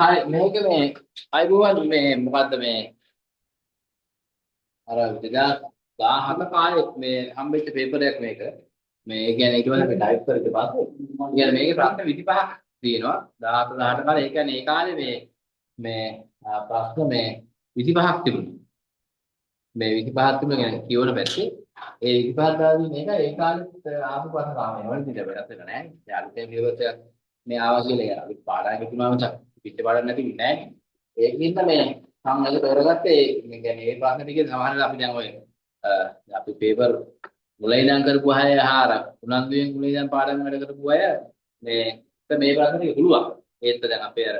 හරි මේක මේ අයිබෝවන් මේ මොකද්ද මේ අර 2017 කාලේ මේ හම්බෙච්ච පේපර් එකක් මේක. මේ ඒ කියන්නේ ඊට පස්සේ ටයිප් කරලා පස්සේ කියන්නේ මේකේ ප්‍රශ්න 25ක් තියෙනවා. 17 18 කාලේ ඒ කියන්නේ ඒ කාලේ මේ ප්‍රශ්න මේ 25ක් තිබුණා. මේ 25ක් තිබුණා කියන්නේ කියවන පැත්තේ ඒ 25 දාදී මේක ඒ කාලෙත් ආපු ප්‍රශ්න තමයි වෙනවද ඉතින් වෙනස් වෙලා නැහැ. ඒ අලුතෙන් සිලබස් එක මේ ආවා කියලා කියන අපි පාඩම් හිතුනාම පිට පාඩම් නැති නෑ. ඒකින්ද මේ මම අද තෝරගත්තේ මේ කියන්නේ මේ ප්‍රශ්න ටිකේ සමහරවිට අපි දැන් ඔය අපි පේපර් මුලින් ඉඳන් කරපු අය හාර උනන්දුවෙන් මුලින් ඉඳන් පාඩම් වැඩ කරපු අය මේ ප්‍රශ්න ටික පුළුවන්. ඒත් දැන් අපේ අර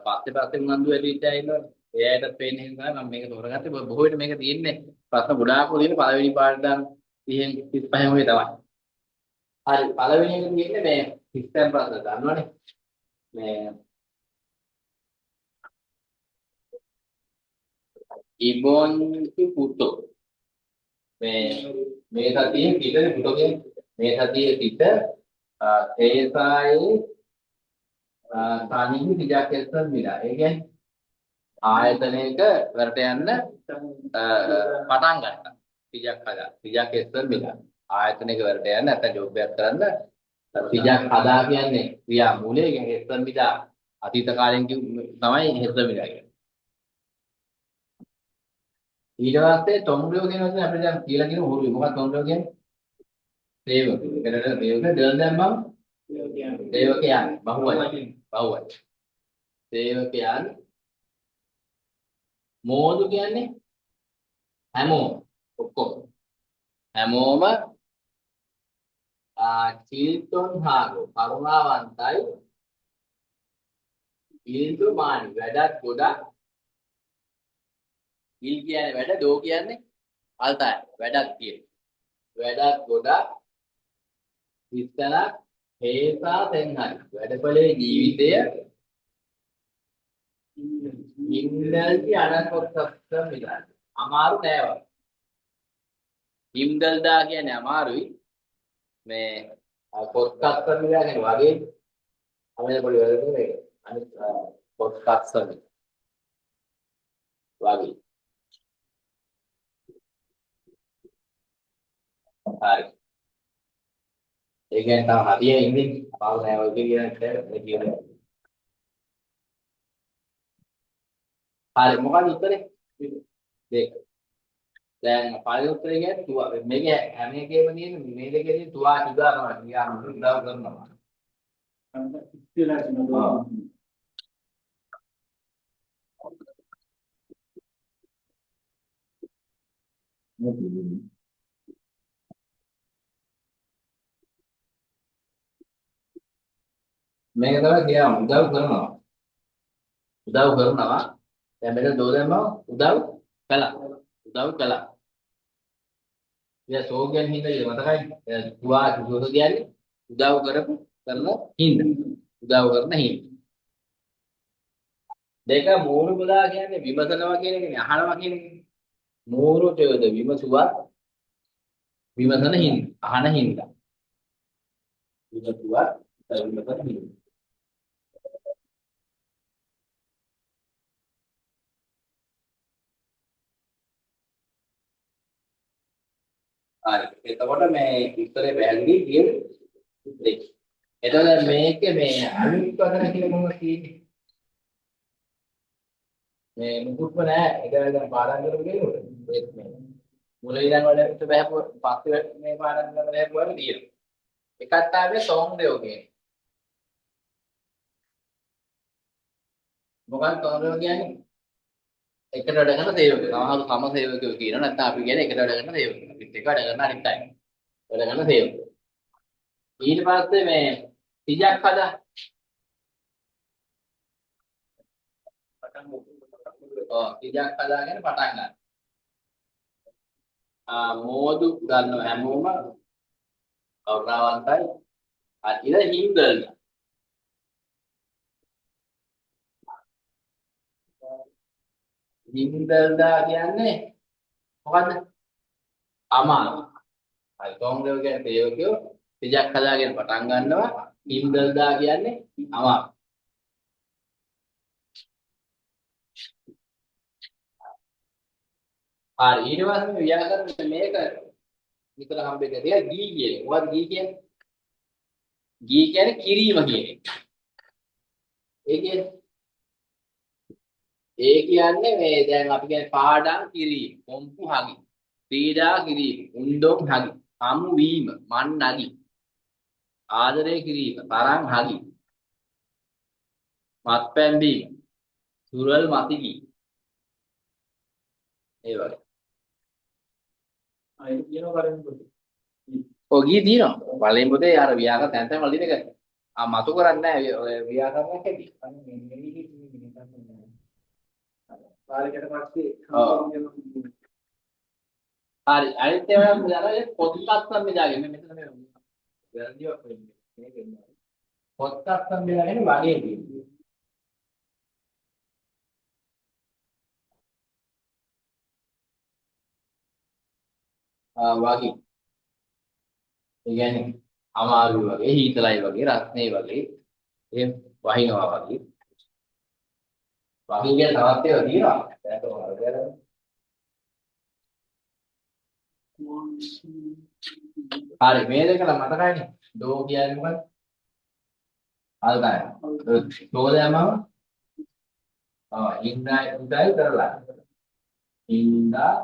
පස්සේ උනන්දු වැඩි ඉච්චා ඉන්නවනේ. ඒ අයටත් පේන්නේ හින්දා මම මේක තෝරගත්තේ. බොහෝ විට මේක තියෙන්නේ ප්‍රශ්න ගොඩාක් තියෙන පළවෙනි පාඩම් 30න් 35න් වගේ තමයි. හරි පළවෙනි එක තියෙන්නේ මේ සිස්ටම් ප්‍රශ්න දන්නවනේ. මේ ඉබොන් පුතෝ මේ සතියේ පිටේ පුතෝ කියන්නේ මේ සතියේ පිට තේසායේ සානිහි විජාකේස්තන් මිලා. ඒ කියන්නේ ආයතනයක වලට යන්න පටන් ගත්තා. විජාක් හදා. විජාකේස්තන් මිලා. ආයතනයක වලට යන්න නැත්නම් ජොබ් එකක් කරන්න විජාක් හදා කියන්නේ ක්‍රියා මූලය. කියන්නේ හේස්තන් මිලා අතීත කාලෙන් තමයි හේස්තන් මිලා කියන්නේ. ඊට පස්සේ තොම්බියෝ කියන වචනේ අපිට දැන් කියලා කියන හුරුයි. මොකක්ද තොම්බියෝ කියන්නේ? සේවක. ඒකට සේවක දෙල් දැම්මම සේවකයන් බහුවචන. බහුවචන. සේවකයන් මෝදු කියන්නේ හැමෝම ඔක්කොම. හැමෝම චිල්තොන් හාගෝ කරුණාවන්තයි. ඉල්දු මානි වැඩක් ගොඩක්. ඉල් කියන්නේ වැඩ දෝ කියන්නේ අල්තය වැඩක් කියන්නේ. වැඩක් ගොඩක් ඉස්සන හේසා තෙන්හරි වැඩපලේ ජීවිතය හිම්දල්දි අනකොත්සස්ස මිලයි අමාරු නෑ වගේ. හිම්දල්දා කියන්නේ අමාරුයි. මේ කොත්සස්ස මිලා කියන්නේ වගේ අපේ පොඩි වැඩේ මේක. අනිත් කොත්සස්ස වගේ. හරි. ඒ කියන්නේ තව හරිය ඉන්නේ පාව නෑ වගේ කියන එක කියන්නේ. හරි මොකක්ද උත්තරේ? දෙක. දැන් පළවෙනි උත්තරේ කියන්නේ තුවා මේක හැම එකේම තියෙන මේ දෙකේදී තුවා ඉදා තමයි. නිකන් උදව් කරනවා. ඉස්සෙල්ලා කියනවා. මේක තමයි කියන උදව් කරනවා. උදව් කරනවා. දැන් මෙතන දෝ දැම්මම උදව් කළා. උදව් කළා. ඉතින් සෝගයන් හින්දා ඉතින් මතකයි. තුවා සෝග කියන්නේ උදව් කරපු කරන හින්දා. උදව් කරන හින්දා. දෙක මූණු බලා කියන්නේ විමසනවා කියන එකනේ අහනවා කියන එකනේ. මූණුටද විමසුවා විමසන හින්දා අහන හින්දා. විමසුවා විමසන හින්දා. හරි. එතකොට මේ උත්තරේ පැහැදිලි කියන්නේ දෙක. එතකොට මේකේ මේ අනිත් වචන කියලා මොනවද තියෙන්නේ? මේ මුකුත්ම නැහැ. ඒක දැන් පාඩම් කරලා කියනකොට ඒත් මේ මුලින් ඉඳන් වලට බහැපුව පස්සේ මේ පාඩම් කරලා බහැපුවාම තියෙනවා. එකක් තමයි සෝන්දේව කියන්නේ. මොකක්ද සෝන්දේව කියන්නේ? එකට වැඩ කරන සේවකයෝ. සමහරව තම සේවකයෝ කියනවා නැත්නම් අපි කියන්නේ එකට වැඩ කරන සේවකයෝ. අපිත් එක වැඩ කරන අනිත් අය. වැඩ කරන සේවකයෝ. ඊට පස්සේ මේ තිජක් හදා තිජක් හදාගෙන පටන් ගන්න. මෝදු ගන්න හැමෝම කරුණාවන්තයි. ඉතින් හිම්දල්. හිම්දල්දා කියන්නේ මොකද්ද? අමාරු. හරි තෝන්දේව කියන්නේ සේවකයෝ තිජක් හදාගෙන පටන් ගන්නවා. හිම්දල්දා කියන්නේ අමාරු. හරි ඊට පස්සේ මේ ව්‍යාකරණ මේක විතර හම්බෙන්නේ දෙයක් ගී කියන්නේ. මොකක්ද ගී කියන්නේ? ගී කියන්නේ කිරීම කියන එක. ඒ කියන්නේ මේ දැන් අපි කියන්නේ පාඩම් කිරීම, කොම්පු හගි, පීඩා කිරීම, උන්දොම් හගි, හමු වීම, මන් නගි, ආදරය කිරීම, තරං හගි, මත්පැන් බීම, සුරල් මතිවි. ඒ වගේ. අය කියනවා බලන්න පොතේ. ඔය ගියේ දිනවා. බලෙන් පොතේ අර ව්‍යාකරණ තැන් තැන් වල දින එක. මතු කරන්නේ නැහැ ඔය ව්‍යාකරණයක් ඇති. කාලෙකට පස්සේ හරි අනිත් ඒවා දාලා පොත්පත් සම්බන්ධයෙන් මෙතන මේ වැරදිවක් වෙන්නේ මේක එන්නේ පොත්පත් සම්බන්ධයෙන් වගේ තියෙනවා වගේ ඒ කියන්නේ අමාරුයි වගේ හීතලයි වගේ රස්නේ වගේ එහෙම වහිනවා වගේ කියන තවත් ඒවා තියෙනවා හරි මේ දෙක නම් මතකයිනේ ඩෝ කියන්නේ මොකක්ද අල්ගාය ඩෝ දැමම ඉන්දා උදයි කරලා ඉන්දා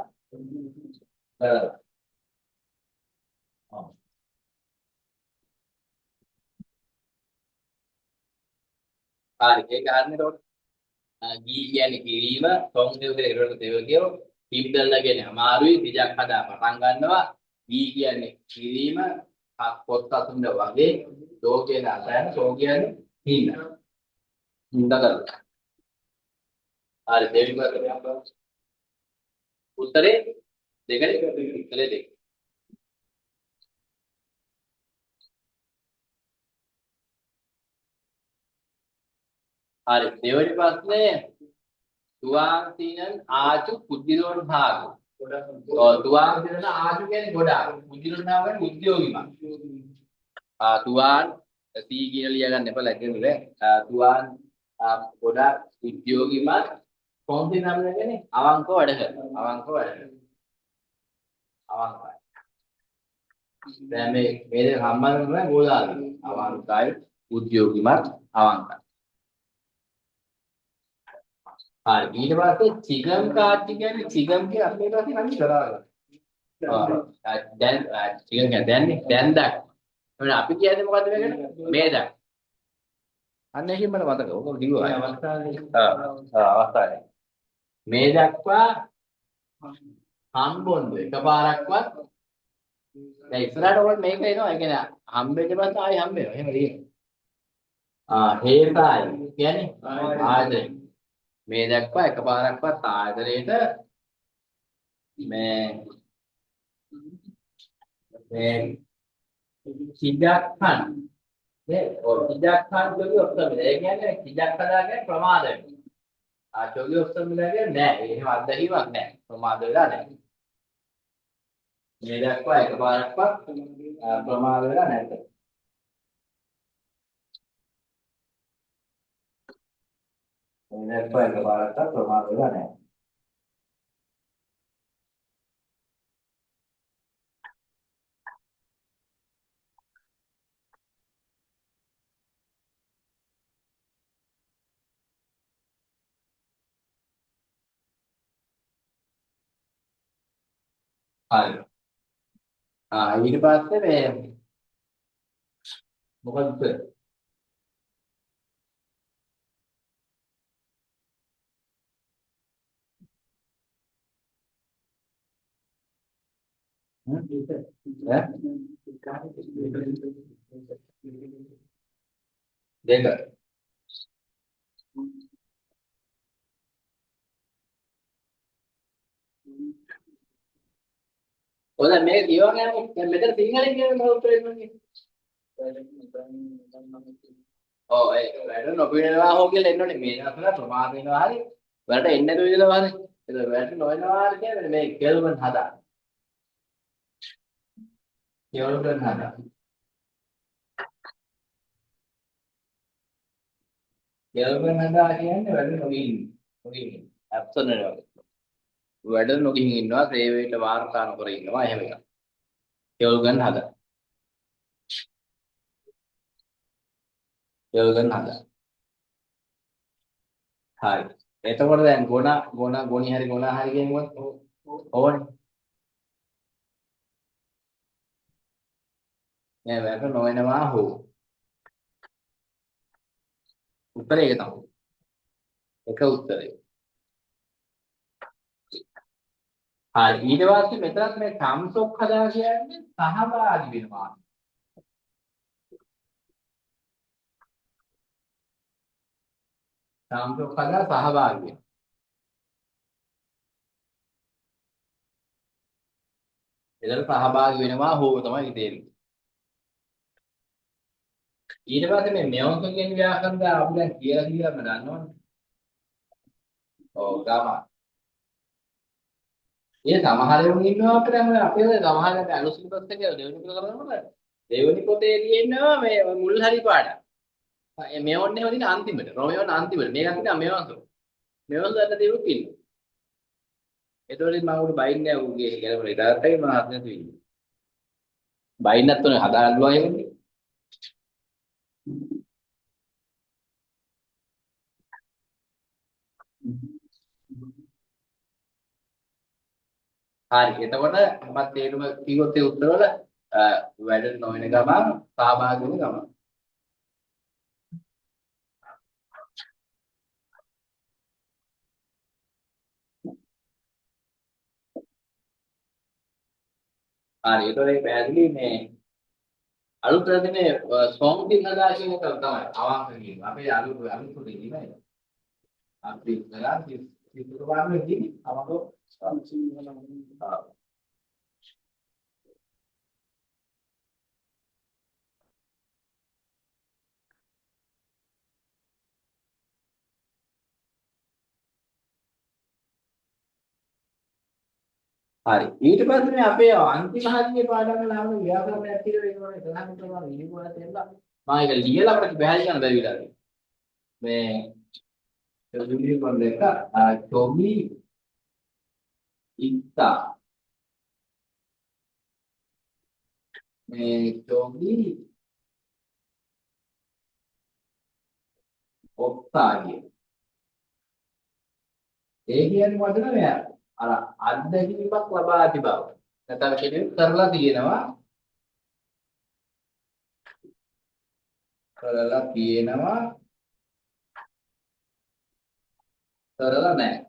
කරලා හරි ඒක හරිනේ ඩෝ ගී කියන්නේ කිරීම තොන් දෙවක ඒකට දෙවක කියෝ පිම්දල්ල කියන්නේ අමාරුයි දිජක් හදා පටන් ගන්නවා ගී කියන්නේ කිරීම පොත් අතුන්ද වගේ ඩෝ කියන අතයන් ෂෝ කියන්නේ හිඳ හිඳ කරලා හරි දෙවිම කරලා උත්තරේ දෙකනේ උත්තරේ දෙක හරි දෙවෙනි ප්‍රශ්නේ tuang sinan aju kudiron hagu tuang sinan aju කියන්නේ ගොඩාක් kudiron hagu කියන්නේ උද්‍යෝගිමත් tuan සී කියන ලියා ගන්න එපා ලැජ්ජෙන්නේ tuan ගොඩාක් උද්‍යෝගිමත් කොන්ති නම් කියන්නේ අවංකව වැඩ කරනවා අවංකව වැඩ කරනවා අවංකයි දැන් මේ දෙක සම්බන්ධ කරලා ගෝලාදී අවංකයි උද්‍යෝගිමත් අවංකයි හරි ඊට පස්සේ චිගම් කාච්චි කියන්නේ චිගම් කිය අපේ ඊට පස්සේ නම් කරාගෙන දැන් චිගම් කියන්නේ දැන් දැක් එතන අපි කියන්නේ මොකද්ද මේකට මේ දැක් අන්න එහෙම මට මතක ඕක කිව්වා අවස්ථාවේ මේ දක්වා හම්බොන්ද එකපාරක්වත් දැන් ඉස්සරහට ඔයගොල්ලෝ මේක එනවා ඒ කියන්නේ හම්බෙන්න පස්සේ ආයි හම්බ වෙනවා එහෙම තියෙනවා හේසායි කියන්නේ ආයතනය මේ දක්වා එකපාරක්වත් ආයතනයේට මේ කිජක්ඛන් නේ ඔය කිජක්ඛන් කියුවේ ඔක්කොම ඒ කියන්නේ කිජක් හදාගෙන ප්‍රමාද වෙනවා චොගි ඔක්කොම කියන්නේ නෑ එහෙම අත්දැකීමක් නෑ ප්‍රමාද වෙලා නෑ මේ දක්වා එකපාරක්වත් ප්‍රමාද වෙලා නැත මේ දක්වා එකපාරක්වත් ප්‍රමාද වෙලා නෑ හරි ඊට පස්සේ මේ මොකද දෙක ඔය දැන් මේක කියවගෙන යමු දැන් මෙතන සිංහලෙන් කියවන්න උත්තරේ දෙන්නේ ඔව් ඒ වැඩ නොපිනනවා හො කියලා එන්නෝනේ මේ අතන ප්‍රමාද වෙනවා හරි වැඩ එන්නේ නැතුව ඉඳලා හරි ඒක වැඩ නොවෙනවා හරි කියන්නේ මේ කෙල්වන් හදා කෙල්වන් හදා කෙල්වන් හදා කියන්නේ වැඩ නොවින් නොවින් ඇබ්සන්ට් වෙනවා වැඩ නොගිහින් ඉන්නවා සේවයට වාර්තා නොකර ඉන්නවා එහෙම එකක්. ඒවල ගන්න හදා. ඒවල ගන්න හදා. හරි. එතකොට දැන් ගොණි හරි ගොනා හරි කියමුවත් ඕනේ. නෑ වැඩ නොවනවා හෝ. උත්තරේ ඒක තමයි. එක උත්තරේ. හරි ඊට පස්සේ මෙතනත් මේ සම්සොක් හදා කියන්නේ සහභාගී වෙනවා. සම්සොක් හදා සහභාගී වෙනවා. එතන සහභාගී වෙනවා හෝ තමයි තේරෙන්නේ. ඊට පස්සේ මේ මෙයොන්ක කියන ව්‍යාකරණ අපි දැන් කියලා දන්නවනේ. ඔව් ගම. ඒ සමහර ඒවා ඉන්නවා අපිට අපේ සමහර අනුසිලපත් එක දෙවෙනි පොත කරනකොට දෙවෙනි පොතේ තියෙනවා මේ මුල් හරි පාඩම්. මෙයොන්නේ හොදින අන්තිමට. රොමියෝන් අන්තිමට. මේකක් තියෙනවා මෙයොන්ක. මෙයොන්ක ගන්න දේවල් ඉන්නවා. ඒතකොට මම උඩ බයින් නෑ උගේ කියලා ඉතාලටයි මම හදන්න තියෙන්නේ. බයින්නත් උනේ හදාගන්නවා එහෙමනේ. හරි. එතකොට මම තේරුම කිව්වොත් ඒ උත්තරවල වැඩ නොවන ගමන් සහභාගී වෙන ගමන්. හරි. ඒතකොට මේ පැහැදිලි මේ අලුත් රදිනේ සෝම් ටික හදා කියන එක තමයි අවංක කියන්නේ. අපේ අලුත් පොතේ නේද? අපි කරා සිතුරු වන්නේ ඉන්නේ. අපෝ හරි. ඊට පස්සේ මේ අපේ අන්තිම හරියේ පාඩම් වල ආව ව්‍යාකරණයක් කියලා ඒකවල සඳහන් කරනවා ඉනිවල තේරලා මම ඒක ලියලා අපිට බැහැ ගන්න බැරි විලා මේ සෙල්ලුලිය පොල්ලක චොමි ඉත්තා මේ චොමි ඔක්තාගේ ඒ කියන්නේ මොකද නෑ අර අත්දැකීමක් ලබා ඇති බව. නැත්නම් කෙනෙක් කරලා තියෙනවා කරලා නැහැ.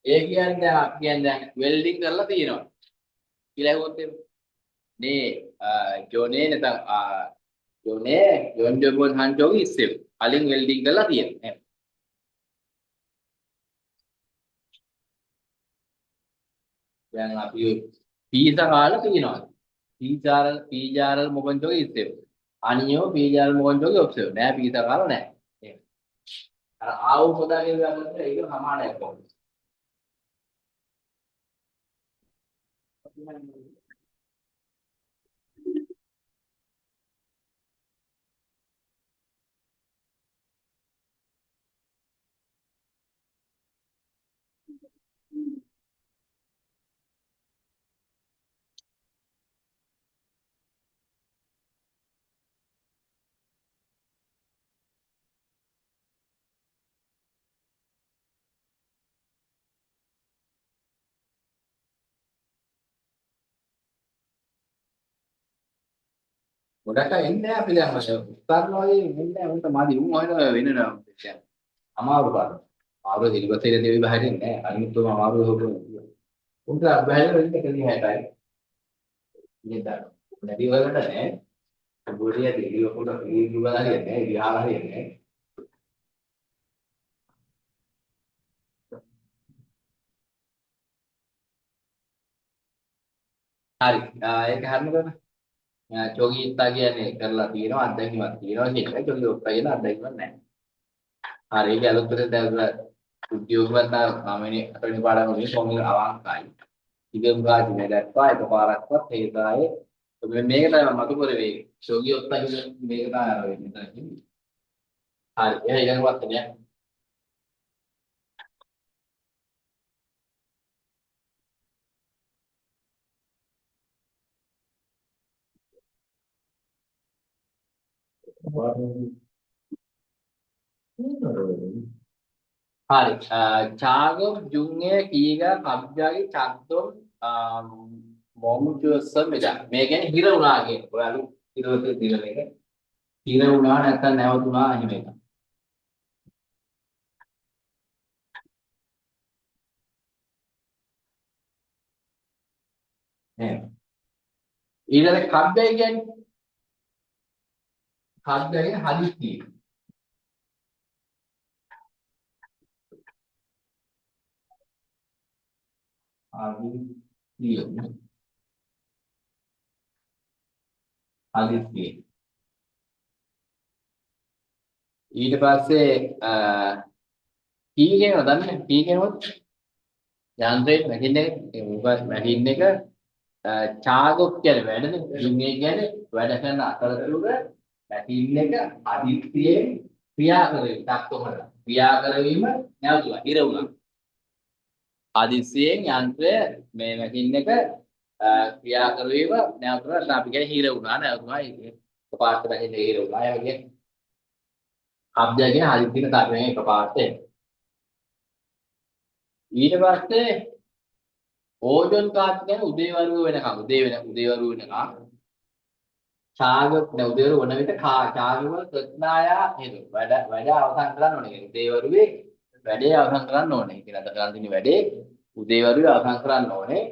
ඒ කියන්නේ අපි කියන්නේ වෙල්ඩින් කරලා තියෙනවා. කියලා හෙවොත් නේ ජෝනේ නැත්නම් ජෝනේ ජොන් ජොබන් හන්ජෝගේ ඉස්සෙල් අලින් වෙල්ඩින් කරලා තියෙනවා. දැන් අපි පීසා කාලා තියෙනවා. පීජාරල් මොකන්ජෝගේ ඉස්සෙල්. අනියෝ පීජාරල් මොකන්ජෝගේ ඔප්සෙල්. නෑ පීසා කාලා නෑ. අර ආවු පොදාගේ ගන්නත් ඒක සමානයි කොහොමද? ගොඩක් අය එන්නේ නැහැ අපි දැන් උත්තරන වගේ එන්නේ නැහැ උන්ට මාදි උන් හොයන වෙන නම කියන්නේ අමාරු පාර. ආවර දිලිපතේ දෙවි බහිරින් නැහැ. අනිත් තුම අමාරු හොපු. උන්ට බහිරින් වෙන්නේ කලිය 60යි. නේද? නැති වලට නැහැ. බොරිය දිලිව පොඩ දිලිව හරියන්නේ විහාර හරියන්නේ. හරි. ඒක හරිනකොට චෝගීත්තා කියන්නේ කරලා තියෙනවා අත්දැකීමක් තියෙනවා කියන එක. චෝගී ඔක්කා කියන අත්දැකීමක් නැහැ. හරි ඒක අලුත් පෙරේ දැන් උද්‍යෝගවත් නාමනේ අතවෙනි පාඩම වලින් කොහොමද අවංකයි. ඉගෙන් ගාති මේ දැක්වා එකපාරක්වත් හේතායේ මේක තමයි මතු කරේ චෝගී ඔක්කා කියන මේක තමයි අර වෙන්නේ. හරි. එහෙනම් ඊළඟ වචනය. හරි. චාගම් ජුන්ගේ කීග කබ්ජාගේ චක්දොම් මොමුචුවස්සම් මෙදා. මේ කියන්නේ හිර වුණා කියන. ඔයාලු හිරවත දින මේක. හිර වුණා නැත්නම් නැවතුණා එහෙම එක. එහෙම. ඊළඟ කබ්ජය කියන්නේ කබ්ජය කියන්නේ හදිස්සිය. හදිස්සිය. හදිස්සිය. ඊට පස්සේ කී කියනවා දන්නේ කී කියනොත් යන්ත්‍රයේ මැෂින් එක ඒ මොකක්ද මැෂින් එක චාගොක් කියන්නේ වැඩනේ ජුන්ගේ කියන්නේ වැඩ කරන අතරතුර මැෂින් එක හදිස්සියෙන් ක්‍රියා කරේ දක්වමද ක්‍රියා කරවීම නැවතුණා හිර වුණා හදිස්සියෙන් යන්ත්‍රය මේ මැෂින් එක ක්‍රියා කරවීම නැවතුණා අපි කියන්නේ හිර වුණා නැවතුණා එකපාරට මැෂින් එක හිර වුණා ඒ වගේ අබ්ජය කියන හදිස්සියෙන් තරමේ එකපාරට ඊට පස්සේ ඕජෝන් කාත් කියන්නේ උදේවරුව වෙනකම් උදේවරුව වෙනකම් ඡාග දැන් උදේවරුව වන විට ඡාග වල ප්‍රඥායා හේතු වැඩ අවසන් කරන්න ඕනේ කියන්නේ උදේවරුවේ වැඩේ අවසන් කරන්න ඕනේ කියලා අද කරන් තියෙන වැඩේ උදේවරුවේ අවසන් කරන්න ඕනේ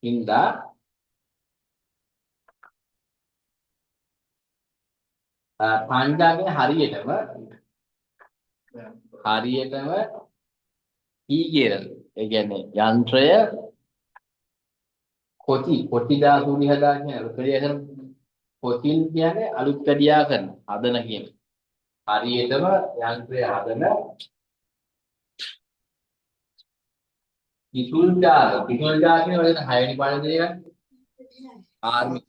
හින්දා පංචාගෙන හරියටම ඊ කියලා ඒ කියන්නේ යන්ත්‍රය කොටි 10000 කියන රුපියල් කරන කොටින් කියන්නේ අලුත් කඩියා කරන හදන කියන හරියටම යන්ත්‍රය හදන කිතුල් ජාල කියන වලට 6 වෙනි පාඩම දෙක ආර්මි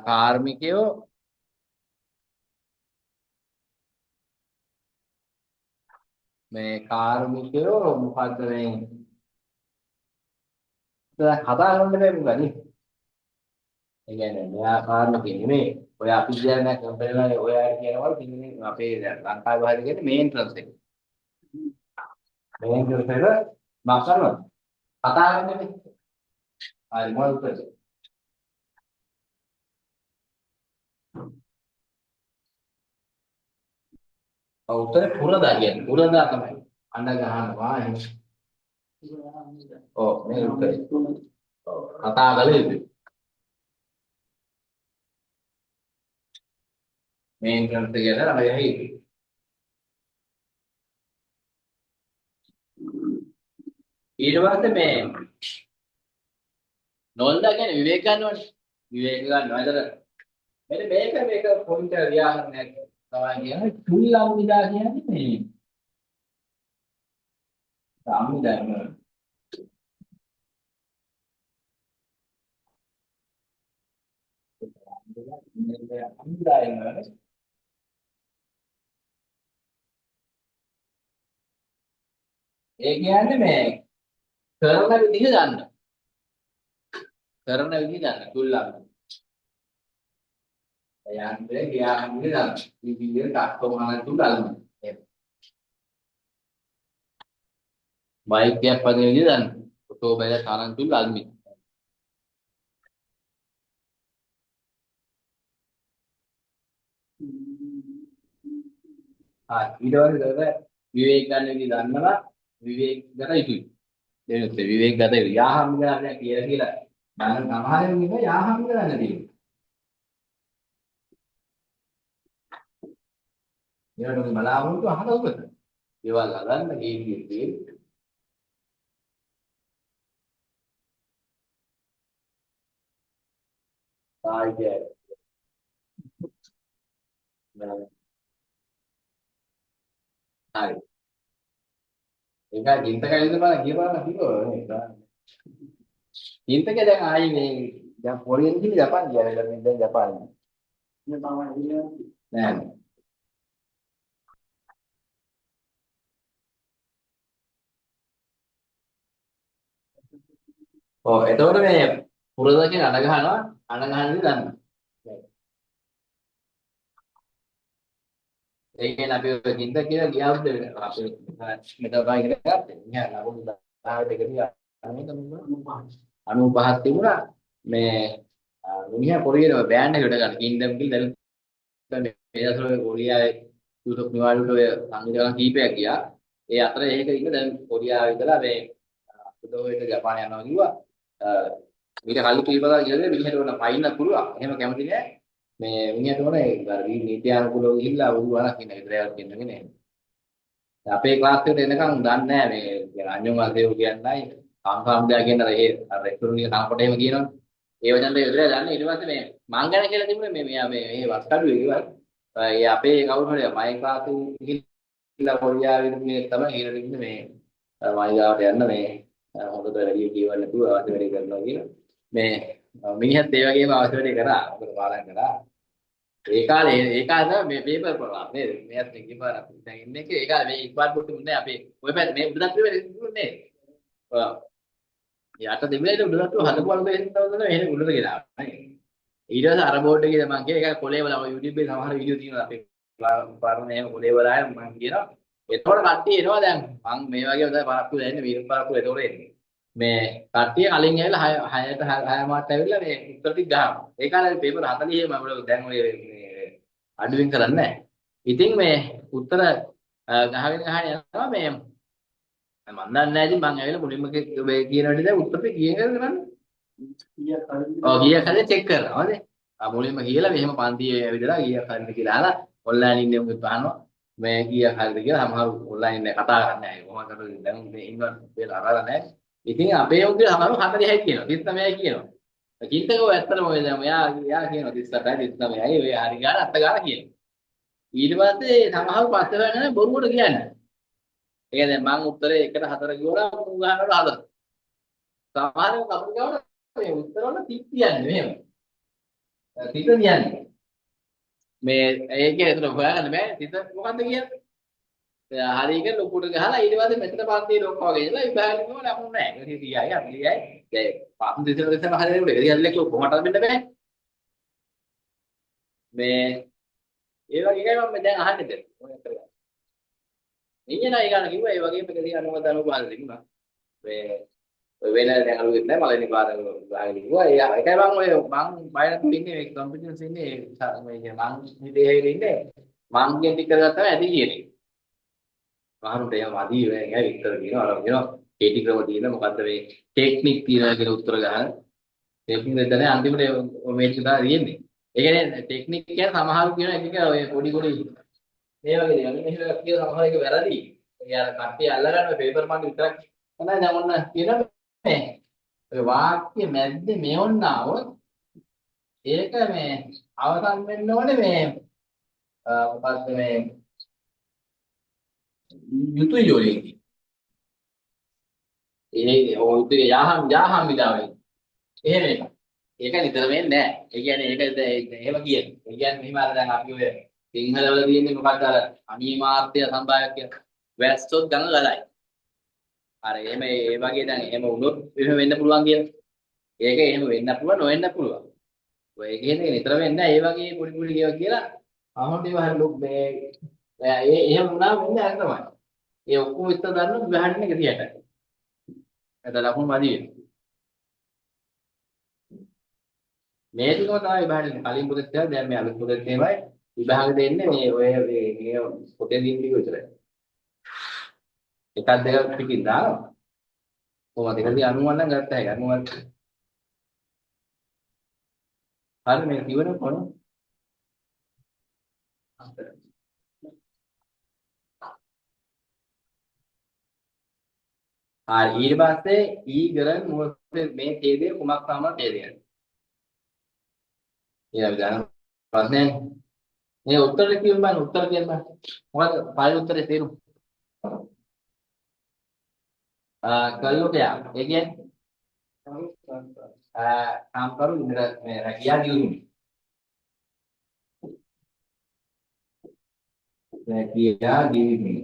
කාර්මිකයෝ මේ කාර්මිකයෝ මොකද්ද මේ කතා කරන්න බැරි මොකද ඒ කියන්නේ මෙයා කාර්මිකයෙ නෙමෙයි ඔය අපි කියන්නේ කම්පැනි වල ඔය කියනවා ඉන්නේ අපේ ලංකාවේ වහද කියන්නේ මේන්ටනන්ස් එක මේන්ටනන්ස් එක මම කරනවා කතා කරන්නේ හරි මොකද උත්තරේ උත්තරේ පුරදා කියන්නේ පුරදා තමයි අඬ ගහනවා එහෙම ඔව් මේ උත්තරේ ඔව් කතා කළ යුතුයි මේන්ටනන්ස් එක ගැන අර යහි ඊට පස්සේ මේ නොල්දා කියන්නේ විවේක ගන්නවනේ විවේක ගන්නවා එතන මෙන්න මේක පොයින්ට් එක ව්‍යාකරණයක් තමයි කියන්නේ තුල්ලම් විදා කියන්නේ මේ සාමුදායම සමුදායම ඒ කියන්නේ මේ කරන විදිහ ගන්න තුල්ලම් යන්නේ ගියාන්නේ ගන්න මේ විදිහට අක්කමහන තුල්ලම් බයික් එකක් වගේ විදිහ ගන්න ෆොටෝ බයලා තරන් තුල්ලම් ඊට පස්සේ විවේක ගන්න විදිහ දන්නවා විවේක ගත යුතුයි දෙනුත් විවේක ගත යුතුයි යාහම් ගන්න කියලා මම සමහරෙන් ඉන්නේ යාහම් ගන්න තියෙනවා ඒකට බලාපොරොත්තු අහලා උගත ඒවල් හදන්න ගේන්නේ ආයේ හරි ඒක ගින්ත කැලින්ද බලන්න කියපුවා නේ. ගින්තක දැන් ආයි මේ දැන් කොරියන් කිව්ව ජපාන් කියන්නේ දැන් ජපාන් නෑ. ඔව් එතකොට මේ පුරදකින් අණ ගහනවා අණ ගහන්නේ දන්න. ඒ කියන්නේ අපි ඔය ගින්ත කියලා ගියාවුද අපි මෙතන ගායි කියලා ගත්තේ. නෑ ලබුණු 10ට එකදී 95ක් තිබුණා මේ මිනිහා කොරියන බෑන්ඩ් එකට ගන්න කින්ඩම් කියලා දැන් මේ දවස්වල කොරියාවේ YouTube නිවාඩුවට ඔය සංගීතකම් කීපයක් ගියා. ඒ අතර ඒක ඉන්න දැන් කොරියාවේ ඉඳලා මේ උදේට ජපානය යනවා කිව්වා. ඊට කලින් කීපදා කියලා මිනිහට ඕන පයින්න පුළුවන්. එහෙම කැමති නෑ. මේ මිනිහට ඕන ඒ අර නීත්‍යානුකූලව ගිහිල්ලා උරු වරක් ඉන්න ඉතරයක් ඉන්නගෙන නෑ. අපේ ක්ලාස් එකට එනකන් දන්නේ නෑ මේ අන්‍යෝන් වාසයෝ කියන්නයි කාම්කාම්දා කියන අර ඒ රෙස්ටොරන්ට් එක කනකොට එහෙම කියනවා. ඒ වචන දෙක විතරයි දන්නේ. ඊට පස්සේ මේ මං ගැන කියලා තිබුණේ මේ මෙයා මේ වස්කඩුවේ කිව්වා. ඒ අපේ කවුරු හරි මයි ක්ලාස් එකේ ගිහිල්ලා කොරියාවේ ඉන්නේ තමයි ඊළඟ ඉන්නේ මේ මයි ගාවට යන්න මේ හොඳට වැඩි කියවන්න නැතුව අවශ්‍ය වැඩි කරනවා කියන මේ මිනිහත් ඒ වගේම අවශ්‍ය වැඩි කරා. මොකද පාලන කරා. ඒ කාලේ මේ පේපර් ප්‍රෝග්‍රෑම් නේද? මේත් එකපාර අපි දැන් ඉන්නේ ඒ කාලේ මේ ඉක්වාඩ් බුක් තිබුණේ අපේ ඔය පැත්තේ මේ උඩට තිබුණේ. ඔව්. යට දෙවිලට උඩට හදපුවලු දෙන්නවද එහෙම උඩට ගෙනා. ඊට පස්සේ අර බෝඩ් එකේ මම කිය ඒක කොලේ වල YouTube එකේ සමහර වීඩියෝ තියෙනවා අපේ පාරම එහෙම කොලේ වල ආය මම කියනවා. එතකොට කට්ටිය එනවා දැන් මම මේ වගේ උදේ පරක්කු දැන්නේ වීර පරක්කු එතකොට එන්නේ. මේ කට්ටිය කලින් ඇවිල්ලා 6ට 6 මාට ඇවිල්ලා මේ උත්තර ටික ගහනවා. ඒ කාලේ පේපර් 40 මම දැන් ඔය අඩුවෙන් කරන්නේ නැහැ. ඉතින් මේ උත්තර ගහගෙන යනවා මේ මම දන්නේ නැහැ ඉතින් මම ඇවිල්ලා මුලින්ම මේ කියන විදිහට දැන් උත්තර ටික කීයද කරන්නේ? ඔව් ගියක් හරිය චෙක් කරනවා නේද? මුලින්ම කියලා මෙහෙම පන්තියේ ඇවිදලා ගියක් හරියද කියලා අහලා ඔන්ලයින් ඉන්නේ උගෙත් අහනවා. මේ ගියක් හරියද කියලා සමහර ඔන්ලයින් එක කතා කරන්නේ නැහැ. කොහොමද කරන්නේ දැන් මේ ඉන්වන් වෙලා අරලා නැහැ. ඉතින් අපේ උන්ගේ සමහරව 40යි කියනවා 39යි කියනවා. කින්තකෝ ඇත්තටම ඔය දැන් යා කියනවා 38යි 39යි ඔය හරි ගාන අත්ත ගාන කියනවා. ඊට පස්සේ සමහරව පස්සේ වෙනනේ බොරුවට කියන්නේ. ඒ දැන් මං උත්තරේ 1ට 4 කිව්වලා මු ගහනකොට 4. සමහරව කපුරු ගාවට මේ උත්තර වල 30 කියන්නේ මෙහෙම. 30 කියන්නේ. මේ ඒකේ හිතන හොයාගන්න බෑ 30 මොකද්ද කියන්නේ? හරි එක ලොකුට ගහලා ඊට පස්සේ මෙතන පන්තියේ ලොක්ක වගේ ඉඳලා විභාගෙ ගිහම ලකුණු නැහැ. ඒක 30යි 40යි. දැන් පන්ති දෙකම හරියට ඒක හරියට කොහොමද වෙන්න බෑ. මේ ඒ වගේ එකයි මම දැන් අහන්නේ දැන්. ඔය අතර. ඉන්නේ ඒ ගන්න කිව්වා ඒ වගේම 190 තිබුණා. මේ ඔය වෙන දැන් අලුත් නැහැ මලනි පාර ගාගෙන කිව්වා. ඒ එකයි මම ඔය මං බය නැතුව ඉන්නේ මේ කම්පියුටර්ස් ඉන්නේ මේ මං හිතේ හැවිලා ඉන්නේ. මං කියන ටික කරගත්තා ඇති කියන්නේ. වහරුට එහෙම අදී වෙන්නේ විතර කියනවා අර කියනවා කේටි ක්‍රම තියෙන මොකද්ද මේ ටෙක්නික් තියෙනවා කියලා උත්තර ගන්න. ටෙක්නික් දෙන්නේ අන්තිමට මේක තමයි තියෙන්නේ. ඒ කියන්නේ ටෙක්නික් කියන්නේ සමහරු කියන එක ඔය පොඩි පොඩි මේ වගේ දේවල්. මෙහෙම කියන සමහර එක වැරදි. ඒ අර කට්ටිය අල්ලගන්න පේපර් මාර්ක් විතරක් තමයි දැන් ඔන්න කියනවා මේ ඔය වාක්‍ය මැද්දේ මෙවන්නවොත් ඒක මේ අවසන් වෙන්න ඕනේ මේ මොකද්ද මේ යුතුය යෝලේ. ඒ ඔය යහම් විදාවේ. එහෙම එක. ඒක නිතර වෙන්නේ නැහැ. ඒ කියන්නේ ඒක එහෙම කියන්නේ. ඒ කියන්නේ මෙහිම අර දැන් අපි ඔය සිංහල වල තියෙන්නේ මොකක්ද අර අනිමාර්ථය සම්භාවයක් කියන. වැස්සොත් ගඟ ගලයි. අර එහෙම ඒ වගේ දැන් එහෙම වුණොත් එහෙම වෙන්න පුළුවන් කියන. ඒක එහෙම වෙන්න පුළුවන් නොවෙන්න පුළුවන්. ඔය කියන්නේ නිතර වෙන්නේ නැහැ. ඒ වගේ පොඩි පොඩි දේවල් කියලා අහන්න ඒවා හරි ලොක් මේ ඒ එහෙම වුණා වෙන්නේ අර තමයි. ඒ ඔක්කොම විතර ගන්න විභාගන එක දිහට. එතන ලකුණු වැඩි වෙනවා. මේ ටිකම තමයි විභාගෙ කලින් පොතේ තියෙන දැන් මේ අලුත් පොතේ තියෙනවයි විභාගෙ දෙන්නේ මේ ඔය මේ පොතේ දින ටික විතරයි. එකක් දෙකක් ටිකින් දානවා. කොහොමද 190 නම් ගත්තා ඒක 90. හරි මේ කිව්වනේ කොහොමද? හරි ඊට පස්සේ ඊගරන් මොකද මේ ඡේදයේ කුමක් තමයි ඡේදය? ඒ විදිහට ප්‍රශ්නේ මේ උත්තර කියන්න බෑ උත්තර කියන්න බෑ. මොකද පළවෙනි උත්තරේ තේරුම. कर लो क्या एक ये काम करो मेरा मेरा किया ड्यूटी मैं किया ड्यूटी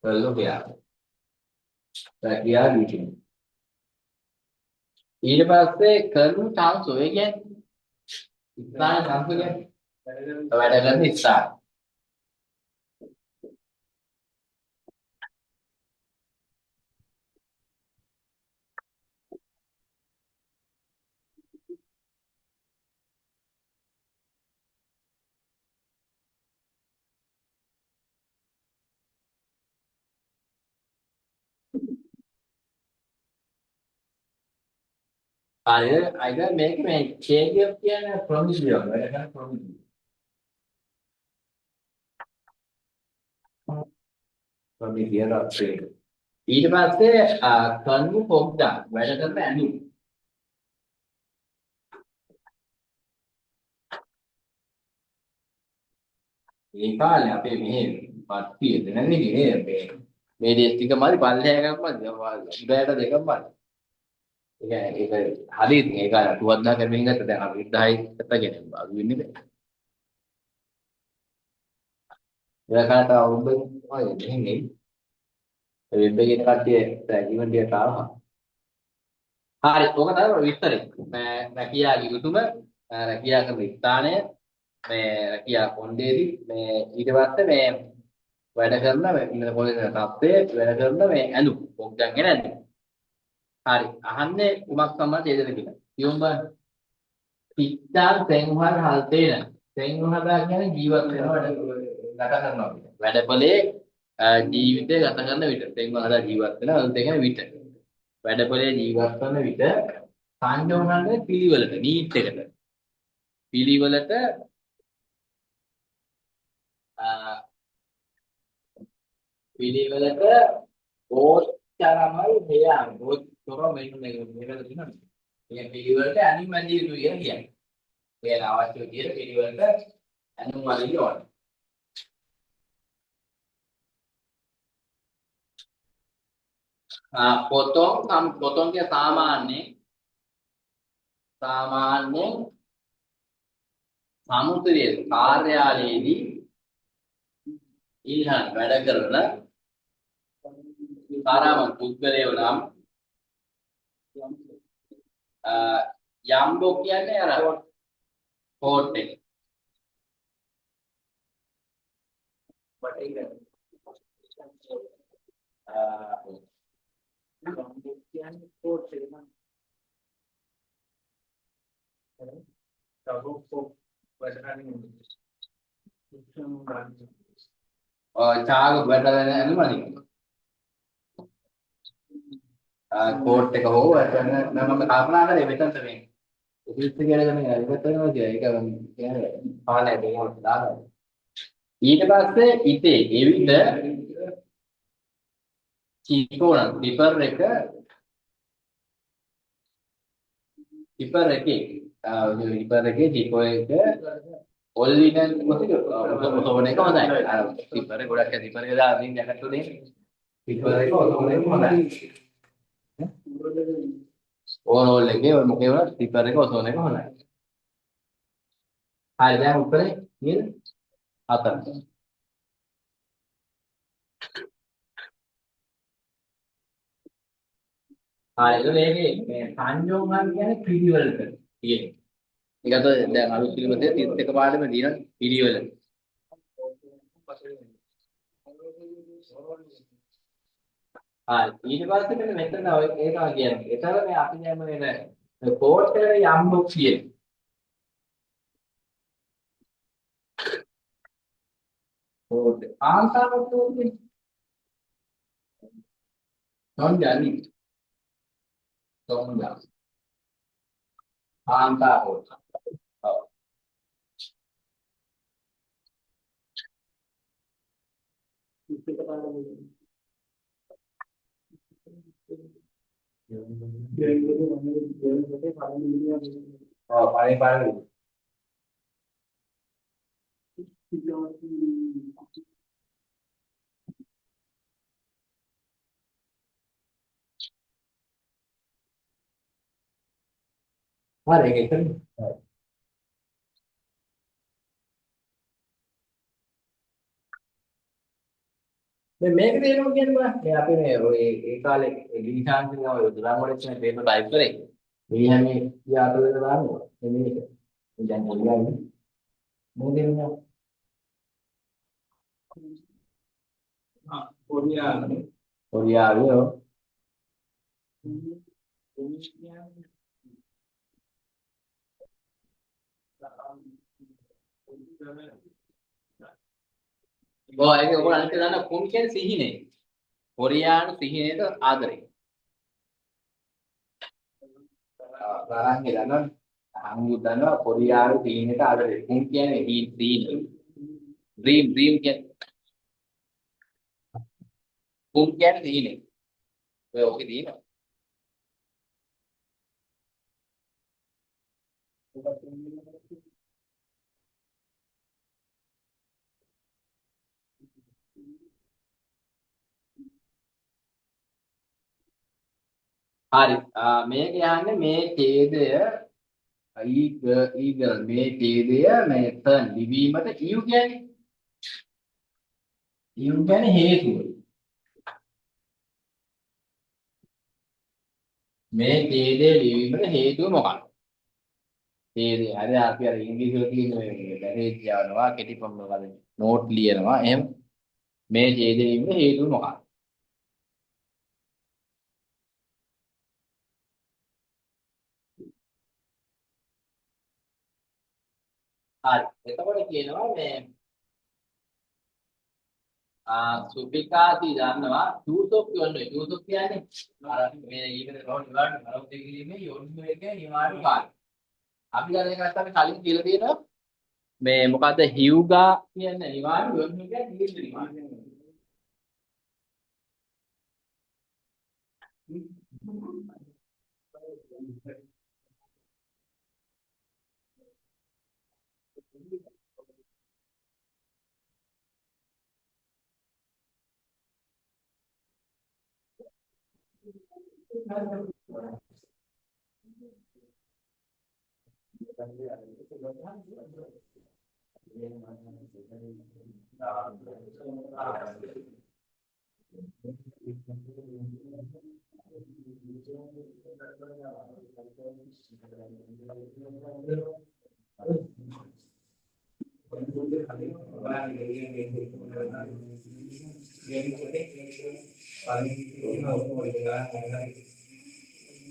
कर लो क्या मैं किया ड्यूटी ඊට පස්සේ කරනු chance ඔය කියන්නේ ඉස්සරහ chance කියන්නේ වැඩ කරන ඉස්සරහ හරිද අයිද මේක මේ ඡේදයක් කියන්නේ ප්‍රොමිසිය වැඩ කරන ප්‍රොමිසිය ප්‍රොමිසිය රත්‍රේ ඊට පස්සේ කරනු පොක්දා වැඩ කරන ඇඳුම් ඒ කාලේ අපේ මෙහෙ පත්තිය දෙනන්නේ නේ මේ දේශ ටික මදි පල්ලෙහාගම් මදි උදෑට දෙකක් මදි ඒක හරි ඉතින් ඒක තුවද්දා කරමින් ගත්ත දැන් අපි 1000 ගත්තගෙන අඩු වෙන්නේ නැහැ ඒක කාට අවුරුද්ද ඔය දෙන්නේ වෙබ් එකේ ඉන්න කට්ටිය ඉවෙන්ට් එකට ආවා හරි ඕක තමයි විස්තරේ රැකියාගේ යුතුයම රැකියා කරන ස්ථානය මේ රැකියා කොණ්ඩේදී මේ ඊට පස්සේ මේ වැඩ කරන මේ පොලිස් තත්ත්වයේ වැඩ කරන මේ ඇඳුම් පොක්දන්ගෙන ඇඳුම් හරි අහන්නේ කුමක් සම්බන්ධ හේදද කියලා කියමු බලන්න පිට්ටාල් සෙන්හල් හල්තේන සෙන්හදා කියන්නේ ජීවත් වෙනවා ගත කරනවා වැඩපලේ ජීවිතය ගත කරන විට සෙන්හදා ජීවත් වෙන අලුත් එකන විට වැඩපලේ ජීවත් කරන විට සංජෝගන්නේ පිළිවෙලට නීට් එකට පිළිවෙලට පිළිවෙලට ඕච්චරමයි මෙයා ඕච්චර මෙන්න මේක තියෙනවා මේ පිළිවෙලට අනිත් මැදින් යුතුයි කියලා කියන්නේ ඒ අවශ්‍ය විදිහට පිළිවෙලට අනුන් වලින් ඕන. පොතොන් කිය සාමාන්‍යයෙන් සමුද්‍රයේ කාර්යාලයේදී ඊළඟ වැඩ කරන සාරාම පුද්ගලයෝ නම් යම්බෝ කියන්නේ අර කෝට් එක. චාග වැඩ ඇනුමනි කෝට් එක හෝ මම කල්පනා කරේ මෙතනට මේ ඔෆිස් එකේ ගිහලා මේ ඉවත් කරනවා කියලා ඒක කියන්නේ පාලනය දෙනවා දානවා ඊට පස්සේ ඉතේ එවිට චීකෝන ටිපර් එකේ ටිපර් එකේ චීකෝ එක ඔල්ලිනන් මොකද ඔතෝන එක හොඳයි අර ටිපර් එක ගොඩක් ටිපර් එක දාලා අදින් යකට දෙන්නේ ටිපර් එක ඔතෝන එක හොඳයි ඕනෝල් එකේ ඔය මොකේ වුණත් ටිපර් එක ඔතෝන එක හොඳයි හරි දැන් උත්තරේ නේද 4 ඒක මේකේ මේ සංයෝගයන් කියන්නේ පිළිවෙලට කියන්නේ. ඒකට දැන් අලුත් පිළිවෙතේ 31 පාඩම දින පිළිවෙල. ඊට පස්සේ මෙන්න මෙතන ඔය ඒක කියන්නේ. ඒතර මේ අපි දැන් මේ කෝට් එකට යම් බොක් කියන. කෝට් ආන්තරවත් උන්නේ. නොන්ජානි. තොම්ජා. ආන්තරවත්. ඔව්. पानी पानी හරි ඒක එතන. මේක තේරුම් ගන්න බෑ. මේ අපි මේ ඔය ඒ කාලේ ගිනිශාන්තින ඔය දුරාංගවල තියෙන පේපර් ටයිප් කරේ. මේ හැමේ යාතල වෙන දානවා. මේක. දැන් පොඩ්ඩක් මොකද කොරියාවේ කොරියාවේ ඒක ඔයගොල්ලෝ අනිත් දන්න කොම් කියන්නේ සිහිනේ. කොරියානු සිහිනේට ආදරේ. තරංගේ දන්නවනේ. අංගු දන්නවා කොරියානු සිහිනේට ආදරේ. කොම් කියන්නේ සීන. ඩ්‍රීම් කියන්නේ කොම් කියන්නේ සිහිනේ. ඔය ඔකේ තියෙනවා. හරි. මේක යන්නේ මේ ඡේදය ඊගල් මේ ඡේදය මේ තන් ලිවීමට ඊයු කියන්නේ හේතුව. මේ ඡේදය ලිවීමට හේතුව මොකක්ද? ඡේදය හරි අපි අර ඉංග්‍රීසි වල තියෙන මේ මැසේජ් යවනවා කෙටි මොකද නෝට් ලියනවා එහෙම මේ ඡේදය ලිවීමට හේතුව මොකක්ද? හරි. එතකොට කියනවා මේ සුපිකාති දන්නවා චූසොක් කියන්නේ චූසොක් කියන්නේ අර මේ ඊකට රෝන් නිවාඩු කරොත් දෙකීමේ යොන්නු එක නිවාඩු කාලය. අපි දැන් ඒක නැත්තම් කලින් කියලා තියෙනවා මේ මොකද්ද හියුගා කියන්නේ නිවාඩු යොන්නු කියන්නේ දීර්ඝ නිවාඩු.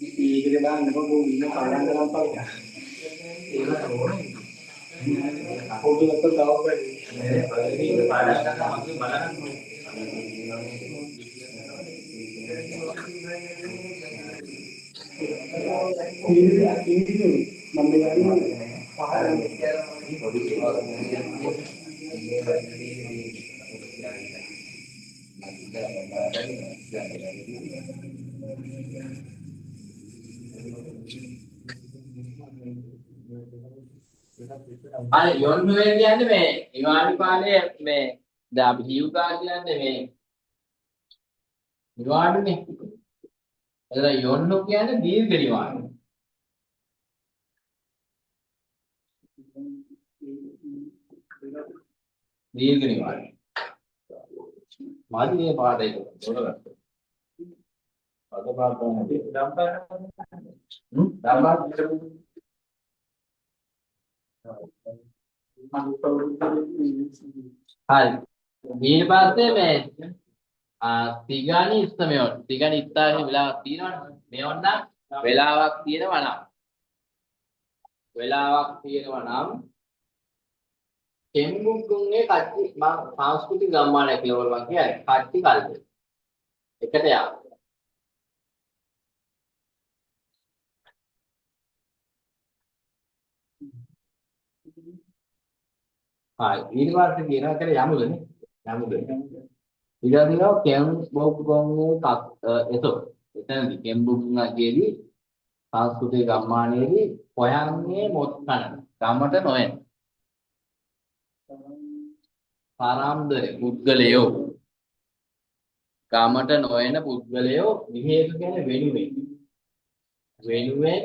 ඒකේ දාන්න බෝ ඉන්න පාරක් කරන් පාවිච්චි. ඒක ඕනේ. පොඩි ඔක්කො තව මේ පාරක් කරනවා මගේ බලන්න ඕනේ. අර යොන්මු කියන්නේ මේ නිවාඩු කාලයේ මේ දැන් අපි හියුගා කියන්නේ මේ නිවාඩුනේ. එතන යොන්නු කියන්නේ දීර්ඝ නිවාඩු. දීර්ඝ නිවාඩු. මාදි මේ පාඩේ තොරගත්ත. අද පාඩම නැති. දම්බා හරි. ඊට පස්සේ මේ තිගානි ඉස්තමෙන් තිගානි ඉස්තාවේ වෙලාවක් තියෙනවනේ. මේ වන්න වෙලාවක් තියෙනවා නම් කෙම්බුග්ගුන්ගේ කට්ටි මම සංස්කෘතික ගම්මානයක් කියලා මම කියන්නේ. කට්ටි කල්ප. එකට යා. ඊට පස්සේ කියනවා කියලා යමුදනේ. ඊළඟට කෙම්බුග්ගුන්ගේ එතෝ. එතනදි කෙම්බුග්ගුන්ගේදී සංස්කෘතික ගම්මානයේදී හොයන්නේ මොත්කන. ගමට නොයන. පරම්දරේ පුද්ගලයෝ ගමට නොයන පුද්ගලයෝ විහෙක කියන්නේ වෙනුවෙන්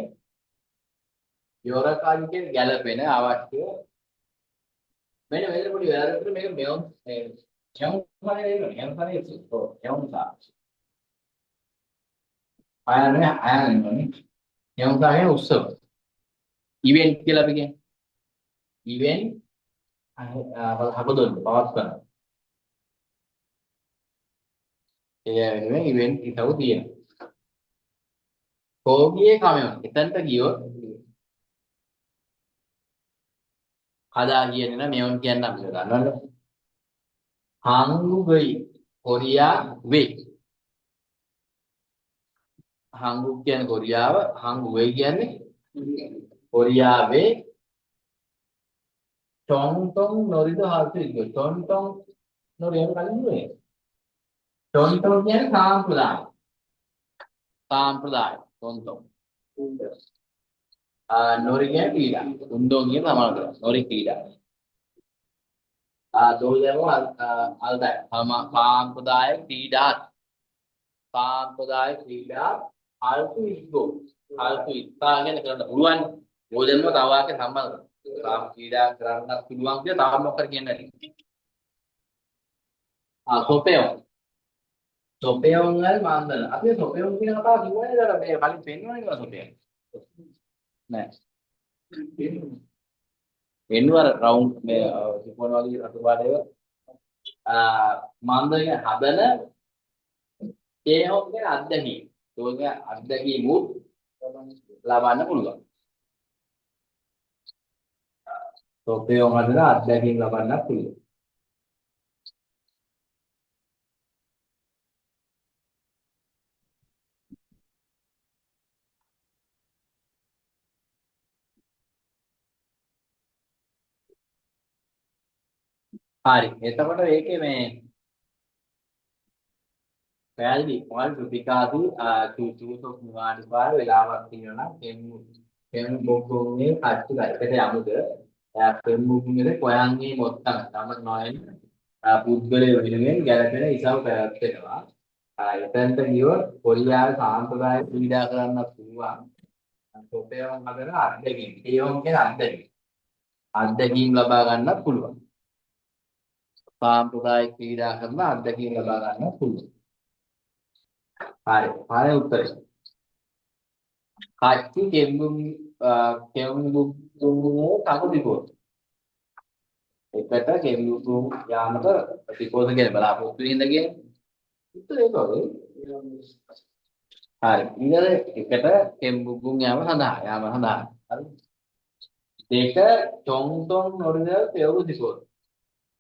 යොරකාලිකෙන් ගැලපෙන අවශ්‍ය මෙන්න පොඩි වැරද්දට මේක මෙවුන් යම් ෆරේ යම් ෆරේ යම් සා ආයන්නේ යම් ෆරේ උත්සව ඉවෙන්ට් කියලා අපි කියන්නේ ඉවෙන්ට් හබදොන් පවත් කරන ඒ වෙනුවෙන් ඉවෙන්ට් එකව තියෙනවා කෝගියේ කමෙන් එතනට ගියොත් කදා කියන්නේ නෑ මෙවුන් කියන්න අපිට ගන්නවද 한국의 කොරියා වේ 한국 කියන්නේ කොරියාව 한국의 කියන්නේ කොරියාවේ टोंटोंग नोरिदो हाथ इको टोंटोंग नोरियन कलिන් නේ टोंटोंग කියන්නේ සාම්ප්‍රදාය टोंटोंग नोरि කියන්නේ ක්‍රීඩා උන්දෝන් කියන සමාන කරා नोरि ක්‍රීඩා දෝලෙම අල්දයි සාම්ප්‍රදාය ක්‍රීඩා අල්තු ඉක්කෝ අල්තු ඉක්කා කියන කරන්න පුළුවන් ඕදෙන්ම තව වාක්‍ය සම්බන්ධ සාම් ක්‍රීඩා කරන්න පුළුවන් කියලා තාම මොකක්ද කියන්නේ නැති සොපෙයොන් වල මාන්දන අපි සොපෙයොන් කියන කතාව කිව්වනේ දර මේ කලින් පෙන්වන්නේ නේද සොපෙයන් නෑ එන්වර රවුන්ඩ් මේ ත්‍රිකෝණ වගේ රතු පාටේව මාන්දන හදන ඒහොක්ගේ අත්දැකීම් ඒකේ අත්දැකීම් ලබන්න පුළුවන් සොපෙයොන් හදන අත්දැකීම් ලබන්න පුළුවන් හරි එතකොට මේකේ මේ පැහැදිලි මොකද ප්‍රතිකාසි චූචූසොක් නිවාඩි පාර වෙලාවක් තියෙනවා නම් කෙම් බොක්කෝනේ කච්චි ගත්තට යමුද කෙම් බොක්කෝනේ කොයන්ගේ මොත්තම තම නොයන් පුද්ගලයේ වෙනුවෙන් ගැලපෙන ඉසව් පැවැත්වෙනවා එතෙන්ට ගියොත් කොරියාවේ සාම්ප්‍රදායික ක්‍රීඩා කරන්න පුළුවන් සොපේවන් හදන අත්දැකීම් ඒවම් කියන අත්දැකීම් ලබා ගන්නත් පුළුවන් සාම්ප්‍රදායික ක්‍රීඩා කරන අත්දැකීම් ලබා ගන්නත් පුළුවන් හරි උත්තරේ කච්චි කෙම්බුම්ගේ කකුදිකෝ එකට කෙම්බුම් යාමක ප්‍රතිපෝෂ කියන බලාපොරොත්තු වෙන ඉඳගෙන උත්තරේ කොහොමද හරි ඊළඟ එකට කෙම්බුම් යාම සඳහා හරි දෙක චොන්තොන් නොරිද පෙවුදිකෝ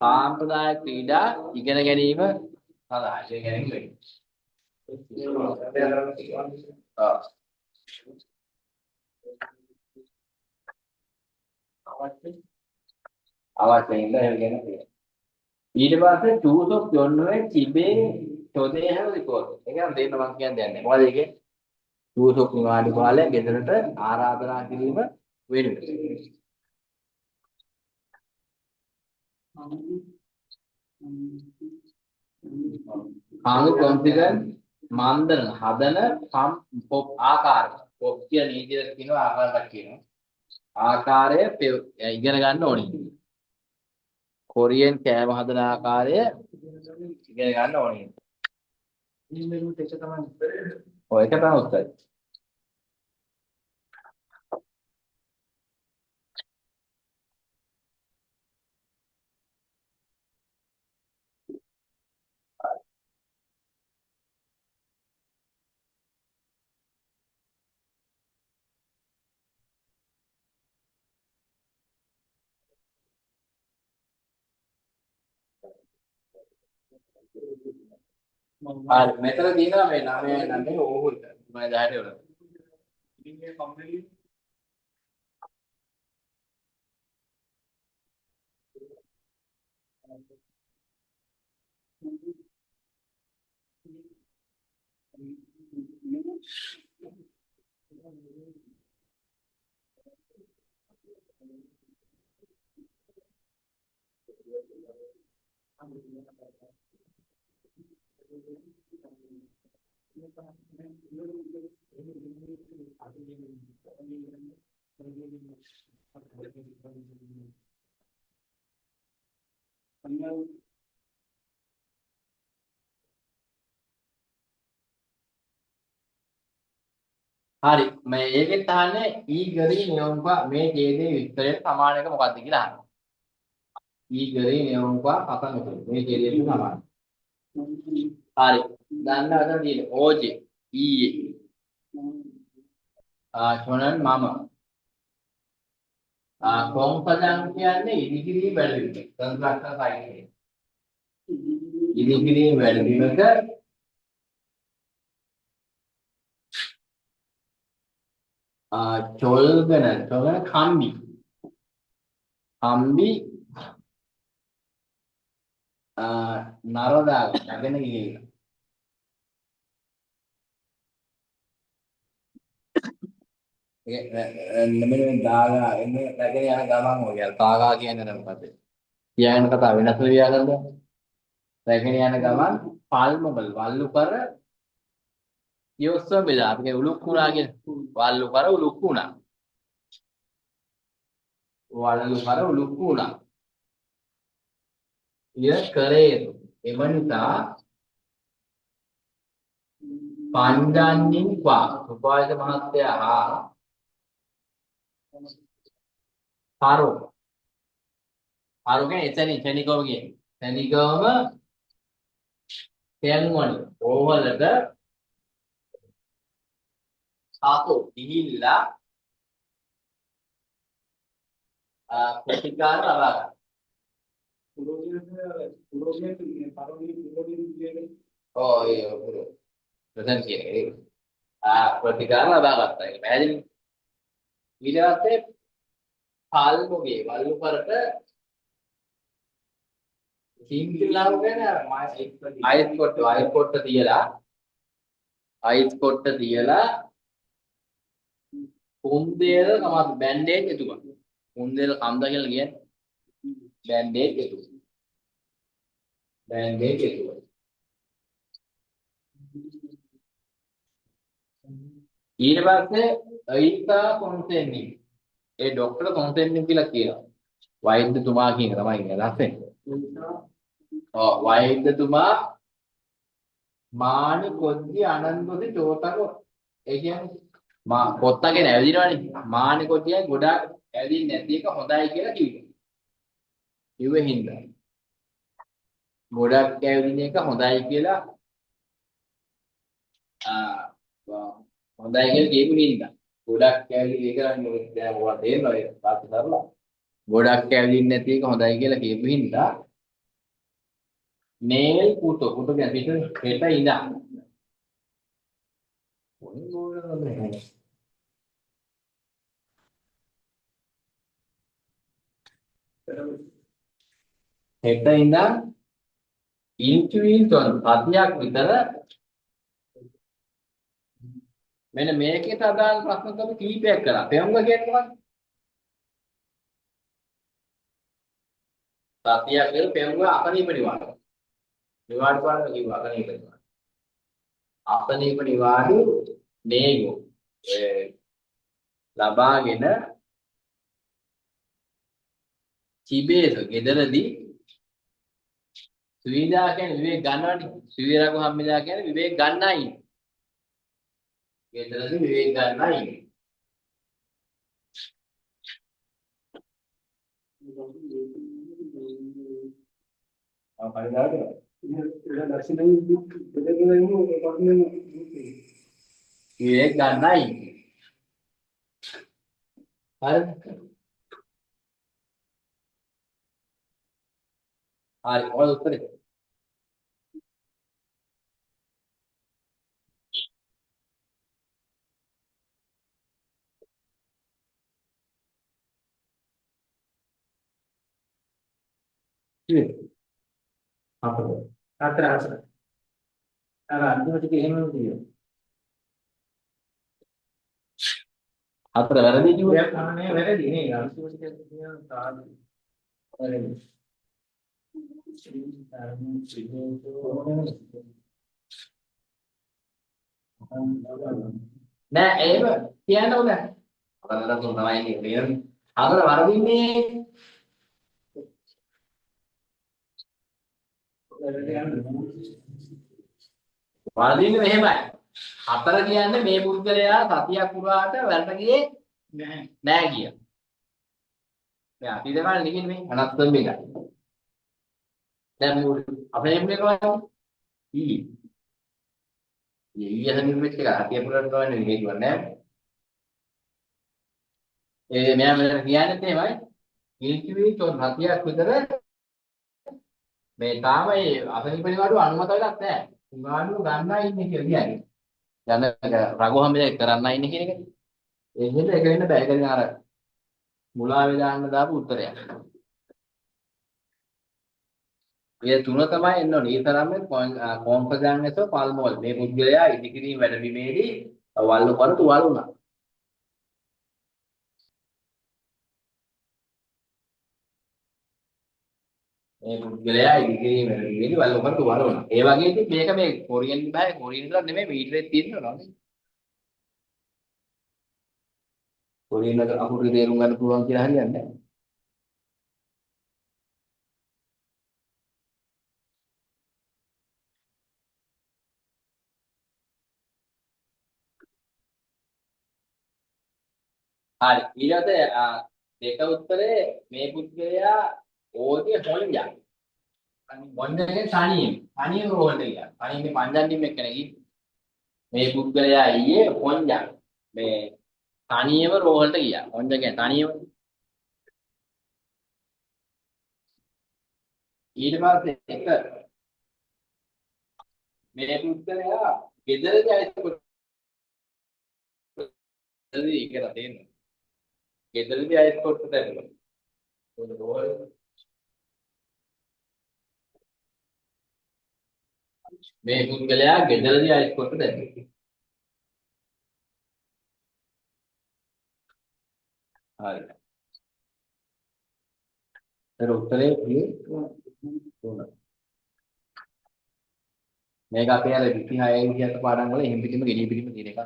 සාම්ප්‍රදායික ක්‍රීඩා ඉගෙන ගැනීම සඳහා ඉගෙන ගැනීම අවශ්‍ය ඉඳලා ඉගෙන ගන්න. ඊට පස්සේ චූසොක් යොන්නුවේ චිබේ චොදේ හැවලිකෝත්. ඒක නම් දෙන්න මම කියන්නේ නැහැ. මොකද ඒකේ චූසොක් නිවාඩි කාලය ගෙදරට ආරාධනා කිරීම වෙනුවෙන්. කාංග කොන්ෆිගර් මාන්දන හදන පොප් ආකාර පොප් කියන නීතිය කියනවා ආකාරයක් කියනවා ආකාරය ඉගෙන ගන්න ඕනේ කොරියන් කෑම හදන ආකාරය ඉගෙන ගන්න ඕනේ මේ රූට් එක තමයි ඔය එක තමයි උත්තරය හරි මෙතන තියෙනවා මේ 9 ඕහුල් මම 10ට වල ඉතින් මේ කම්පැනි හරි මේ ඒකෙත් අහන්නේ ඊ ගරී නියෝංකවා මේ ඡේදයේ විස්තරයට සමාන එක මොකක්ද කියලා අහනවා. ඊ ගරී නියෝංකවා කතන මේ ඡේදයට සමාන. හරි. දන්නවද තියෙන්නේ ඕජේ ඊයේ ෂොනන් මම කොම්පදන් කියන්නේ ඉදිකිරීම වැඩිවීම. කන්ස්ට්‍රක්ෂන් සයිට් එකේ. ඉදිකිරීම වැඩිවීමක චොල්ගන කම්බි නරදාග නැගෙන ගිහින් මෙන්න දාගා එන්නේ නැගෙන යන ගමන් ඔය තාගා කියන්නේ නේද මොකද කියන්න කතා වෙනස් වෙලා ගන්නද නැගෙන යන ගමන් පල්මබල් වල්ලු කර යොස්ව බෙදා අපි උලුක්කුණා කියන වල්ලු කර උලුක්කුණා වල්ලු කර උලුක්කුණා ඉය කරේ එම නිසා පංජාන්නින් වා උපායත මහත්තයා පාරෝ කියන්නේ එතනින් ශනිකව කියන්නේ ශනිකවම තැන්වල ඕවලට සාතෝ ගිහිල්ලා ප්‍රතිකාර ලබා ගන්න. ප්‍රධාන කියන්නේ ප්‍රතිකාර ලබා ගත්තා. ඒක පැහැදිලි. ඊට පස්සේ පාල්මුගේ වල්ලු කරට සිම්පිලාව ගැන අයිස් කොට්ට තියලා කුන්දේල තමයි බෑන්ඩේජ් එතුමා. කුන්දේල කම්ද කියලා කියන්නේ බෑන්ඩේජ් එතුමා. ඊට පස්සේ අයිතා කොන්සෙන්ටි ඒ ડોක්ටර් කොන්සෙන්ටි කියලා කියනවා. වෛද්‍යතුමා කියන තමයි ඉන්නේ දැක්කේ. වෛද්‍යතුමා මානි කොද්දි අනන්තෝසි චෝතකෝ ඒ කියන්නේ පොත්තගෙන ඇවිදිනවනේ මානි කොද්දිය ගොඩාක් ඇවිදින්නේ නැති එක හොඳයි කියලා කිව්වා. කිව්වේ හින්දා ගොඩක් ඇවිදින එක හොඳයි කියලා හොඳයි කියලා කියපු හින්දා ගොඩක් ඇවිදින එක කරන්නේ දැන් ඔයා තේරෙනවා ඒක තාත්තා කරලා ගොඩක් ඇවිදින්නේ නැති එක හොඳයි කියලා කියපු හින්දා මේල් කුටෝ කියන්නේ පිට ඉඳන් හෙට ඉඳන් ඉන්ටුයිෂන් පදයක් විතර මෙන්න මේකේ අදාළ ප්‍රශ්න තමයි කීපයක් කරා. පෙම්ග කියන්නේ මොකක්ද? සතියක් විතර පෙම්ග අකනීප නිවාඩු. නිවාඩු පාඩම කිව්වා අකනීප නිවාඩු. අකනීප නිවාඩු මේගෝ ලබාගෙන චිබේස ගෙදරදී සුවිදා කියන්නේ විවේක ගන්නවනේ. සුවිරාගු හම්බෙලා කියන්නේ විවේක ගන්නයි. ගෙදරදී විවේක ගන්නයි. පරිදාවද? ඒක දැක්සිනේ බෙදගෙන ඉන්නේ කොහොමද? විවේක ගන්නයි. හරි. හරි ඔය උත්තරේ. ඉතින් හතර. අර අන්තිම ටික එහෙමම කියනවා. හතර වැරදි කිව්වා. නේ වැරදි නේ. අන්තිම ටික කියනවා තාම වැරදි. නෑ එහෙම කියන්න ඕනේ. හතරට තුන තමයි ඉන්නේ තේරෙන්නේ. හතර වරදින්නේ වරදින්නේ මෙහෙමයි. හතර කියන්නේ මේ පුද්ගලයා සතියක් පුරාට වැරට ගියේ නෑ කිය. දැන් අපි දෙකල් ලිහින් මේ අනත්තම් මේක. දැන් අපේ මේක ඊ ඊ යන මෙච්ච එක හතිය පුරාට ගවන්නේ නෙමෙයි කියන්නේ. මෙයා මෙතන කියන්නේ එහෙමයි. ඉල්කිවි තොන් හතියක් විතර මේ තාම ඒ අසනීප නිවාඩු අනුමත වෙලක් නැහැ. නිවාඩු ගන්නයි ඉන්නේ කියලා කියන්නේ. යන රඝු හැමදේ කරන්නයි ඉන්නේ කියන එක. ඒ හින්දා ඒක වෙන්න බෑ. ඒක නිකන් අර මුලාවේ දාන්න දාපු උත්තරයක්. මේ තුන තමයි එන්න ඕනේ. ඒ තරම්ම කොන්ෆිඩන්ස් එක පල්මෝල්. මේ පුද්ගලයා ඉදිකිරීම වැඩබිමේදී වල්ලු කර තුවාල වුණා. මේ පුද්ගලයා ඉදිකිරීම වැඩබිමේදී වල්ලු කර තුවාල වුණා. ඒ වගේ ඉතින් මේක මේ කොරියන් බෑ කොරියන් වල නෙමෙයි මීටරේ තියෙනවා නේද? කොරියන් වල අකුරු තේරුම් ගන්න පුළුවන් කියලා හරියන්නේ නැහැ. හරි ඊළඟට දෙක උත්තරේ මේ පුද්ගලයා ඕකේ හොල්ලා මොන්දේ තනියම රෝල්ට ගියා තනියම පංජන්ඩිම් එක්ක නැගී මේ පුද්ගලයා ඊයේ හොල්ලා මේ තනියම රෝල්ට ගියා හොල්ලා කියන්නේ තනියම ඊට පස්සේ එක මේ පුද්ගලයා ගෙදරදී අයිතිකොට කියලා තේරෙනවා ගෙදරදී අයිතිකොට දැම්මා මේ පුද්ගලයා ගෙදරදී අයිතිකොට දැම්මා හරි ඒතර උත්තරේ තුන මේක අපේ අර 26 විදිහට පාඩම් වල එහෙම පිටින්ම ගෙඩිය පිටින්ම තියෙන එකක්.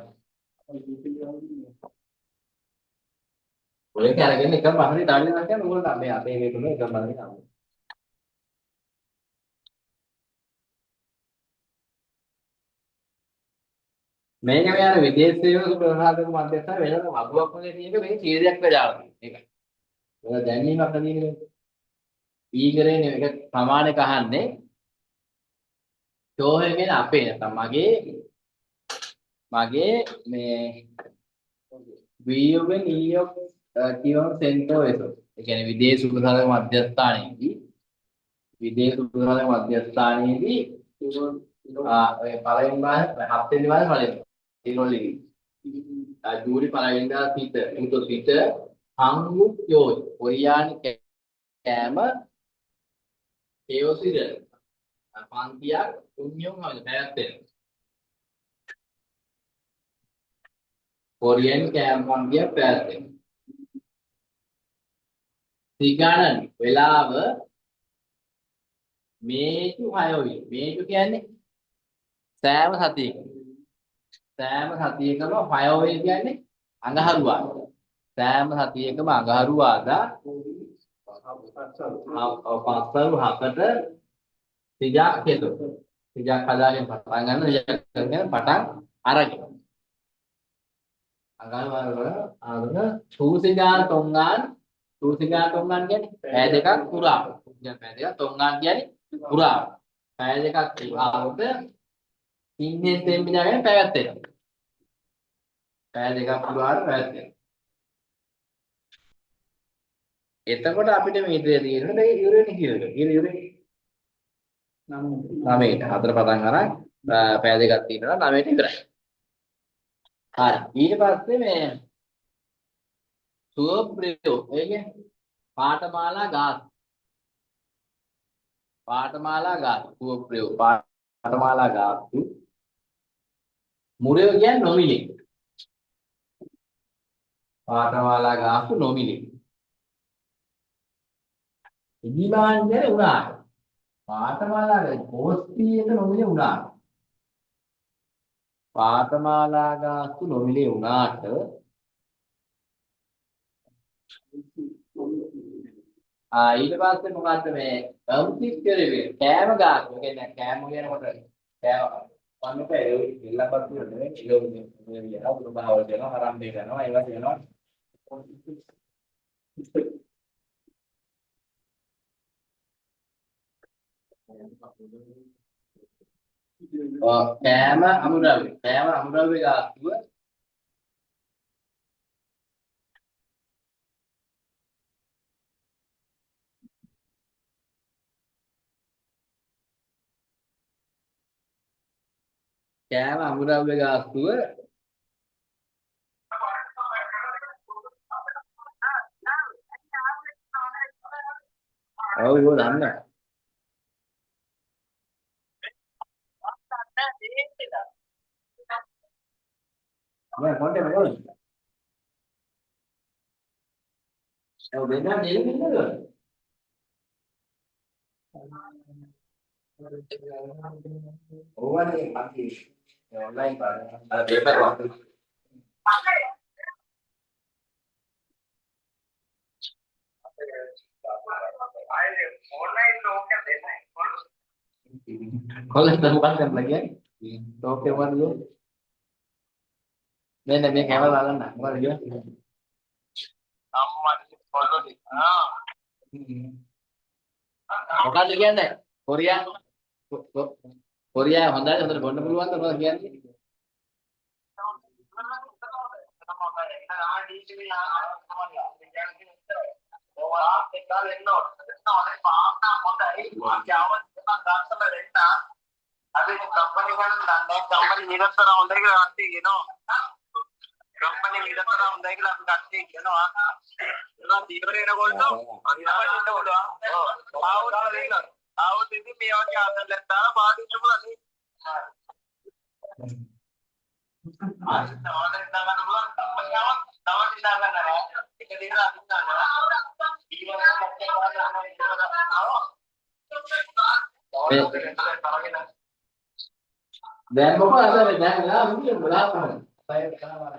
ඔය කරගෙන එකම පහරේ දාන්නේ නැහැ කියන්නේ ඕගොල්ලෝ මේ අපේ මේ තුන එකම බලන්නේ තමයි. මේක මේ අර විදේශ සේවක ප්‍රසාදක මධ්‍යස්ථාන වෙනම වගුවක් වගේ තියෙක මේ කීරයක් වෙලා දාලා තියෙනවා. ඒකයි. ඔය දැනීමක් නැතිනේ. ඊගරේ මේක ප්‍රමාණික අහන්නේ ෂෝ එකෙන් අපේ නැත්තම් මගේ මේ වීයුවෙන් ඊයොක් කියවන සෙන්ටර් එක. ඒ කියන්නේ විදේශ උපසාරක මධ්‍යස්ථානයේදී ඔය පළවෙනි මාස හත් වෙනි මාස පළවෙනි ඒනොල් එකේ ජූලි පළවෙනිදා සිට හංගුක් යෝයි කොරියානි කෑම ඒවසිර පන්තියක් තුන්යොන් අවුල පැවැත්වෙනවා කොරියන් කෑම පන්තියක් පැවැත්වෙනවා සිගානන් වෙලාව මේතු 6 වෙනි මේතු කියන්නේ සෑම සතියකම 6 වෙනි කියන්නේ අඟහරුවාදා සෑම සතියකම අඟහරුවාදා පස්වරු 7ට සිජා කෙතු සිජා කඩාගෙන පටන් ගන්න පටන් අරගෙන අඟහරුවාදා සූසිගා තොංගාන් කියන්නේ පැය දෙකක් පුරා පැය දෙකක් තොංගාන් කියන්නේ පුරා පැය දෙකක් පුරාවට ඉන්නේ දෙම්බිනාගෙන පැවැත්වෙනවා පැය දෙකක් පුරාවට පැවැත්වෙනවා එතකොට අපිට මේ ඉතිරි තියෙන්නේ මේ ඉවරෙන්නේ කියලා. ඉවරෙන්නේ 9ට. 4 පටන් අරන් පැය දෙකක් තියෙනවා 9ට ඉවරයි. හරි. ඊට පස්සේ මේ සුවප්‍රියෝ ඒ කියන්නේ පාඨමාලා ගාත සුවප්‍රියෝ පාඨමාලා ගාතු මුරයෝ කියන්නේ නොමිලේ. පාඨමාලා ගාතු නොමිලේ. ඉදිමාන්නේ උනාට පාඨමාලාගේ පෝස්තියක නොමිලේ උනාට පාඨමාලා ගාස්තු නොමිලේ උනාට ඊට පස්සේ මොකද්ද මේ කම්ප්ලීට් කරේ කෑම ගාන. ඒ කියන්නේ කෑම කියනකොට කෑම වන්නට ඒ ඉල්ලපත් නෙවෙයි කිලෝ මේ විදිහට උඩ බහවල් දෙනවා හරම් දෙක කරනවා ඒවා දෙනවා. කෑම අමුද්‍රව්‍ය ගාස්තුව කෑම අමුද්‍රව්‍ය ගාස්තුව ඔව් ඒක දන්නවා. මම කොන්ටේ මොකද? ඔව් දෙන්න දෙන්නේ. ඕවනේ අපි ඔන්ලයින් පාරේ අර පේපර් වහන්න. ඔන්ලයින් ලෝකෙ දෙන්නේ කොල්ලෙක් මොකක්ද කරලා කියන්නේ? ලෝකෙ වරද? මෙන්න මේ කැමරා ගන්න. මොකද කියන්නේ? අම්මා පොතේ. මොකද්ද කියන්නේ? කොරියා හොඳයි හොඳට බොන්න පුළුවන්ද මොකද කියන්නේ? अभी कंपनी का कंपनी निरंतर होने के रास्ते ये नो कंपनी निरंतर होने के रास्ते ये नो ना तीव्र ना बोल दो अभी ना बोल दो आओ दीदी मैं और क्या कर लेता है बात ही चुप नहीं आज तवाने इतना करना बोला कंपनी आओ तवाने इतना करना है एक दिन रात इतना करना तीन दिन मौके बाद आओ දැන් මොකද දැන් ලා මුලින් බලාපන්. පය කරනවා.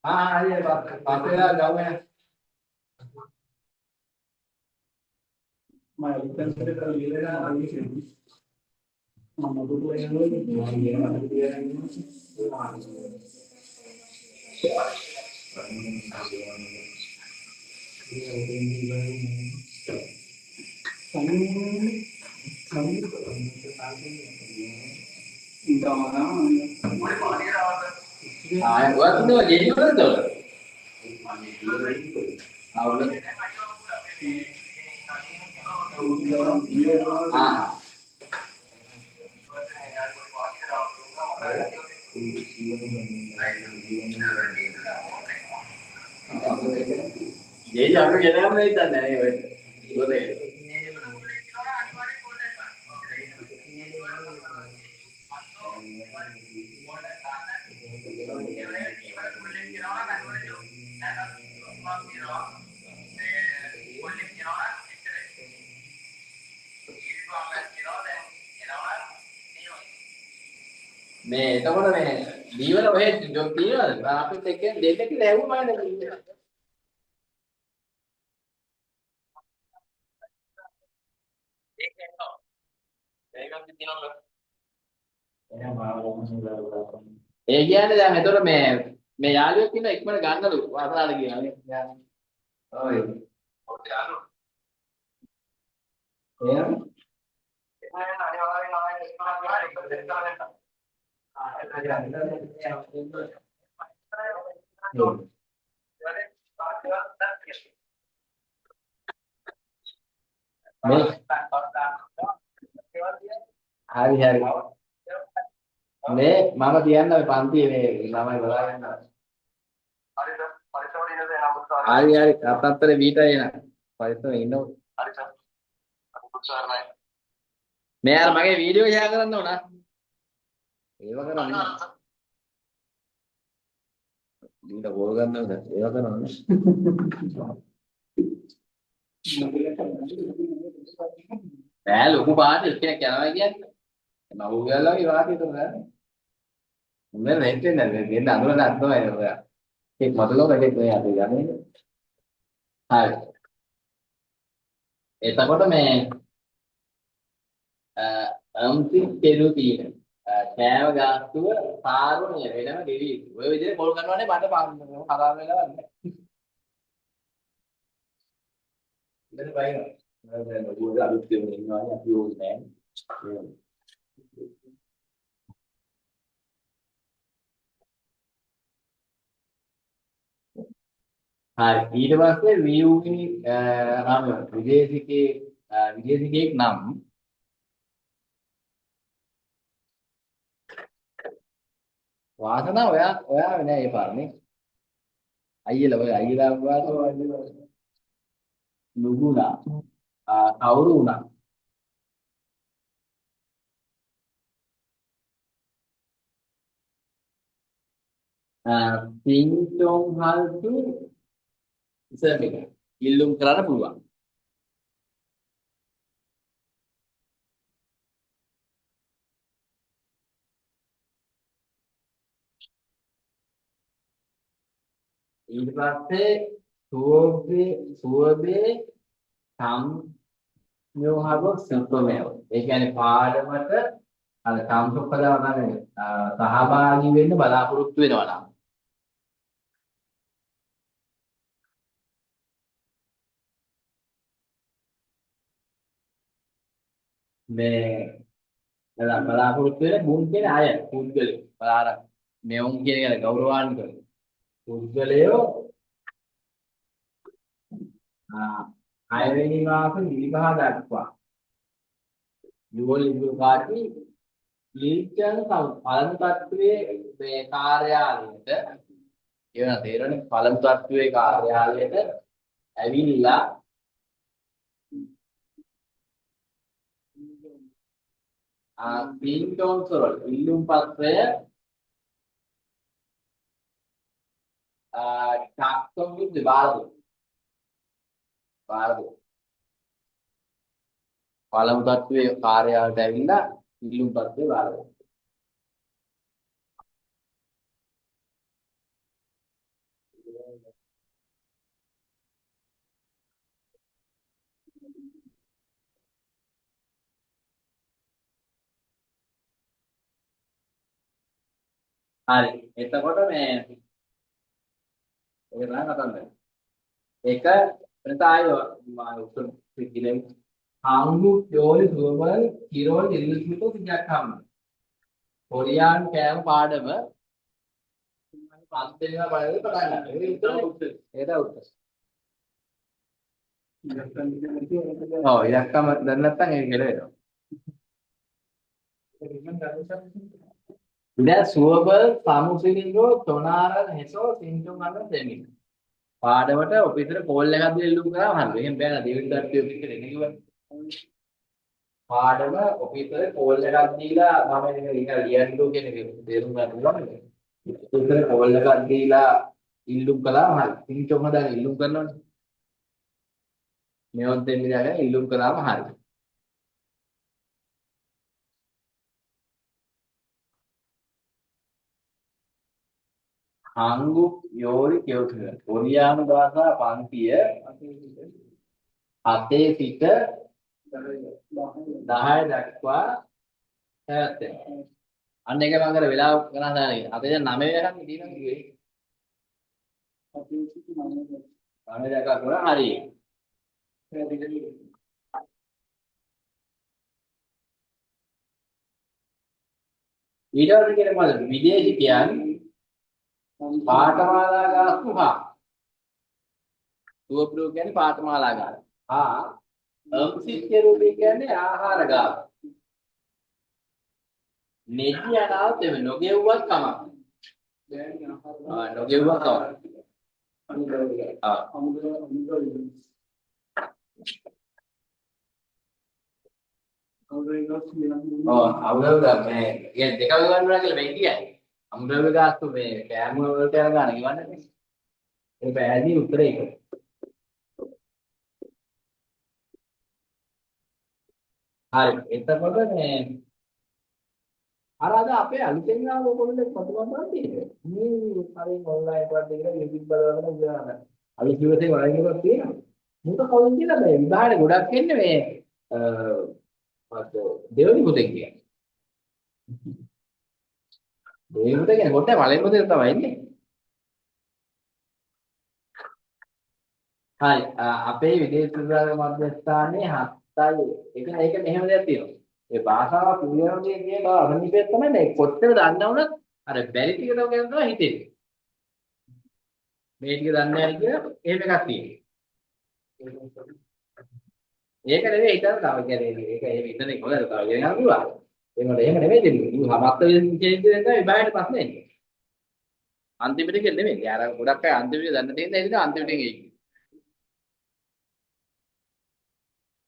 हाँ ये बात यार जाओ मैं buat itu jadi betul. Jadi aku jadi apa itu nih? Boleh. මේ එතකොට මේ දීවල ඔහෙ ජොබ් තියනවද? අපිත් එක්ක දෙන්න කියලා ඇහුවා මම නේද? ඒ කියන්නේ දැන් එතකොට මේ යාළුවෙක් ඉන්න ඉක්මනට ගන්නලු අසලාද කියලා නේ. ඔය. එහෙනම් හරි හරි මේ මම කියන්න ඔය පන්තියේ මේ ළමයි බලාගෙන හරි හරි අතත්තර වීට එන පරිස්සමෙන් ඉන්නකො හරි සර් සර් නයි මේ අර මගේ වීඩියෝ ෂෙයා කරන්න ඕන ඒව කරන්න ඊට කෝල් ගන්නවද ඒව කරන්න බෑ ලොකු පාට එකක් යනවා කියන්නේ. මම උගලලා වගේ වාක්‍ය තමයි. උඹ රෙන්ට් නෑ දෙන්න අඳුරලා අත්නොයි ඔයා. ඒක මොදලෝ වැඩේ මේ අද යන්නේ. හරි. එතකොට මේ අම්ති කෙරු තියෙන කෑම ගාස්තුව සාරුණිය වෙනම ගෙවි. ඔය විදිහට පොල් කරනවානේ මට හරා වෙලා නැහැ. ඉතින් බයිනවා. දැන් ඔය අලුත් කෙනෙක් ඉන්නවා අපි ඕනේ නෑ. හරි ඊට පස්සේ වීයුගේ නම විදේශිකයෙක් නම් වාසනාව ඔයා නෑ ඒ පාරනේ අයියලා ඔය අයියලා වාසනාව නුගුණා කවුරු වුණා පින්ටොන් හල්තු ඉස්සරහට ඉල්ලුම් කරන්න පුළුවන් ඊට පස්සේ සුවබේ සංයෝහව සිල්පමේව ඒ කියන්නේ පාඩමට අර සම්ප්‍රදාය නැහැ සහභාගී වෙන්න බලාපොරොත්තු වෙනවා නම් මේ බලාපොරොත්තු වෙන මුන් කියන අය පුද්ගලයෝ බලාර මෙවුන් කියන එක ගෞරවාන්විත පුද්ගලයෝ 6 වෙනි මාස විභාග දක්වා යෝල් ඉබු පාටි ලීචන් පළමු තත්ත්වයේ මේ කාර්යාලයට කියන තේරෙන්නේ පළමු තත්ත්වයේ කාර්යාලයට ඇවිල්ලා පින්ටෝන් සොරල් ඉල්ලුම් පත්‍රය ටක්ටොන් විද්ද බාරදු පළමු තත්ත්වයේ කාර්යාලයට ඇවිල්ලා ඉල්ලුම් පත්‍රය බාරදු හරි එතකොට මේ ඔය නම් කතන්දර එක ප්‍රතාය උත්තර පිළිලෙන් හාමුදු යෝලි සුවබල් කිරෝල් ඉල්ලුස්මිත සියක් හම්ම කොරියානු කෑම පාඩම පස් දෙනා බලලා පටන් ගන්න. ඒක උත්තර. ඒක උත්තර. ඔව් ඉලක්කම දැන් නැත්තම් ඒක ගෙල වෙනවා. ඉතින් සුවබල් සමුසිලින්ගෝ තොනාරල් හෙසෝ සින්තුම් අන්න දෙමින්. පාඩමට ඔෆිසර් කෝල් එකක් දීලා ඉල්ලුම් කරාම හරි. එහෙම බෑ නේද? ඩේවිඩ් ඩට්ටිය ඔෆිසර් එන්නේ කිව්වනේ. පාඩම ඔෆිසර් කෝල් එකක් දීලා මම මේක ලියන්නු කියන එක තේරුම් ගන්න පුළුවන් නේද? ඔෆිසර් කෝල් එකක් දීලා ඉල්ලුම් කළාම හරි. සින්තුම් හදාගෙන ඉල්ලුම් කරනවනේ. මේවත් දෙන්නේ නැහැ ඉල්ලුම් කළාම හරි. හාංගුක් යෝරි කියවතුන කොරියානු භාෂා පන්තිය 7 සිට 10 දක්වා පැවැත්වෙනවා. අන්න ඒක මම අර වෙලාව ගණන් දාගෙන 7 දැන් 9 වෙනකම් ඉඳිනවා කිව්වේ. 9 දක්වා කරා හරි. ඊට පස්සේ කියන්නේ මොකද? විදේශිකයන් පාඨමාලා ගාස්තු සුවප්‍රිය කියන්නේ පාඨමාලා ගාන. අම්සිත්‍ය රූපී කියන්නේ ආහාර ගාන. නෙජ්ජි අනාවත් එමෙ නොගෙව්වත් කමක්. නොගෙව්වත් කමක්. අවුරුද්ද මේ කියන්නේ දෙකම ගන්නවා කියලා මේ කියන්නේ. අමුද්‍රව්‍ය ගාස්තු මේ කෑම වලට යන ගාන කියවන්නේ. ඒ පැහැදිලි උත්තරේ ඒක. හරි. එතකොට මේ අර අද අපේ අලුතෙන් ආව ඔයගොල්ලෝ ප්‍රතිබන්ධන තියෙනවා. මේ හරිය ඔන්ලයින් එකක් දෙකලා YouTube බලවගෙන ඉඳලා අලුත් විවසේ වයින්කක් තියෙනවා. මුක කවුරුන් කියලා බෑ. විභාගනේ ගොඩක් එන්නේ මේ මොකද්ද දෙවනි පුතේ කියන්නේ. දෙවනි පුතේ කියන්නේ කොටේ වලින් පුතේ තමයි ඉන්නේ. හරි. අපේ විදේශ විභාග මධ්‍යස්ථානයේ 7යි. ඒක මෙහෙම දෙයක් තියෙනවා. ඒ භාෂාව පුරියනෝගේ කියන අරනිපේ තමයි මේ කොච්චර දන්නා වුණත් අර බැරි ටික තව ගැන තමයි හිතෙන්නේ. මේ ටික දන්නේ නැහැ කියලා එහෙම එකක් තියෙනවා. ඒක නෙවෙයි හිතන්න තව කියන්නේ ඒක එහෙම ඉන්න එක හොඳයි තව ගෙන යන්න පුළුවන්. ඒකට එහෙම නෙවෙයි දෙන්නේ. ඉතින් හමත්ත විශේෂයෙන් කියන එක විභාගයට ප්‍රශ්නේ එන්නේ. අන්තිමට කියන්නේ නෙවෙයි. අර ගොඩක් අය අන්තිමට දන්න තියෙන ඒ විදිහට අන්තිමට එන්නේ.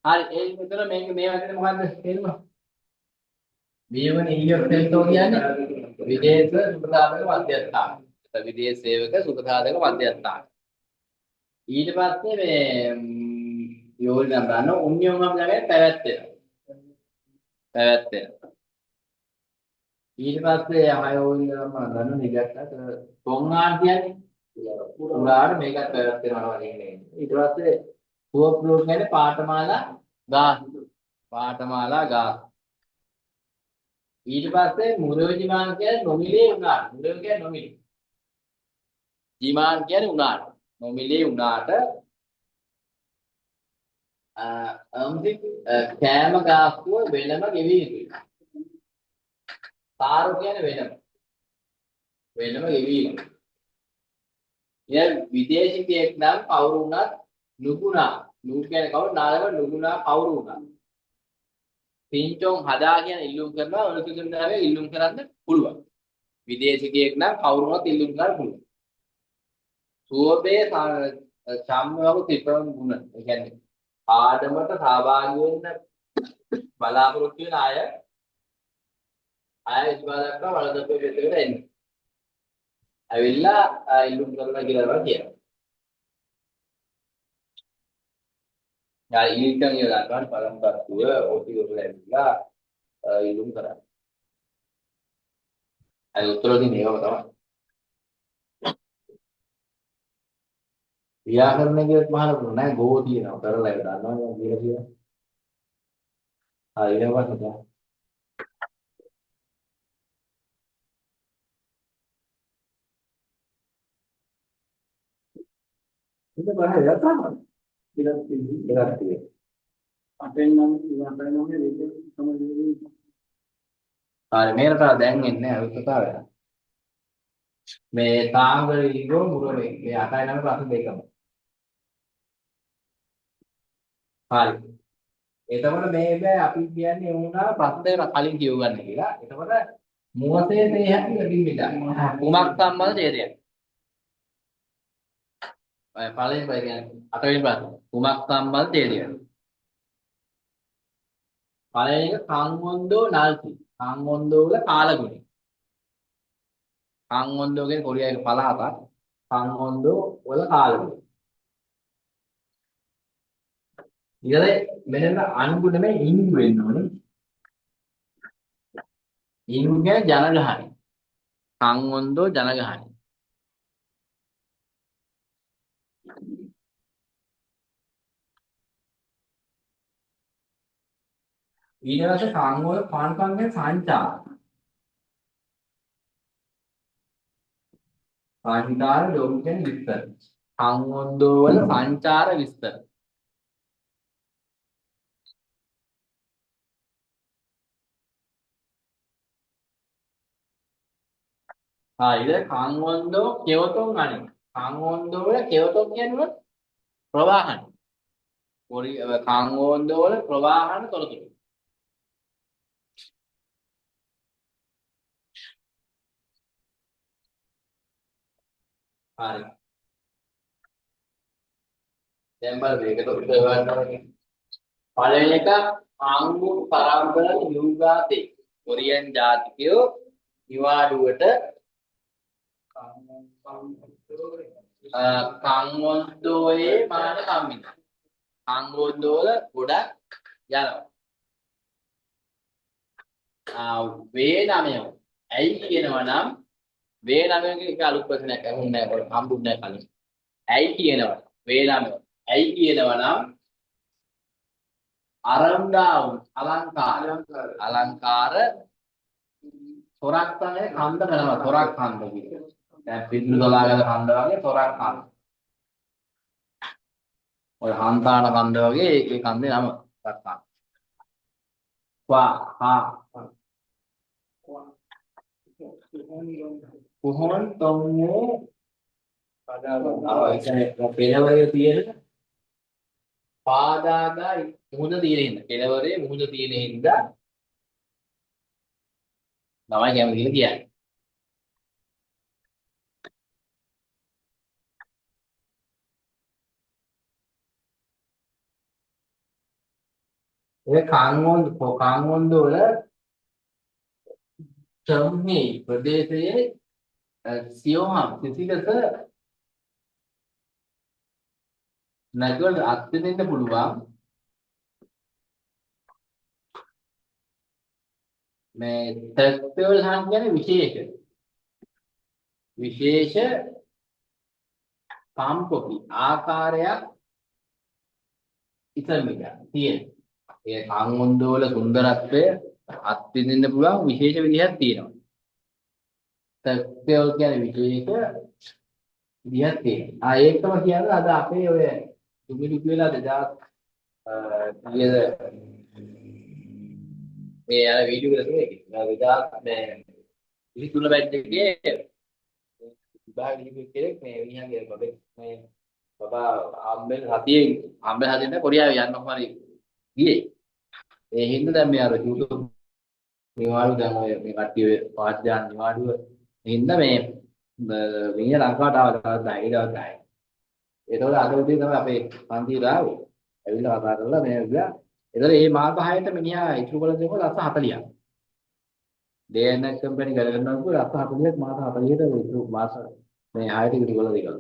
හරි ඒ විතර මේක මේ වගේ මොකද්ද තේරුණා? B1 EFLතෝ කියන්නේ විදේශ සුඛසාධක මධ්‍යස්ථාන. විදේශ සේවක සුඛසාධක මධ්‍යස්ථාන. ඊට පස්සේ මේ යෝජනා බලන උන්යෝගම් ළඟ පැවැත්වෙනවා. පැවැත්වෙනවා. ඊට පස්සේ ආයෝජනම ගන්න නිගත්තට තොංගාන් කියන්නේ උඩාට මේකත් පැවැත්වෙනවා වගේ. ඊට පස්සේ පුවප්ලෝක් කියන්නේ පාඨමාලා ගාස්. පාඨමාලා ගාස්. ඊට පස්සේ මුරෝජිමාන් කියන්නේ නොමිලේ උනාට. මුරෝ කියන්නේ නොමිලේ. ජිමාන් කියන්නේ උනාට. නොමිලේ උනාට අම්දි කෑම ගාස්තුව වෙනම ගෙවි යුතුයි. සාරු කියන්නේ වෙනම. වෙනම ගෙවි යුතුයි. ඉතින් විදේශිකයෙක් නම් කවුරු වුණත් නුගුණා. නුග කියන්නේ කවුරු නාලව නුගුණා කවුරු වුණත්. පින්චොන් හදා කියන ඉල්ලුම් කරනවා ඔලුතුතුන්දාවේ ඉල්ලුම් කරන්න පුළුවන්. විදේශිකයෙක් නම් කවුරු වුණත් ඉල්ලුම් කරන්න පුළුවන්. සුවබේ සම්මවු තිපම් ගුණ. ඒ කියන්නේ ආඩමට සහභාගී වෙන්න බලාපොරොත්තු වෙන අය ඉස්බාදක්ක වලදපේ පිටේට එන්නේ. ඇවිල්ලා ඉල්ලුම් කරලා කියලා කියනවා. යා ඊටන් යලාට පරම්පරාව ඕටි වල ඇවිල්ලා ඉල්ලුම් කරා. අය උත්තර දෙන්නේ ඒවම තමයි. ව්‍යාකරණ කියත් මහලු නෑ ගෝ තියෙනවා කරලා ඒක දන්නවනේ කියලා කියලා. හරි ඒවත් නෑ. ඉතින් බලන්න ඒක තමයි. ඉලක්ක තියෙන්නේ. අපෙන් නම් අපෙන් නම් මේක තමයි. හරි මේකට දැන් එන්නේ අලුත් කතාවය. මේ තාංගල ඉගෝ මුරවේ මේ 8යි 9 ප්‍රශ්න දෙකම. හරි. එතකොට මේක අපි කියන්නේ වුණා ප්‍රශ්න දෙක කලින් කියව ගන්න කියලා. එතකොට මුවසේ තේ හැටි වැඩි මිට. කුමක් සම්බන්ධ ඡේදයක්. ඔය පළවෙනි පය කියන්නේ 8 වෙනි ප්‍රශ්න. කුමක් සම්බන්ධ ඡේදයක්. පළවෙනි එක කංගොන්දෝ නල්ති. කංගොන්දෝ වල කාලගුණය. කංගොන්දෝ කියන්නේ කොරියාවේ පළාතක්. කංගොන්දෝ වල කාලගුණය. ඊළඟ මෙන්න අංගු නෙමෙයි ඉංගු වෙන්න ඕනේ. ඉංගු කියන්නේ ජනගහනය. කංගොන්දෝ ජනගහනය. ඊට පස්සේ කංගොල පාන්කම් කියන්නේ සංචාර. සංචාර ලෝක කියන්නේ විස්තර. කංගොන්දෝ වල සංචාර විස්තර. ඊට කංගොන්දෝ කෙවතොන් අනේ. කංගොන්දෝ වල කෙවතොන් කියන්නේ ප්‍රවාහන. කංගොන්දෝ වල ප්‍රවාහන තොරතුරු. හරි. දැන් බලන්න මේක තොරතුරු ගන්නවා. පළවෙනි එක ආංගු පරම්පරා යුගාතේ කොරියන් ජාතිකයෝ නිවාඩුවට කංගොන්දෝයේ මාන කම්මින. කංගොන්දෝ වල ගොඩක් යනවා. වේ නමය. ඇයි කියනවා නම් වේ නමය එක අලුත් ප්‍රශ්නයක් අහුන්නේ නැහැ. ඔය හම්බුන්නේ නැහැ කලින්. ඇයි කියනවා වේ නමය. ඇයි කියනවා නම් අරන්දා අලංකාර තොරක් තමයි කන්ද කරනවා. තොරක් කන්ද කියන්නේ. දැන් පිටු දලාගල කන්ද වගේ තොරක් කන්ද. ඔය හන්තාන කන්ද වගේ ඒ කන්දේ නම තොරක් කන්ද. කොහොමද තොන්නේ ඒ කියන්නේ පෙළවරේ තියෙන පාදාගා මුහුද තියෙන හින්දා පෙළවරේ මුහුද තියෙන හින්දා තමයි කැමති කියලා කියන්නේ. ඒ කාංගොන්ද වල සම්හි ප්‍රදේශයේ සියෝහම් සිසිලස නැගවල අත්දෙන්න පුළුවන් මේ තත්ත්වවල කියන්නේ විශේෂ පම්පොපි ආකාරයක් ඉතිමිට තියෙන. ඒ කාංගොන්ද වල සුන්දරත්වය අත්දෙන්න පුළුවන් විශේෂ විදිහක් තියෙනවා. තත්ත්වවල කියන්නේ විශේෂ විදිහක් තියෙනවා. ඒකම කියන්නේ අද අපේ ඔය දුමිලු කියලා 2000 කීයද මේ අර වීඩියෝ එකක් තියෙනවා. මේ 23 බැච් එකේ විභාග ලිපි කෙනෙක් මේ විහාගේ බබේ මේ බබා හම්බෙන් හදින්න කොරියාවේ යන්න කොහරි ගියේ. ඒ හින්දා දැන් මේ අර YouTube නිවාඩු දැන් ඔය මේ කට්ටිය පාට් දාන නිවාඩුව හින්දා මේ මිනිහ ලංකාවට ආවා දවස් 10 ඒතකොට අද උදේ තමයි අපේ පන්තියට ආවේ. ඇවිල්ලා කතා කරලා මේ ගියා. ඒතර මේ මාස 6ට මිනිහා ඉතුරු කළ දේවල් ලක්ෂ 40ක්. DNS කම්පැනි ගලනවා කිව්ව ලක්ෂ 40ක් මාස 40ට ඉතුරු මාස මේ 6ට ඉතුරු කළ දේවල්.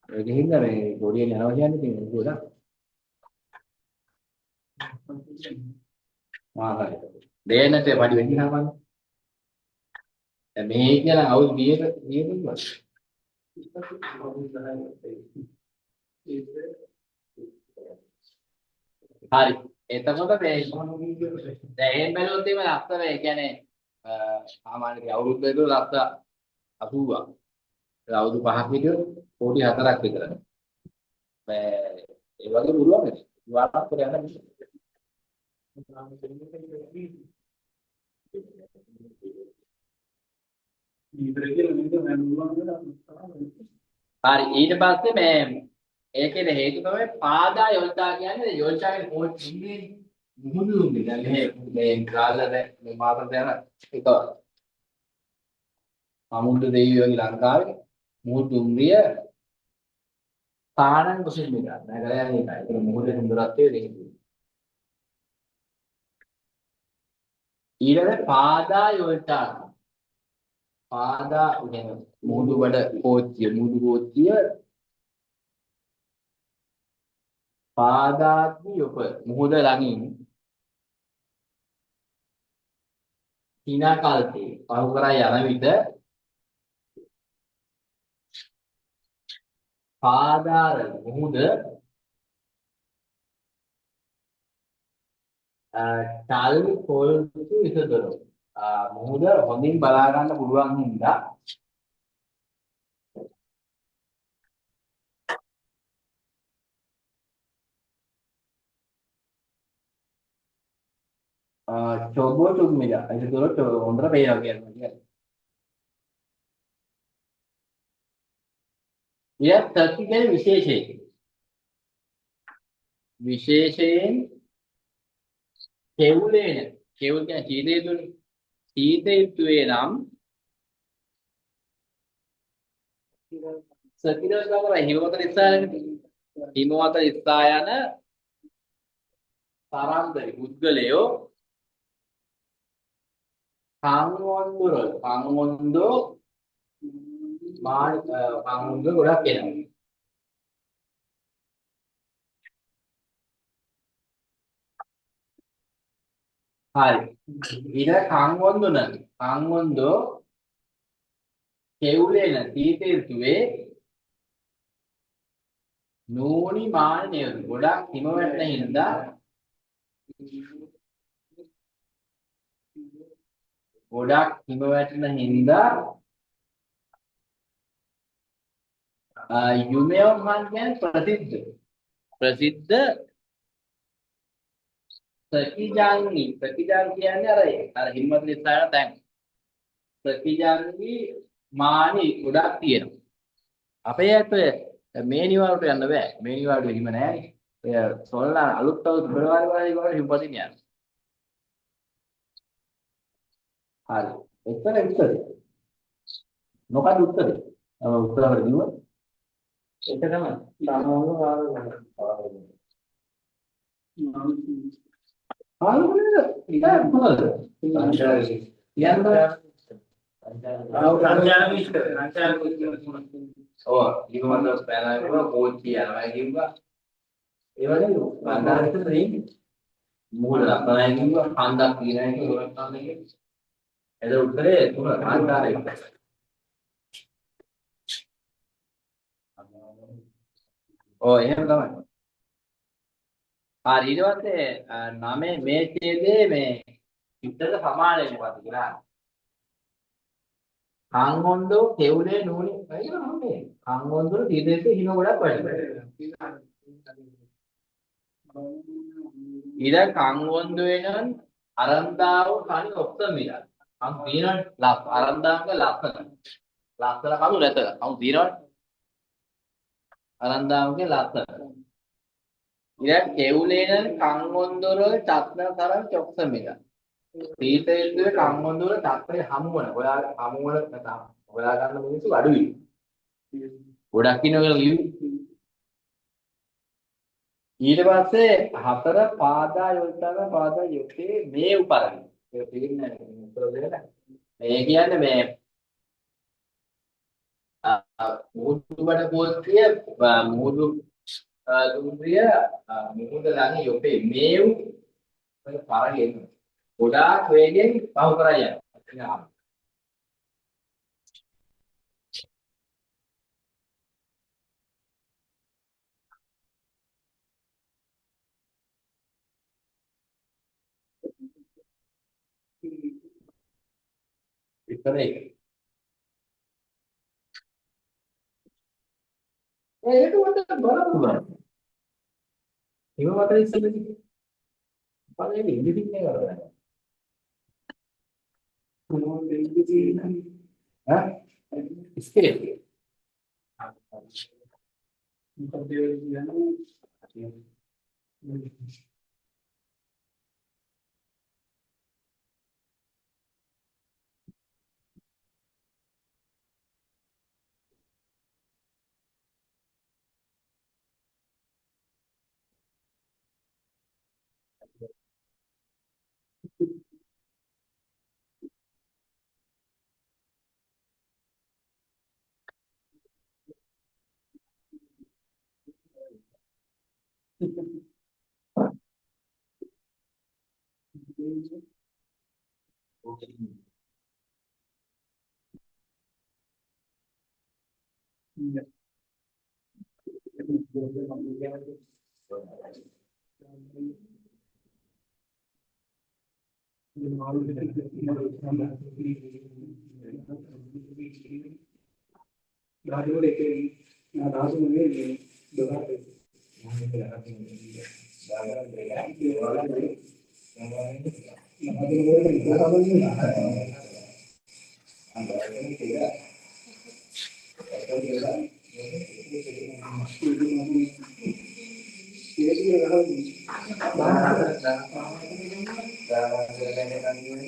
ඒක හින්දා මේ ගොඩියෙන් යනවා කියන්නේ ඉතින් ඒක උදා. මාසයි. DNS එක වැඩි වෙන්නේ නැහැ මම. දැන් මේ කියලා අවුල් 100ට ඉන්නවා. හරි. එතකොට මේ දැන් එහෙම බැලුවොත් එහෙම ලස්සන ඒ කියන්නේ සාමාන්‍ය අවුරුද්ද විතර ලක්ෂ 80ක්. අවුරුදු 5ක් විතර කෝටි 4ක් විතර. ඒ වගේ පුළුවන් නේ. වාරක් කර යන්න. හරි ඊට පස්සේ මේ ඒකේ හේතු තමයි පාදා යොල්තා කියන්නේ යොල්තාගේ පොත් ඉන්නේ මුහුදුුනේ දැන් මේ ගාල්ලද මේ මාතර යන එක සමුද්‍ර දෙවියෝගේ ලංකාවේ මුහුදුුම්රිය තානන් කුසින් මිල නගරයන් එකයි ඒක මුහුදේ සුන්දරත්වයේ දෙන්නේ ඊළඟ පාදා යොල්තා පාදා කියන්නේ මුහුදු වල කෝච්චිය මුහුදු කෝච්චිය පාදාත්මි යොප මුහුද ළඟින් හිනාකල්පේ පහු කරා යන විට පාදාර මුහුද තල් පොල්තු ඉදදොර මුහුද හොඳින් බලා ගන්න පුළුවන් හින්දා coba cumi ya, itu dulu coba kontrak ya gitu. Ya, tapi kan විශේෂයෙන් කෙවුලේන කෙවුල් කියන්නේ සීතේ දුනේ සීතේ යුතුවේ නම් සකිරස් ගාවර හිමවත ඉස්සා යන තරන්දරි පුද්ගලයෝ කාංගොන්දෝ ගොඩක් එනවා. හරි. ඊට කංගොන්දුන කංගොන්දෝ කෙවුලේන තීතීර්තුවේ නූනි මාන නේද ගොඩක් හිම වැටෙන හින්දා ගොඩක් හිම වැටෙන හින්දා යුමෙවම් хан කියන්නේ ප්‍රසිද්ධ සකිජාංගි කියන්නේ අර හිම්මත් නිස්සාරණ තැන් සකිජාංගි මානි ගොඩක් තියෙනවා අපේ ඇත්තේ මේ නිවාඩුවට යන්න බෑ මේ නිවාඩුවේ හිම නෑනේ ඔය සොල්ලා අලුත් අවුරුදු පෙරවාරි වල වල හිම පදින්න යනවා හරි එතන උත්තරේ මොකද උත්තරේ උත්තර අපිට දිනුවා ඒක තමයි සාමාන්‍ය ආලෝකනේ ඉතින් මොනවද සංචාරී කියන්නේ ඔව් ඊගොල්ලෝ ස්පෑනර් කෝච්චි යනවා කිව්වා ඒ වගේ බණ්ඩාරට දෙන්නේ මූල ලක්ෂණයි කිව්වා හන්දක් කියනවා කිව්වා එද උත්තරේ තුන බණ්ඩාරේ ඔව් එහෙම තමයි හරි ඊට පස්සේ නමේ මේ ඡේදයේ මේ චිත්තක සමාන වෙන්නේ මොකද්ද කියලා කංගොන්දෝ කෙවුලේ නූනි අයියෝ මේ කංගොන්දෝ තීදෙත් හිම ගොඩක් වැඩි ඊට කංගොන්දෝ වෙනන් අරන්දාව කණි ඔක්කොම මිලා අම් දිනන ලස් අරන්දාවක ලස්සන කඳු නැත අම් දිනන අරන්දාවගේ ලස්සන ඊට කෙවුලේන කංගොන්දෝ වල චත්න තරම් චොක්ස මිලා තීතෙල්ලේ කම්මොන්දු වල තාත්තේ හමු වෙන. ඔයාලා හමු වල නැතනම් ඔයා ගන්න මිනිස්සු අඩුයි. ගොඩක් ඉන්නවා කියලා කිව්වේ. ඊට පස්සේ හතර පාදා යොල්තන පාදා යොත්තේ මේ උපරණි. ඒක තේරෙන්නේ නැහැ උත්තර දෙන්න. මේ කියන්නේ මේ මුහුදුබඩ කෝස්තිය මුහුදු දුම්රිය මුහුද ළඟ යොපේ මේව් ඔය පරගෙන ගොඩාක් වේගෙන් පහු කරා යනවා. විතරයි. ඒක උඩට බලන්න. හිම මත ඉස්සෙල්ලා බලන්න ඉංග්‍රීසි එක කරලා. මොනවද ඉංග්‍රීසි නෑ? ඈ? ස්කේල්. මොකද ඒ කියන්නේ?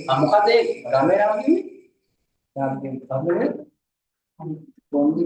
මොකද ඒ ගමේ නම කිව්වේ? යාම්කේ සම්මේ පොන්දි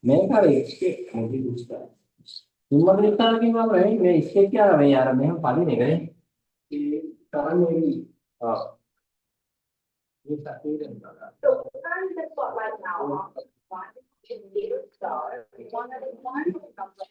මේක හරි ස්කේට් මොකද දුස්සා තුන්වන විස්තර කිව්වම මේ ස්කේට් කියලා මේ අර මෙහෙම පදින එකනේ ඒ තරම් නෙවෙයි ආ මේ සැකේ දෙන්නවා And the spotlight now on one is little star, one at a time comes up.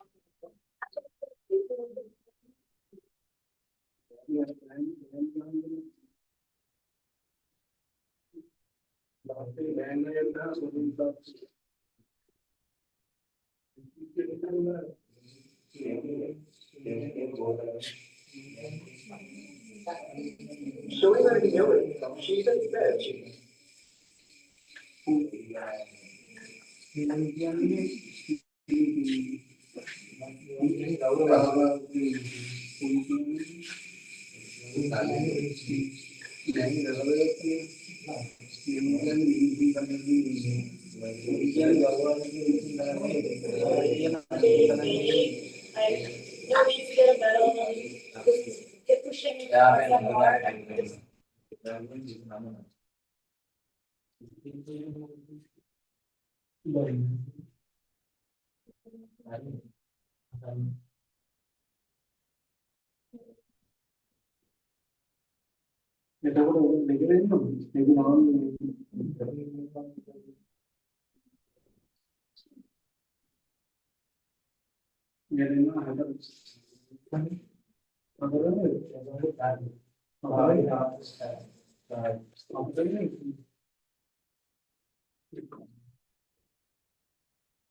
So we already know it. She's in bed. Get pushing.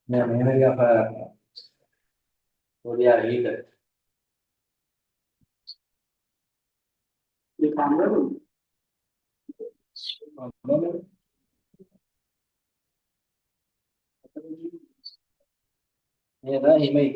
නෑ මෙහෙම එක පොඩි අර ඊට The camera. නේද හිමයි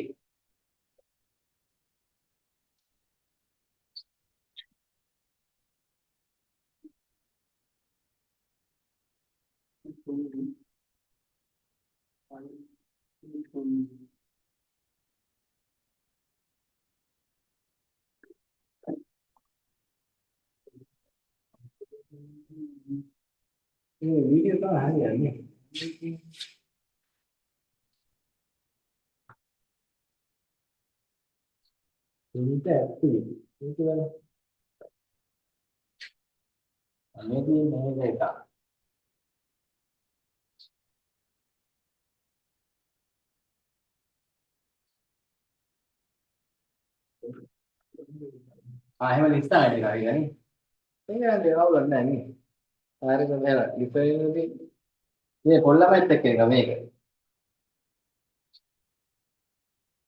මේ වීඩියෝ තමයි හරියන්නේ ඉන්ට ඇති ඒක වල අනේදී මේක එක එහෙම ලිස්සා එක හරියන්නේ ඒක දේවල් නැහැ නේ හරියට නේද ලිපේදී මේ කොල්ලමයිත් එක්ක එක මේක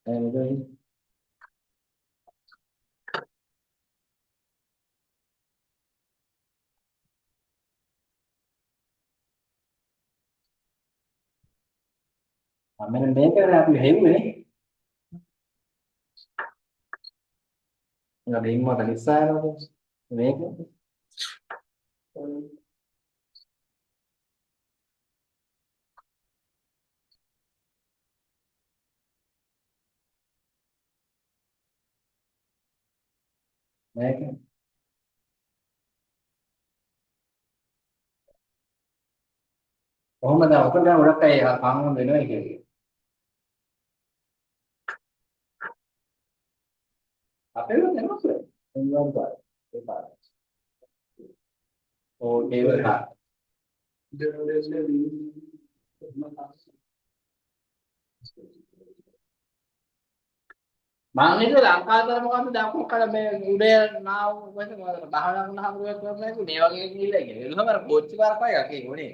එහෙනම් මෙන්න මේකනේ අපි හෙව්වේ නේ මේක මත ලිස්සා යනවා මේක මේක කොහොමද ඔකට ගොඩක් අය කාමෝන් වෙනවා කියන්නේ අපේ වෙන නේද එන්වන් පාර ඒ පාර ඕ ටේබල් එක මම හිතුවා ලංකාවේ මොකද්ද දැන් මොකද මේ උඩේ නාව වෙන මොකද බහනා වුණ හමුවක් කරන්නේ මේ වගේ ගිහිල්ලා ඉන්නේ එළම අර කොච්චි කරපයි යකේ උනේ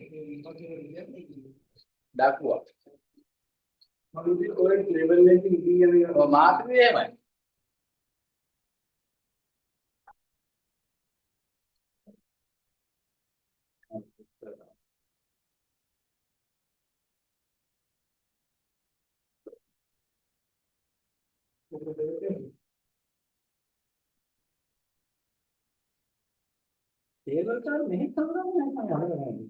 ඩක්ුවා මම ඔය ටේබල් එකකින් ඉන්නේ ඔය මාත්‍රි එහෙමයි ඒකට මෙහෙ කරන්නේ නැහැ.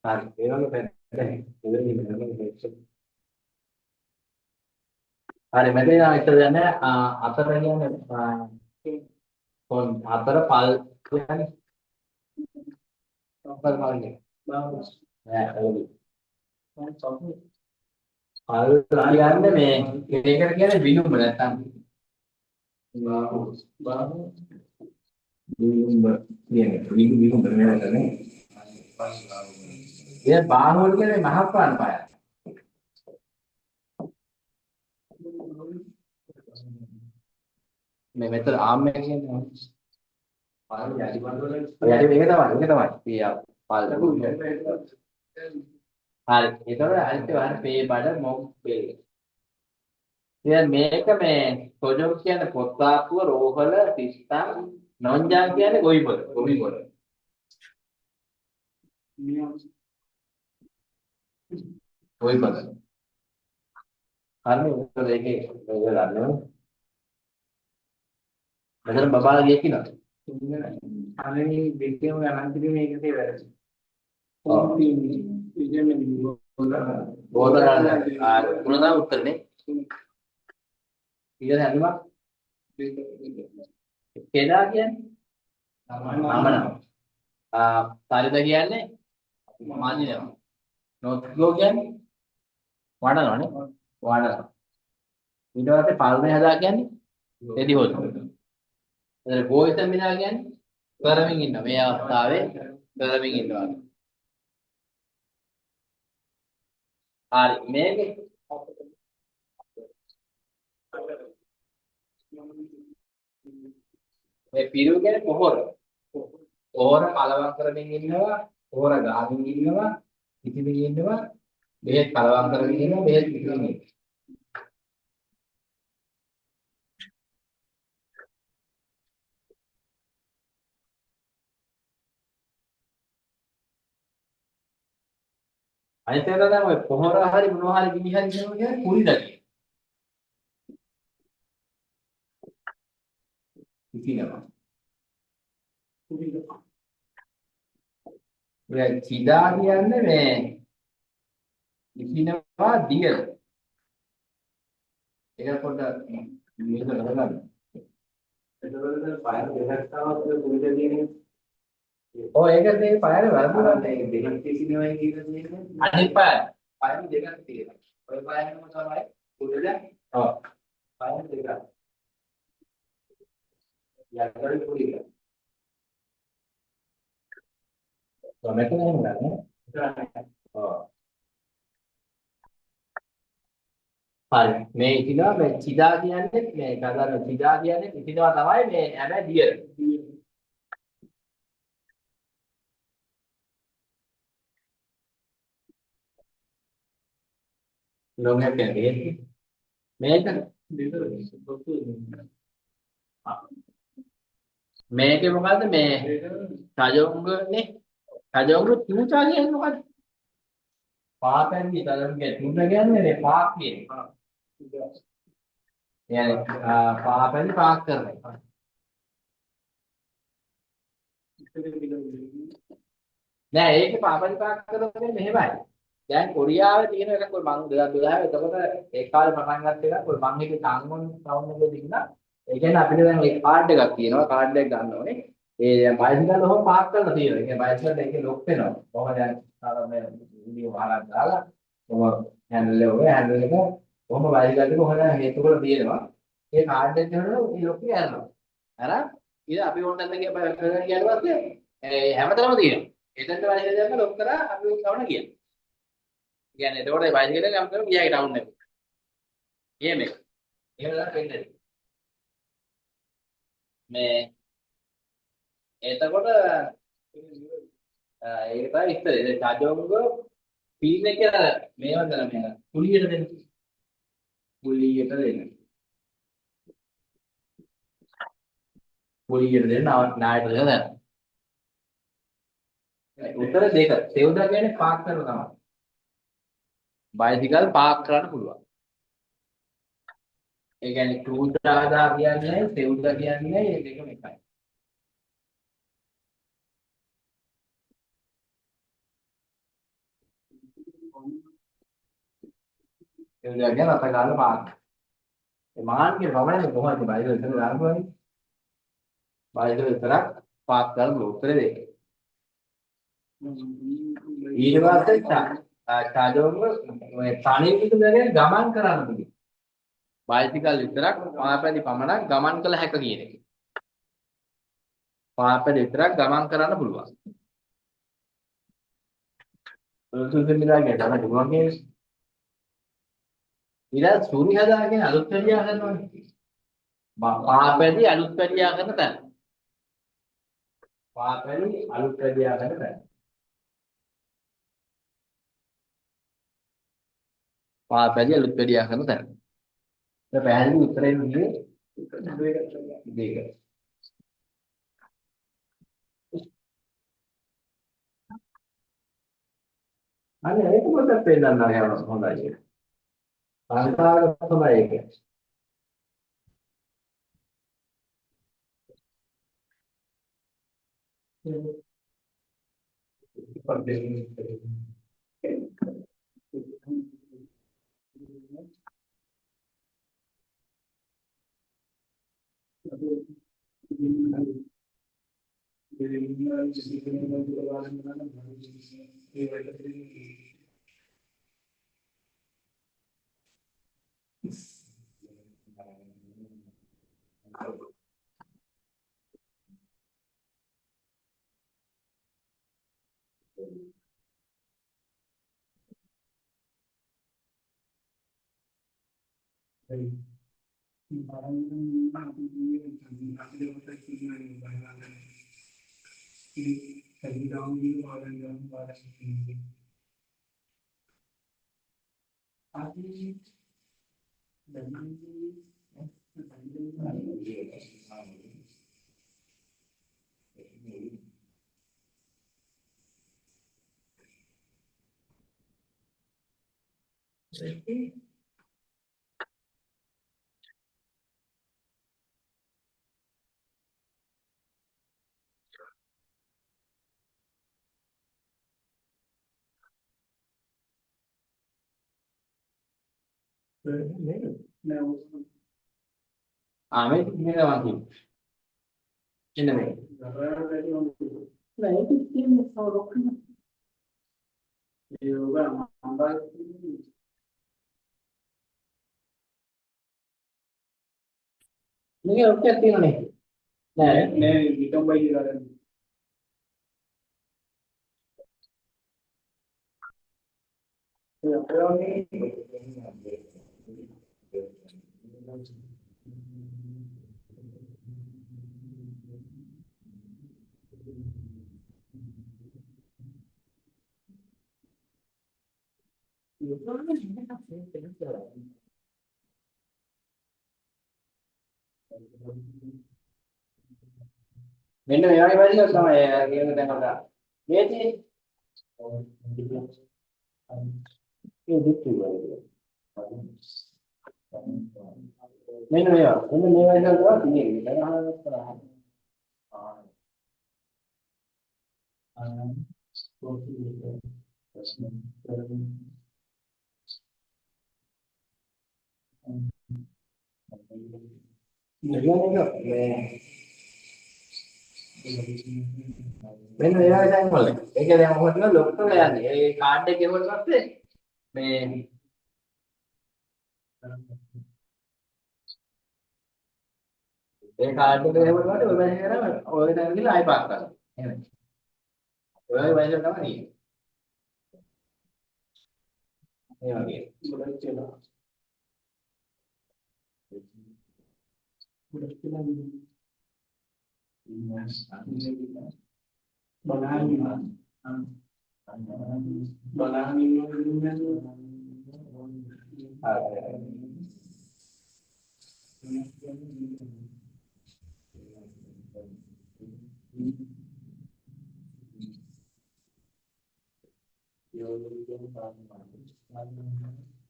හරි ඒවල පැත්තේ හරි මෙතන ඉතල යන්නේ අතර කියන්නේ කොන් අතර පල් කියන්නේ අතර පල් කියන්නේ පල් කියන්නේ මේ ඒකට කියන්නේ විලුඹ නැත්තම් විලුඹ කියන්නේ විලුඹ නෙවෙයි ඒ බාහුව කියන්නේ මහත්පාන පාය මේ මෙතන ආම් එක කියන්නේ පාල යටි බඳවල යටි මේක තමයි පියා පාල හරි ඒතකොට අනිත් වහන පේ බඩ මොක් පේ ඉතින් මේක මේ සොජොක් කියන්නේ පොත්තාප්පුව රෝහල තිස්තම් නොන්ජා කියන්නේ ගොවිපොළ ගොවිපොළ ගොවිපොළ හරි උත්තර දෙකේ ඔය ගන්නවා මෙතන බබාලා ගියේ කිනවද අනේ දෙකේම ගණන් කිරීමේ එකසේ වැරදි බෝධ ගන්න තුනදා උත්තරනේ ඊට හැදුවා කෙදා කියන්නේ නමන සාරිද කියන්නේ මාදිනවා නොත්ගෝ කියන්නේ වඩනවනේ වඩන ඊට පස්සේ පල්මේ හදා කියන්නේ එදි හොත් එතන ගෝවිතම් මිනා කියන්නේ කරමින් ඉන්න මේ අවස්ථාවේ කරමින් ඉන්නවා හරි මේකේ මේ පිරුව කියන්නේ පොහොර කලවම් කරමින් ඉන්නවා පොහොර ගාමින් ඉන්නවා පිටිමින් ඉන්නවා බෙහෙත් කලවම් කරමින් ඉන්නවා බෙහෙත් පිටිමින් ඉන්නවා අනිත් එක තමයි ඔය පොහොර හරි මොනවා හරි ගිනි හරි කියනවා කියන්නේ කුරිදා කිසිනවා ඔය චිදා කියන්නේ මේ කිසිනවා දියර ඒක පොඩ්ඩක් මේක නරගන්න එතකොට පයර දෙකක් තමයි කුරිදා කියන්නේ ඔය ඒකට මේ පයර වැරදුනා මේ දෙකක් කිසිනවයි කියන්නේ අනිත් පයර දෙකක් තියෙනවා ඔය පයරම තමයි කුරිදා ඔව් පයර දෙකක් යකඩ කුරිදා මෙතන නේද? ඔව්. හරි. මේ ඉතිනවා මේ චිදා කියන්නේ මේ කතාවේ චිදා කියන්නේ ඉතිනවා තමයි මේ හැබැයි දියර. ලොංග කියන්නේ මේක මේකේ මොකද්ද මේ රජොංගනේ රජොංග තුචා කියන්නේ මොකද්ද? පාපෙන්දි තරම්ගේ තුන කියන්නේ මේ පාක් කියන්නේ. يعني පාපෙන්දි පාක් කරනවා. නෑ ඒකේ පාපෙන්දි පාක් කරනවා මෙහෙමයි. දැන් කොරියාවේ තියෙන එකක් ඔය මං 2012 එතකොට ඒ කාලේ පටන් ගත්ත එකක් ඔය මං එකේ ටාන්ගොන් ටවුන් එකේ දින්නා. ඒ කියන්නේ අපිට දැන් ඒ කාඩ් එකක් තියෙනවා කාඩ් එක ගන්න ඕනේ. ඒ බයිසිකල් ඔහොම පාක් කරලා තියෙනවා. ඒ කියන්නේ බයිසිකල් එකේ ලොක් වෙනවා. කොහොමද දැන් මේ වීඩියෝ වහලා දාලා කොහොම හැන්ඩල් එක කොහොම බයිසිකල් එක කොහොමද හේතු කරලා තියෙනවා. ඒ කාඩ් එක දෙනවා ඒ ලොක් එක යනවා. අර ඉතින් අපි ඕනටත් ගියා බයිසිකල් ගියාට පස්සේ හැමතැනම තියෙනවා. එතනට බයිසිකල් දැම්ම ලොක් කරා අපි ගමන ගියා. කියන්නේ එතකොට ඒ බයිසිකල් එක ගම් කරලා ගියා ඒ ටවුන් එකට. ගේම් එක. එහෙම තමයි වෙන්නේ. මේ එතකොට ඒක තමයි ඉස්සරේ. ඒ චජොංග පීන එක මේවද මේ කුලියට දෙන්න. කුලියට දෙන්න. කුලියට දෙන්න නායට දෙන්න. උත්තර දෙක. සෙවුදා කියන්නේ පාක් කරනවා තමයි. බයිසිකල් පාක් කරන්න පුළුවන්. ඒ කියන්නේ ක්‍රූදාදා කියන්නේ සෙවුදා කියන්නේ මේ දෙකම එකයි. සෙවුදා කියන්නේ අත ගන්න පාක්. ඒ මාන්ගේ ප්‍රමාණය කොහොමද බයිසිකල් විතර දාන්න පුළුවන්? බයිසිකල් විතරක් පාක් කරන්න පුළුවන්. උත්තර දෙක. ඊට පස්සේ චාදෝම ඔය තනිය පිටුදගෙන ගමන් කරන්න පුළුවන්. බයිසිකල් විතරක් පාපැදි පමණක් ගමන් කළ හැක කියන එක. පාපැදි විතරක් ගමන් කරන්න පුළුවන්. සුදුසු මිලාගෙන තමයි පුළුවන් කියන්නේ. ඊළඟ සූරි හදාගෙන අලුත් වැඩියා කරනවානේ. පාපැදි අලුත් වැඩියා කරන තැන. පාපැදි අලුත් වැඩියා කරන තැන. පාපැදි අලුත් වැඩියා කරන තැන. දැන් පැහැදිලි උත්තරේ නෙමෙයි දෙක. අනේ ඒක පොඩ්ඩක් පෙන්නන්න යනවා හොඳයි. සංකාරක තමයි ඒක. මේ මේවා කියන්නේ. එන්න මේ. නෑ ඒක කියන්නේ සෝලොක්කන. මේක ඔක්කොම තියෙනනේ. නෑ නෑ විකම්බයි කියලා. මෙන්න මේ වගේ වැඩියක් තමයි කියන දැන් අද මේ තියෙන්නේ ඒ දෙකේ වැඩිය මෙන්න මේවා මෙන්න මේ වගේ තමයි තියෙන්නේ දැන් අහන්න කරා මෙන්න මේ වගේ දැන් වල ඒක දැන් මොකද ලොක් කරලා යන්නේ ඒ කාඩ් එක ගෙවුවට පස්සේ මේ ඒ කාඩ් එක ගෙවුවට පස්සේ ඔය බැලන්ස් කරා ඔය දැන් ගිහලා ආයි පාස් කරනවා එහෙමයි ඔය බැලන්ස් තමයි තියෙන්නේ ඒ වගේ ගොඩක් තියෙනවා ගොඩක් තියෙනවා බලන්න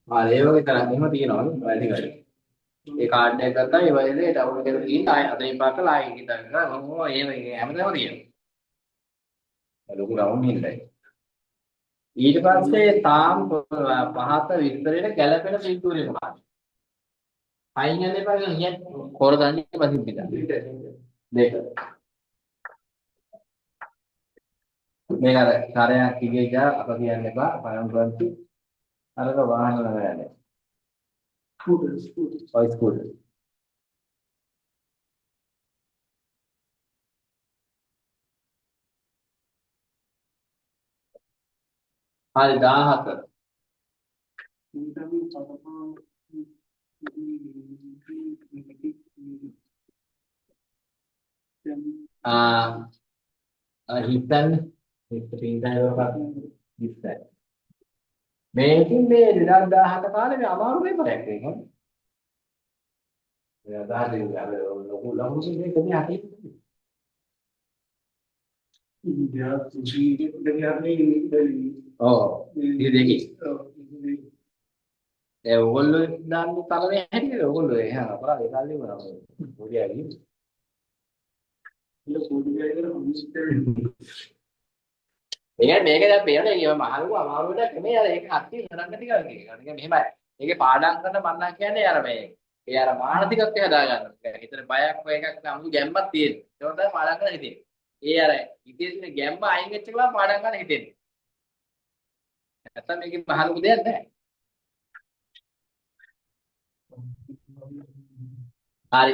ඒ වගේ තරම් එහෙම තියෙනවා වැඩි වැඩි. ඒ කාඩ් එක ගත්තා ඒ වගේ ටවුන් එකට ගිහින් ආයෙ අතේ පාකලා ආයෙ හිටන් ගන්න මොනවා එහෙම හැමදාම තියෙනවා. ලොකු රවුන්ඩ් හින්දායි. ඊට පස්සේ තාම් පහත විස්තරයට ගැළපෙන පින්තූරේ මොකක්ද? අයින් යන්න එපා කියන්නේ කොර දන්නේ පස්සේ පිටා. දෙක. මේක අර කාර්යයක් කිගේ අප කියන්න එපා. පරම්පරාන්ති අරක වාහන නගරන්නේ. ස්කූටර්. හරි 17. හිතන්න හිතන්න මේකෙන් මේ 2017 කාලේ මේ අමාරු පේපරයක් ඒක. 2017 ලොකු මේක මේ අතේ. ඔව්. ඉතින් දෙකේ. ඒ ඕගොල්ලෝ දාන්න තරමේ හැටිද ඕගොල්ලෝ එහෙම අපරාධ ඒ කාලේ වුණා. පොඩි ඇයි. මේක දැන් පේන්නේ ඒක මහලු අමාරු වැඩක් නෙමෙයි අර ඒක හත්ති කරන්න ටික වගේ. ඒක මෙහෙමයි. ඒකේ පාඩම් කරන මන්නම් කියන්නේ අර මේ ඒ අර මානසිකත්වය හදා ගන්න. හිතේ බයක් ඔය එකක් අමුතු ගැම්මක් තියෙන. ඒක තමයි පාඩම් කරන්න හිතෙන්නේ. ඒ අර හිතේ තියෙන ගැම්ම අයින් වෙච්ච ගමන් පාඩම් ගන්න හිතෙන්නේ. නැත්තම් මේකේ මහලු දෙයක් නැහැ. හරි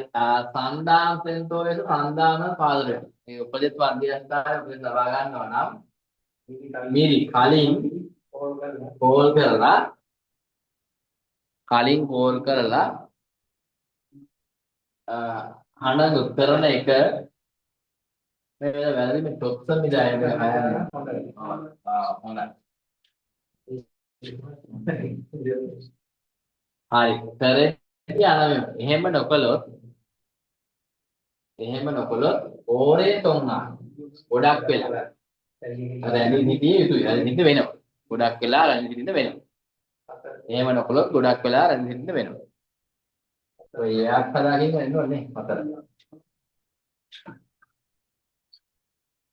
සන්දාන සෙන්තෝරේස සන්දාන පාදරය. මේ උපදෙස් වර්ධ්‍යස්ථානයේ උපදෙස් ලබා ගන්නවා නම් මිරි කලින් කෝල් කරලා හඬ කරන එක මේ වැරදි මේ තොත්සම් විදායම හොඳයි. හරි කරේ එහෙම නොකළොත් ඕරේ තොන්නා ගොඩක් වෙලා අර ඇනිදිදී යුතුයි ඇනිදිද වෙනවා ගොඩක් වෙලා ඇනිදිද වෙනවා එහෙම නොකළොත් ගොඩක් වෙලා ඇනිදිද වෙනවා ඔය යක් හදාගෙන ඉන්නවනේ හතර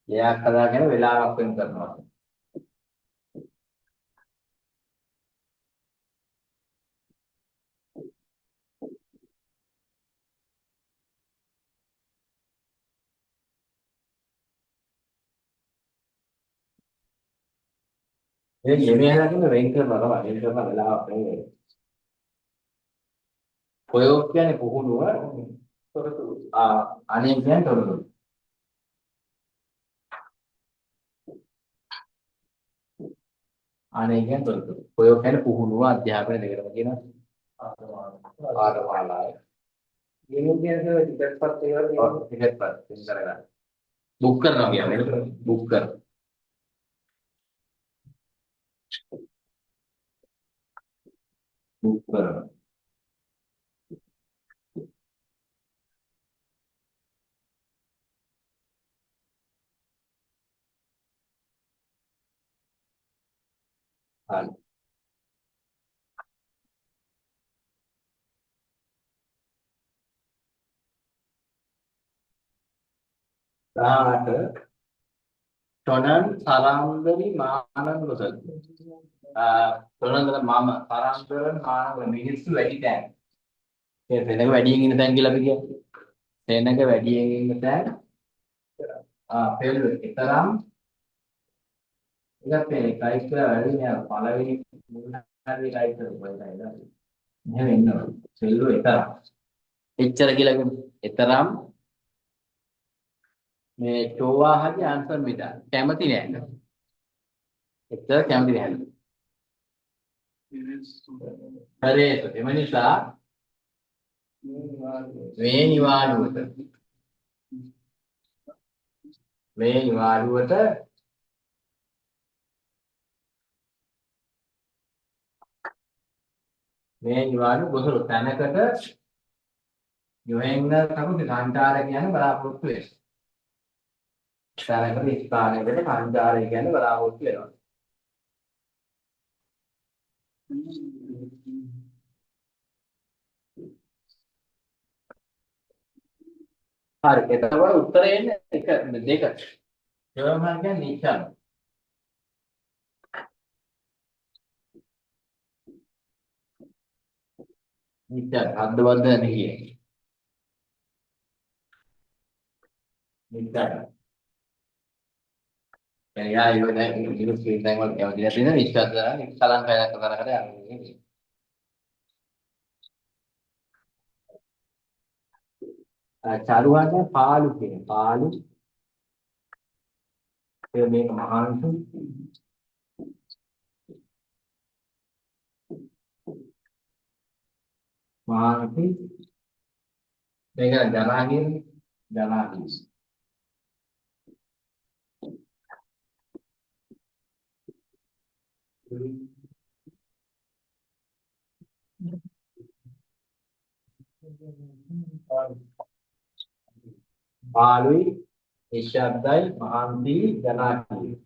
යක් හදාගෙන වෙලාවක් වෙන කරනවා ඒ ගෙමේ හදාගෙන වෙන් කරනවා වෙන් කරන වෙලාවක් නෙවෙයි කොයෝ කියන්නේ පුහුණුව තොරතුරු අනේ කියන්නේ තොරතුරු අනේ කියන්නේ තොරතුරු කොයෝ කියන්නේ පුහුණුව අධ්‍යාපන දෙකම කියනවා පාඨමාලාය ගෙමේ කියන්නේ ටිකට්පත් ඒවා ටිකට්පත් වෙන කරගන්න බුක් කරනවා කියන්නේ බුක් කරනවා බුක් කරනවා හරි 18 තොනන් සරාන්දරි මානංගසල් තොනන්දර මාම සරාන්දරන් මානංග මිනිස්සු වැඩි තැන් ඒ සෙනඟ වැඩියෙන් ඉන්න තැන් කියලා අපි කියන්නේ සෙනඟ වැඩියෙන් ඉන්න තැන් පෙළ තරම් ඉතින් මේ කයිස් කියලා වැඩි නෑ පළවෙනි මුල්හරි කයිස් කරපුවා නේද එහෙම ඉන්නවා සෙල්ලෝ තරම් එච්චර කියලා කියන්නේ තරම් මේ චෝවා හරි ආන්සර් මිදා කැමති නෑ එච්චර කැමති නෑ හරි ඒ නිසා මේ නිවාඩුවට මේ නිවාඩු ගොසල තැනකට යොහෙන්න කවුද සංචාරය කියන්නේ බලාපොරොත්තු වෙනවා. තැනකට ස්ථානයකට සංචාරය කියන්නේ බලාපොරොත්තු වෙනවා. හරි එතකොට උත්තරේ එන්නේ එක දෙක. ඒවම කියන්නේ නිශ්චල. නිශ්චල අද්දවද්ද නෙකිය. නිශ්චල. එයා ඉවනේ ඉලු ස්ක්‍රීන් ටයිම් වල කැමති නැති නේද නිශ්චල කරලා නිශ්චලං කයක් කරකට යන්නේ. චාරුවාට පාළු කියන පාළු ඒ මේක මහාංශු මහාංශු මේක ජනා කියන්නේ ජනා කියන්නේ පාළුයි නිශ්ශබ්දයි මහාන්ති ජනා කියන්නේ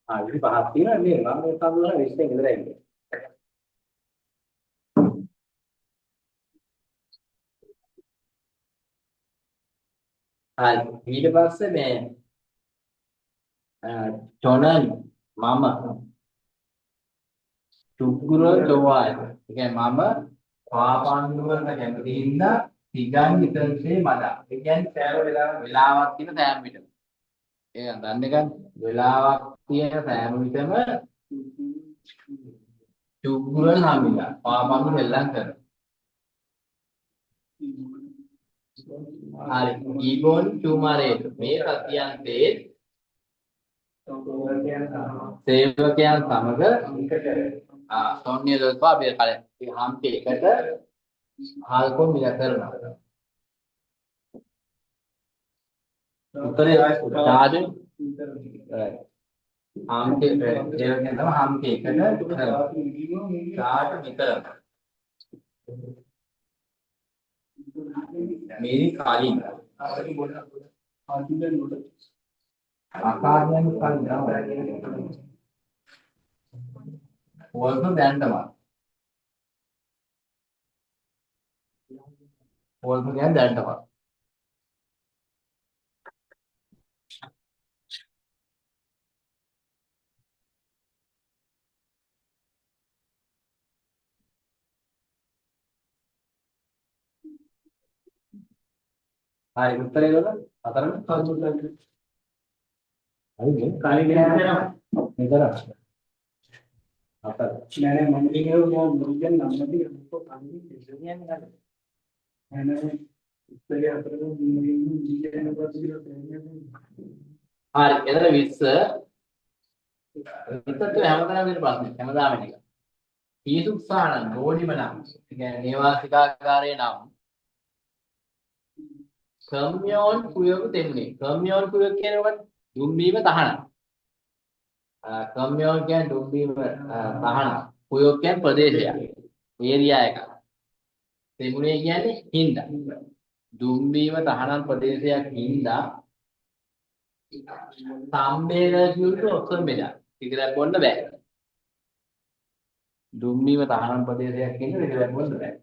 ඉතින් පහක් තියෙනවා මේ මම මේ සම්බන්ධව 20 ඉඳලා ඉන්නේ. ඊට පස්සේ මේ චොනන් මම චුග්ගුර චෝවාය. ඒ කියන්නේ මම පාපන්දු වලට කැමති හින්දා තිගන් විතරසේ මඩ. ඒ කියන්නේ සෑම වෙලාවක් තියෙන සෑම විටම. ඒ දන්නේ ගන්න වෙලාවක් තියෙන සෑම විටම චුග්ගුර නමිලා පාපන්දු දෙල්ලම් කරනවා. හරි ඊගොන් චුමාරේට මේ සතියන්තේ සේවකයන් සමග සොන්නිය දොස්පා බේ කල හම්පි එකට හල්කොම් මිල කරනවා. උත්තරේ සාදු හම්පි සේවකයන් තමයි හම්පි එකට සාට විතර මේනි කාලින් ආකාරයෙන් කන්දා වල්ක දැන්ටම වල්ක දැන් දැන්ටම හරි උත්තරේ වල හතරම හරි මේ කාලේ දෙනවා මෙතන අපර නෑ මම කියනවා මුලින් නම්මදී අපෝ කන්නේ දෙන්නේ නැහැ නෑ ඉස්සරේ අතරම මුලින් ජීයන ප්‍රතිවිරුද්ධ දෙන්නේ හරි එතන 20 විතත් හැමදාම වෙන ප්‍රශ්නේ හැමදාම එක ඊසුක්සාන ගෝඩිම නම් කියන්නේ නේවාසිකාකාරයේ නම් කම්යෝන් කුයක දෙන්නේ කම්යෝන් කුයක කියනකොට දුම්බීම තහනම් කම්යෝන් කියන්නේ දුම්බීම තහනම් කුයක කියන්නේ ප්‍රදේශයක් ඒරියා එක දෙමුනේ කියන්නේ හින්දා දුම්බීම තහනම් ප්‍රදේශයක් හින්දා සම්බේල කියුට ඔක්කොම බෙදා ඉතින් බොන්න බෑ දුම්බීම තහනම් ප්‍රදේශයක් හින්දා ඉතින් බොන්න බෑ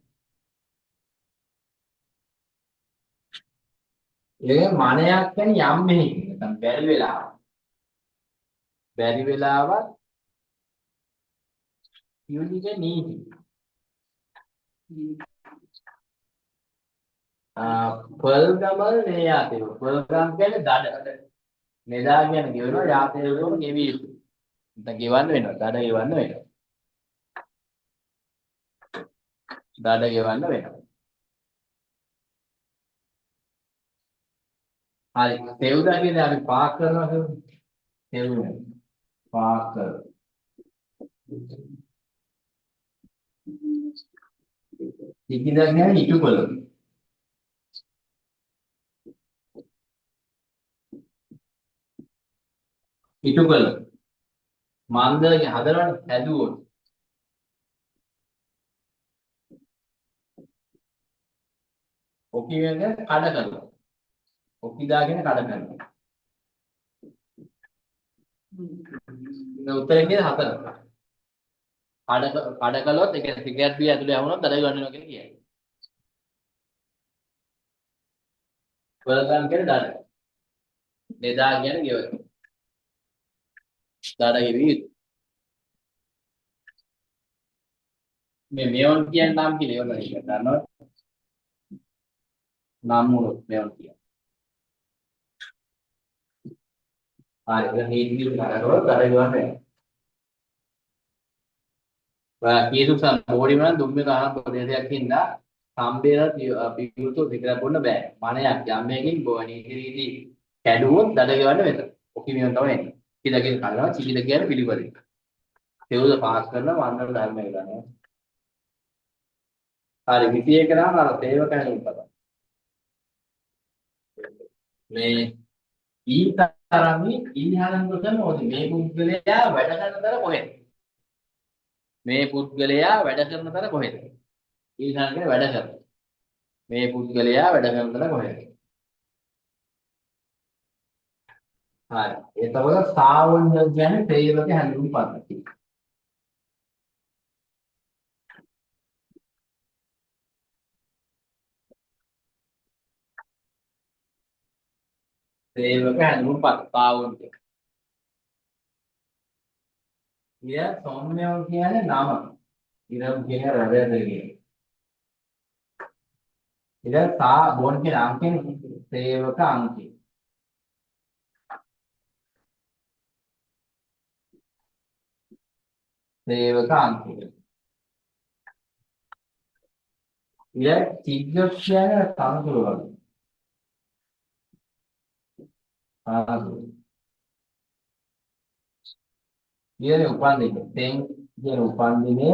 ඒ මනයක් කියන්නේ යම් මෙහි නැත්නම් බැරි වෙලාවක් යුනික නීති පල්ගමල් නේ යාතේ පල්ගම් කියන්නේ දඩ මෙදා කියන්නේ ගෙවනවා යාතේ වල ගෙවි යුතු නැත්නම් ගෙවන්න වෙනවා දඩ ගෙවන්න වෙනවා දඩ ගෙවන්න වෙනවා හරි තෙවුදා කියන්නේ අපි පාක් කරනවා කියන්නේ තෙවුද පාක් කර ඉකිදා කියන්නේ ඉටු කළොත් ඉටු කළ මන්දගේ හදනවට හැදුවොත් ඔකියක කඩ කරනවා. ඔකි දාගෙන කඩ කරනවා. උත්තරේ කියන්නේ 4. කඩ කළොත් ඒ කියන්නේ සිගරට් බිය ඇතුලේ යවුනොත් දඩ ගන්නවා කියලා කියයි. වලගන් කියන්නේ දඩ. බෙදා කියන්නේ ගෙවන. දඩ ගෙවි. මේවන් කියන්නේ නම් කියලා ඒවල නේද? දන්නවද? නම් මොනොත් මේවන් කියන්නේ. හරි ඒක නීති කරනකොට දඩ ගෙවන්නේ. කීසුක් සම්පෝඩි මන දුම්බේ ගන්න ප්‍රදේශයක් ඉඳලා සම්බේර පියුතු විතර බොන්න බෑ. මණයක් යම්මකින් නීති රීති කැඩුවොත් දඩ ගෙවන්න මෙතන. ඔකි මෙවන් තමයි එන්නේ. කිදකින් කනවා චිකිද කියන්නේ පිළිපදින. තෙවුද පාස් කරන වන්දන ධර්ම විලානේ. හරි 21 නම් අර සේවක හැලුම් පද. මේ ඊතරම්යි ඉන්හාලම් කරන මොකද මේ පුද්ගලයා වැඩ කරන තර කොහෙද? මේ පුද්ගලයා වැඩ කරන තර කොහෙද? ඊළඟට වැඩ කරන. මේ පුද්ගලයා වැඩ කරන තර කොහෙද? හරි. එතකොට සාවුන්‍ය කියන්නේ තේවක හැඳුම් පද්ධතිය. තේවක හැඳුම් පද්ධතිය සාවුන්‍ය. ඉය සෞම්‍යව කියන්නේ නම. ඉරම් කියන රැඳෙන්නේ. ඉතින් සා බොන් කියන අංකෙන් තේවක අංකය. තේවක අංකය. ඉය චිග්ග කියන්නේ තනතුරු වගේ. ඉයනේ උපන්දින. තෙන් කියන උපන්දිනය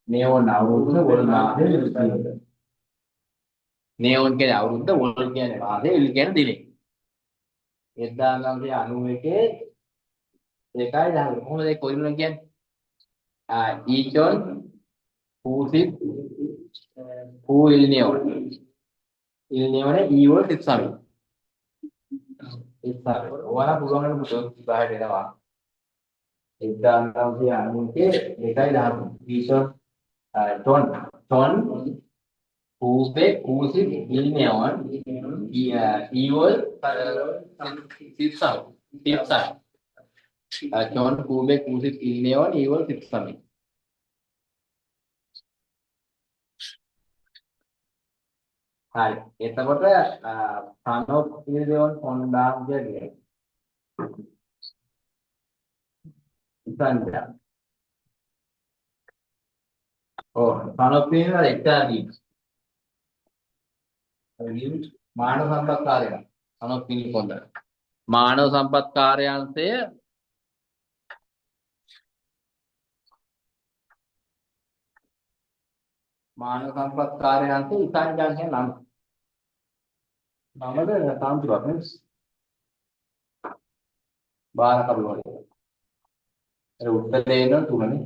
නේවන අවුරුද්ද වල මාසෙ ඉස්සෙල්ලා. නේවන කියන්නේ අවුරුද්ද වල කියන්නේ මාසෙ ඉල් කියන්නේ දිනේ. 1991 ඒකයි දහම. කොහොමද ඒක කොයිමන කියන්නේ? ඊචොන් පූසිත් පූ ඉල්නියෝ. ඉල්නියෝනේ ඊවෝ 6 ඉස්සර. ඔයාලා පුළුවන් නම් පුතෝ ඉස්සරහට එනවා. 1991 ඒකයි දහම. ඊචොන් tone Ube, Uzi, Ilneon, Evil, Sipsam, John Ube, Uzi, Ilneon, Evil, Sipsam. Hai, එතකොට සනොප් ඉල්නියෝන් කොණ්ඩාම් කියන්නේ ඉතින්ද සනොප් ඉල්නියෝන් එක්තාදී මානව සම්පත් කාර්යාලය සනොප් ඉල්නියෝන් මානව සම්පත් කාර්යාංශය මානව සම්පත් කාර්යාංශය ඉතින් ජාන්සේ නම් නමද තාන්තුරක් නේ බාර කරුවනේ ඒ උත්තරේ එන තුනනේ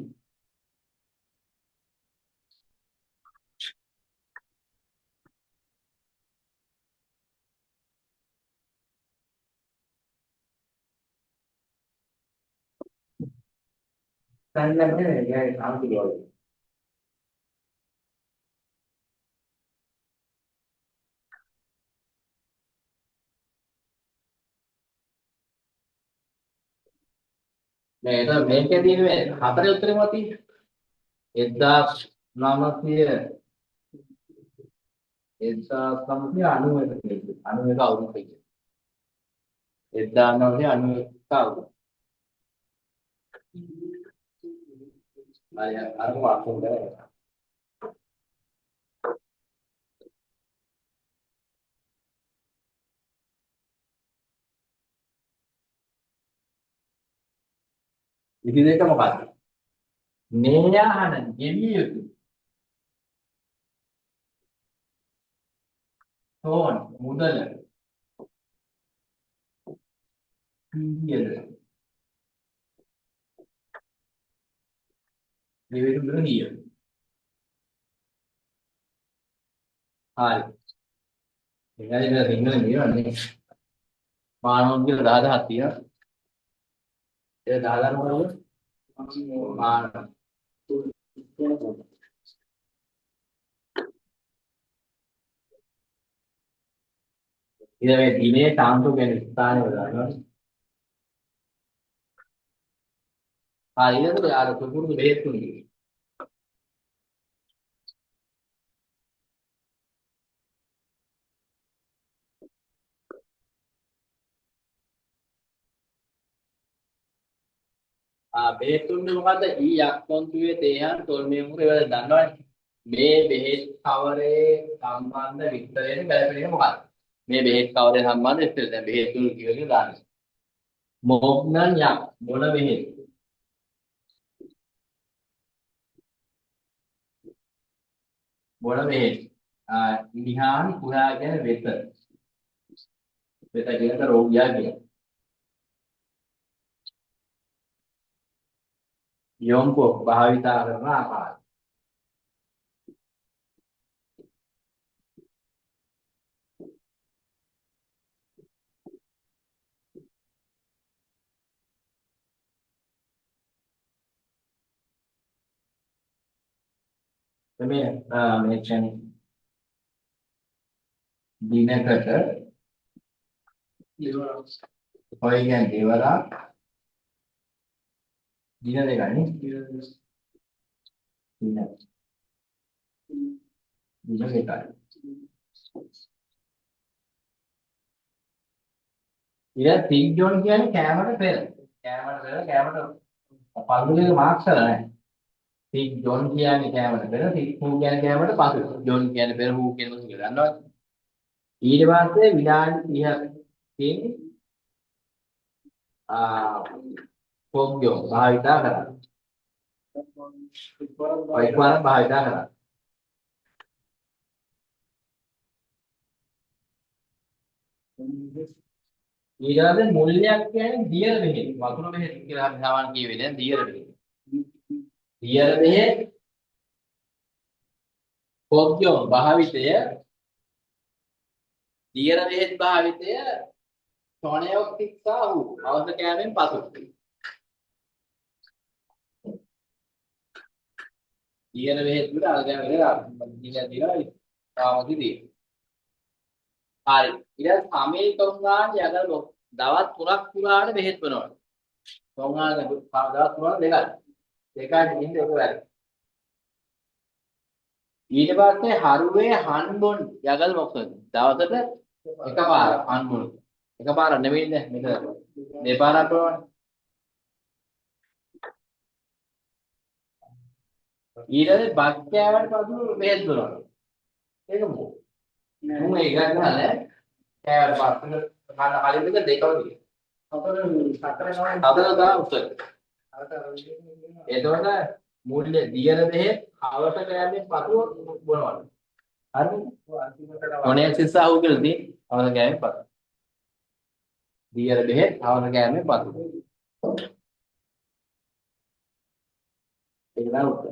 සංඥානේ ඒ තාන්තුරක් නේද මේකේ තියෙන මේ හතරේ උත්තරේ මොකක්ද තියෙන්නේ 1991 අවුරුද්ද කියන්නේ 1991 අවුරුද්ද අය අර වාක්‍යයෙන් දැනගන්න ඉතින් ඒක මොකක්ද නේයාහන ගෙවිය යුතු තෝන් මුදල කීයද ලියවිතු දුර 100. හරි. එයාලේ සිංහල ලියවන්නේ මානවම් කියලා 10000ක් තියෙනවා. ඒ 10000 මොකද? මානව. ඉතින් මේ දිනේ තාන්තු කියන ස්ථානය වලනවා. ඊළඟට යාර සුපුරුදු බෙහෙත් තුනේ. බෙහෙත් තුනේ මොකද්ද? ඊ යක්කොන්තුවේ තේහන් තොල්මේ මුර ඒවා දන්නවනේ. මේ බෙහෙත් කවරේ සම්බන්ධ විස්තරයෙන් ගැලපෙන්නේ මොකක්ද? මේ බෙහෙත් කවරේ සම්බන්ධ විස්තරය. දැන් බෙහෙත් තුන කියලා දාන්න. මොග්නන් යක් මොන බෙහෙත්? මොන බෙහෙත්? ඉනිහාන් පුරා කියන වෙත. වෙත කියනක රෝගියා කියන. යොම්කෝ භාවිතා කරන ආකාරය. මේ කියන්නේ දිනකට ඔය කියන්නේ දේවලා දින දෙකයි නේ. දින දෙකයි. ඊට තිග්ජොන් කියන්නේ කැමරට පෙර. කැමරට පල්දුලේ මාක්ස් නැහැ. තිග්ජොන් කියන්නේ කැමරට පෙර, තිග්හූ කියන්නේ කැමරට පසු. ජොන් කියන්නේ පෙර, හූ කියන්නේ පසු කියලා දන්නවද? ඊට පස්සේ විනාඩි 30කින් පොග්යෝ භාවිතා කරා. එකවර භාවිතා කරා. ඊළඟ මුල්‍යයක් කියන්නේ දියර බෙහෙත්. වතුර බෙහෙත් කියලා අපි සාමාන්‍ය කියවේ දැන් දියර බෙහෙත්. දියර බෙහෙත් පොග්යෝ භාවිතය දියර බෙහෙත් භාවිතය ටොනයක් තික්සා වූ අවශ්‍ය කෑමෙන් පසු. දියර බෙහෙත් වල අල්ගම වෙලා දිලා තාමදී. හරි. ඊට සමේ තොංගාන යගල දවස් 3ක් පුරාට බෙහෙත් බොනවා. තොංගාන දවස් 3ක් දෙකයි. දෙකයි ඉන්න එක වැඩි. ඊට පස්සේ හරුවේ හන්බොන් යගල් මොකද? දවසට එකපාර හන්බොන්. එකපාර නෙවෙයි නේ මේක දෙපාරක් බොනවනේ. ඊළඟ බත් කෑවට පසු බෙහෙත් බොනවා. ඒක මොකද? මම ඒක ගන්නෑ. කෑවට පස්සේ කන්න කලින් දෙක දෙකම දිග. හතර ගා උත්තර. එතකොට මූල්‍ය දියර බෙහෙත් අවශ්‍ය කෑමෙන් පසු බොනවා. හරිද? මොනේ සිස්සාවු කියලා දී අවශ්‍ය කෑමෙන් පසු. දියර බෙහෙත් අවශ්‍ය කෑමෙන් පසු. ඒක තමයි උත්තර.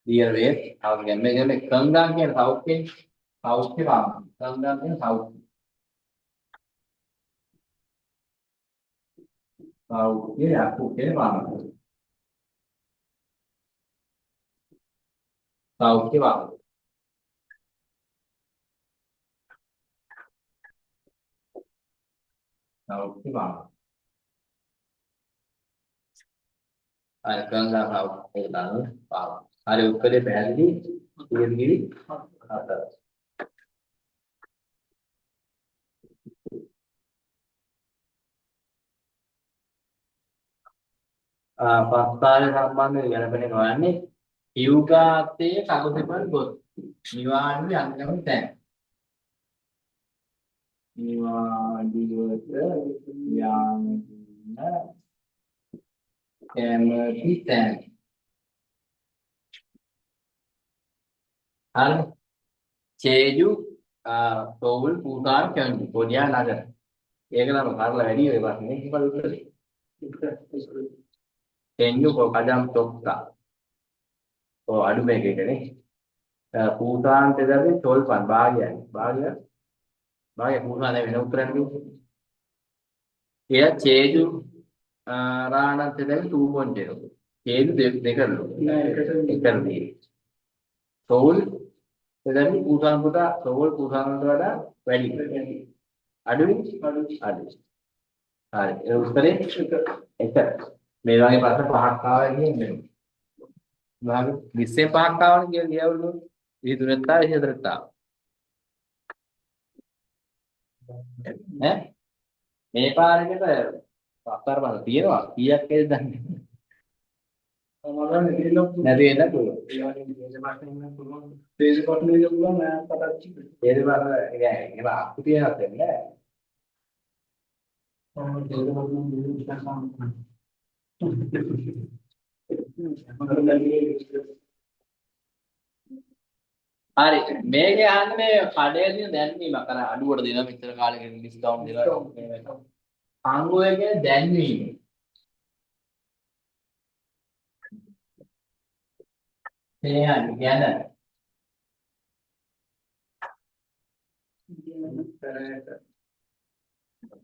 දියර බෙහෙත් අවශ්‍ය කෑමෙන් කංගාන් කියන සෞඛ්‍ය පාන. කංගාන් කියන සෞඛ්‍ය. සෞඛ්‍ය යකුකේ පාන. සෞඛ්‍ය පාන. සෞඛ්‍ය පාන. අර ගංගා සෞඛ්‍ය දාන පාන. හරි උත්තරේ පැහැදිලි. ඉතින්ගිරි හතර. පස්තාවේ සම්බන්ධ ගැලපෙන ගන්නේ යුගාතේ කගොසෙපන් ගොත්. නිවාඩි අංගම තැන්. නිවාඩියට යන්න කැමති තැන්. හරි. චේජු තෝල් පුතාන් කියන්නේ පොඩියා නගර. ඒක නම් කරලා වැඩි වෙයි ප්‍රශ්නේ මොකද උත්තරේ tenyu ko kadam tokka ඔව් අඩු මේකේකනේ පූසාන්ත දෙදි තොල්පන් භාගය පූසා දැන් වෙන උත්තරයක් නෙවෙයි එය චේදු රාණත් දෙදි 2.0 චේදු දෙකලු නෑ එකට එකල්දී තෝල් දෙදි පූසාන්තට වඩා වැඩි අඩුයි හරි ඒ උත්තරේ එක මේ වගේ ප්‍රශ්න පහක් ආවා කියන්නේ भाग 20 5 ආවන කියලා ගියවලු 23ට ආව 24ට ආව ඈ මේ පාරේකට පස්තර බල තියෙනවා කීයක් ඒද දන්නේ සමහරවල් ඉතිරිලොක් නැති වෙන්න පුළුවන් ඒ වගේ දේශපාලන ඉන්න පුළුවන් දේශපාලන ඉන්න පුළුවන් නෑ පටච්චි ඒද බල ඒක අක්කු තියෙනත් වෙන්නේ දේශපාලන ඉන්න හරි මේකේ අහන්නේ මේ කඩේ තියෙන දැන්වීමක් අර අඩුවට දෙනවා මෙච්චර කාලෙකින් ඩිස්කවුන්ට් දෙනවා අංගු එකේ දැන්වීම එහෙනම් ගැන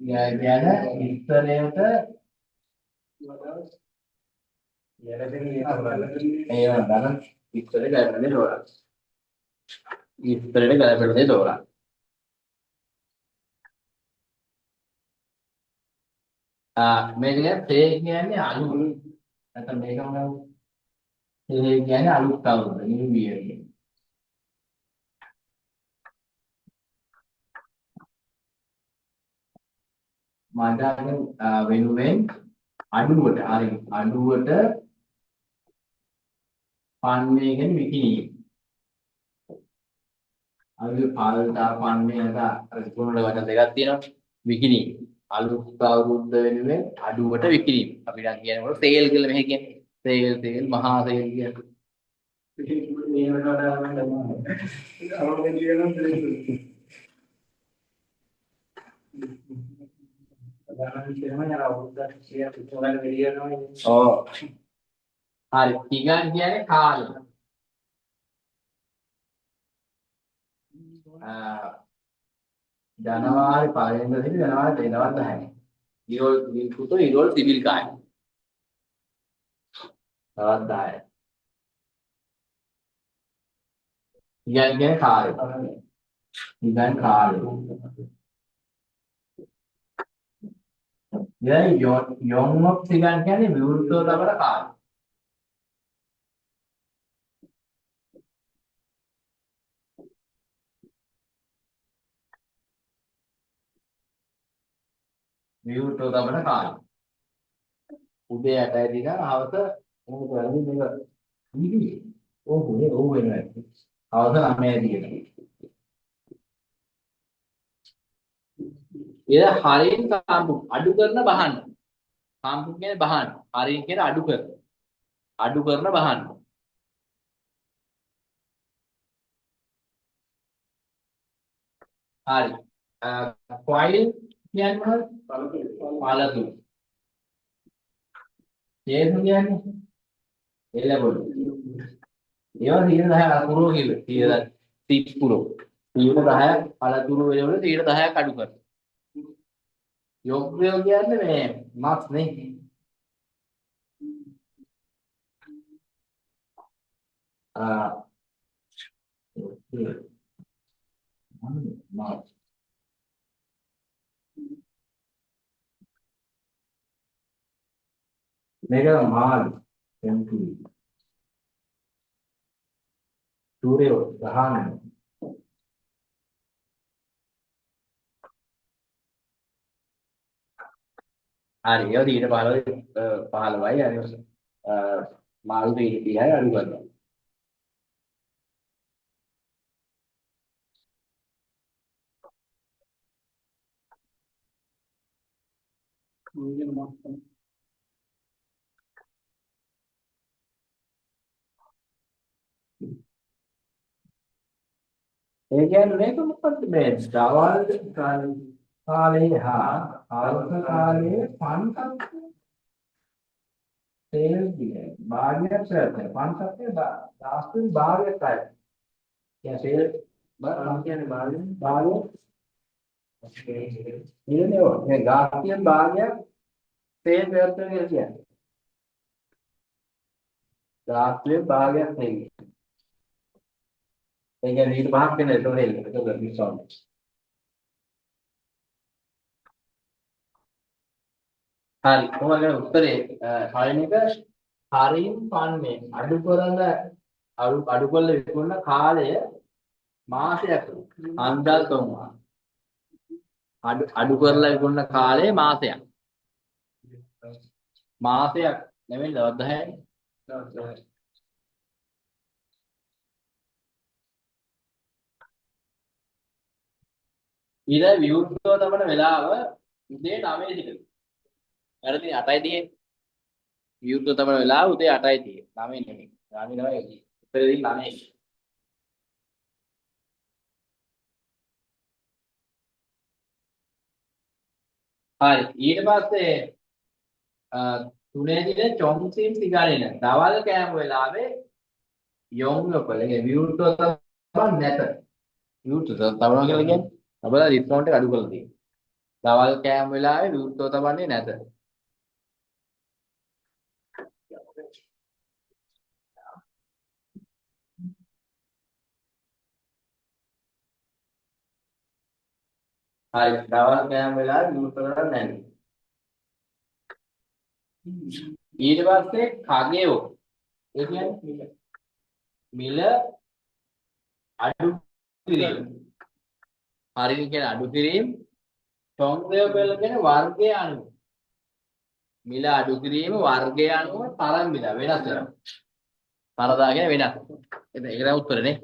ගැන ඉස්තරයට ඒවා ගන්න ඉස්තරේ ගලපන්නේ තෝරා ඉස්තරේ ගලපන්නේ තෝරා මේක තේ කියන්නේ අලු නැත්නම් මේක මොනවද තේ කියන්නේ අලුත් කවුරුද නිවියර් මඩන වෙනුවෙන් අඩුවට හරි අඩුවට පන්නේ කියන්නේ විකිණීම අලු පාල්දා පන්නේ නැත අර තුනට වචන දෙකක් තියෙනවා විකිණීම අලුත් කවුරුද්ද වෙනුවෙන් අඩුවට විකිණීම අපි නම් කියනකොට සේල් කියලා මෙහෙ කියන්නේ සේල් මහා සේල් කියන්නේ මේ වලට අරගෙන කියනවා අදාහරණ කියනවා යාර අවුරුද්දක් 100 පිටවල වෙලියනවා ඔව් හරි ටිගන් කියන්නේ කාලය ජනවාරි 5 වෙනිදා සිට ජනවාරි 10. ඊරෝල් විකුතෝ ඊරෝල් සිවිල් කාය. තවත් 10. ඉගෙන කාලය. ඉගෙන කාලය. දැන් යොන්ොක් ඉගෙන කියන්නේ විවෘතව තබන කාලය. විවෘතව තබන කාලය. උදේ 8යි ඉඳන් හවස මොකද කරන්නේ මේක ඉන්නේ. ඕක වෙනවා. හවස 9යි දිගට. එය හරින් කාම්පු අඩු කරන බහන්න. කාම්පු කියන්නේ බහන්න. හරින් කියන්නේ අඩු කරන. අඩු කරන බහන්න. හරි. ෆයිල් කියන්නේ මොනවද? පළතුරු. හේතු කියන්නේ එළවලු. ඒවා 10 අකුරෝ කිව්වේ. 30 පුරෝ. 10 පළතුරු එළවලු 10ක් අඩු කරනවා. යොග්ගය කියන්නේ මේ මාස් නේ. මාස්. මේක මාළු. එම්පී. සූර්යෝ දහන. හරි ඒ ඊට 15යි අර මාළු ඊට 30යි අඩු කරනවා. ඒ කියන්නේ මේක මොකක්ද මේ දවල් කාලේ කාලේ අල්ප කාලයේ පන්සත් තේල් දිනේ භාගයක් කරන්නේ පන්සත් දාස්තුන් භාගයක් අය. කියන්නේ තේල් කියන්නේ භාගය ඉන්නේ ඔය. මේ ගාස්තියෙන් භාගයක් තේල් ප්‍රයත්න කියන්නේ. ගාස්තියෙන් භාගයක් නෙමෙයි. ඒ කියන්නේ ඊට පහක් වෙන ඒක නෙල්ල. ඒක ඩිස්කවුන්ට්. හරි කොහොමද උත්තරේ පළවෙනි එක හරින් පන්නේ අඩු කරලා විකුණන කාලය මාසයක් අන්දල් 3 අඩු කරලා විකුණන කාලය මාසයක් නෙමෙයි දවස් 10යි ඊළ විවෘතව තමන වෙලාව උදේ 9 සිට වැරදි 8යි 30 විවෘතව තමන වෙලාව උදේ 8යි 30 9 නෙමෙයි 9 උත්තරේ 9 හරි ඊට පස්සේ 3 දින චොම්සිම් සිගාරින දවල් කෑම වෙලාවේ යොම් ලොකල ඒ විවෘතව තබන් නැත විවෘතව තබනවා කියලා කියන්නේ අපලා ඩිස්කවුන්ට් එක අඩු කරලා තියෙනවා දවල් කෑම වෙලාවේ විවෘතව තබන්නේ නැත හරි දවල් කෑම වෙලාවේ විවෘතව නැහැ ඊට පස්සේ කගයෝ ඒ කියන්නේ මිල අඩු කිරීම හරිය කියන්නේ අඩු කිරීම සංදේය බෙල කියන්නේ වර්ගය අනුව මිල අඩු කිරීම වර්ගය අනුව තරම් මිල වෙනස් වෙනවා තරදා කියන්නේ වෙනස් ඒක තමයි උත්තරේ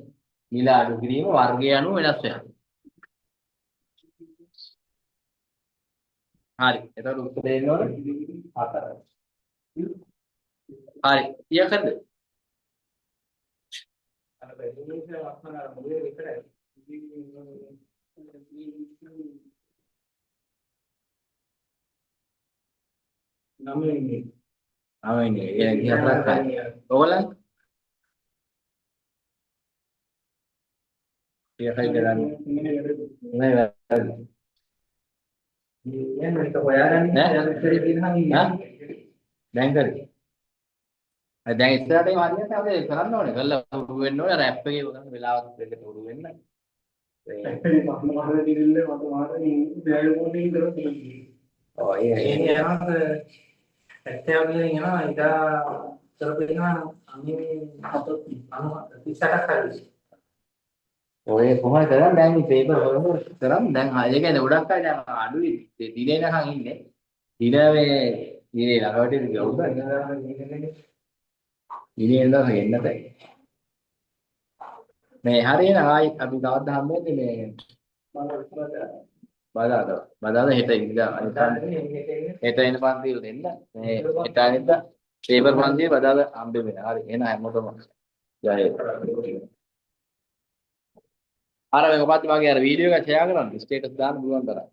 මිල අඩු කිරීම වර්ගය අනුව වෙනස් වෙනවා හරි එතකොට උත්තරේ එනවනේ 4 හරි ඊයකද අර බැලුමේ ලක්ෂණ අර මොලේ විතරයි. නමෙන්නේ. ඒ කියන්නේ ඔයගොල්ලන් ඒකයි කරන්නේ නෑ මේක හොයාගන්නේ ඉස්සරේ දිනහන් ඉන්නේ. දැන් කරේ දැන් ඉස්සරහට මේ හරියට අපි කරන්න ඕනේ කරලා උරු වෙන්න ඕනේ රැප් එකේ කරන වෙලාවක් දෙකට උරු වෙන්න ඇත්තටම මම මහල දිරිල්ල මට මාතේ බැලුවොනේ ඉඳලා තියෙන්නේ. ඔව් ඒ යනවා ඇත්තම යනවා ඉදා කරපේනවා අනේ හතොත් 38ක් හරි. ඔය කොහොමද කරන්නේ දැන් මේ පේපර් හොරම කරන් දැන් ඒ කියන්නේ ගොඩක් අය දැන් අඩුයි දිනේ නැකන් ඉන්නේ දින මේ දිනේ ළඟට ගවුද දිනේ ඉඳලා එන්න බෑ මේ හරියන ආයි අපි කවද්ද හම්බෙන්නේ මේ බදාද හෙට ඉඳලා හෙට එන පන්තිල් දෙන්න මේ හෙට අනිද්ද පේපර් පන්තියේ බදාද හම්බෙන්නේ හරි එහෙනම් හැමෝටම ජය අර මේක පස්සේ මගේ අර වීඩියෝ එක ෂෙයා කරන්න ස්ටේටස් දාන්න පුළුවන් තරම්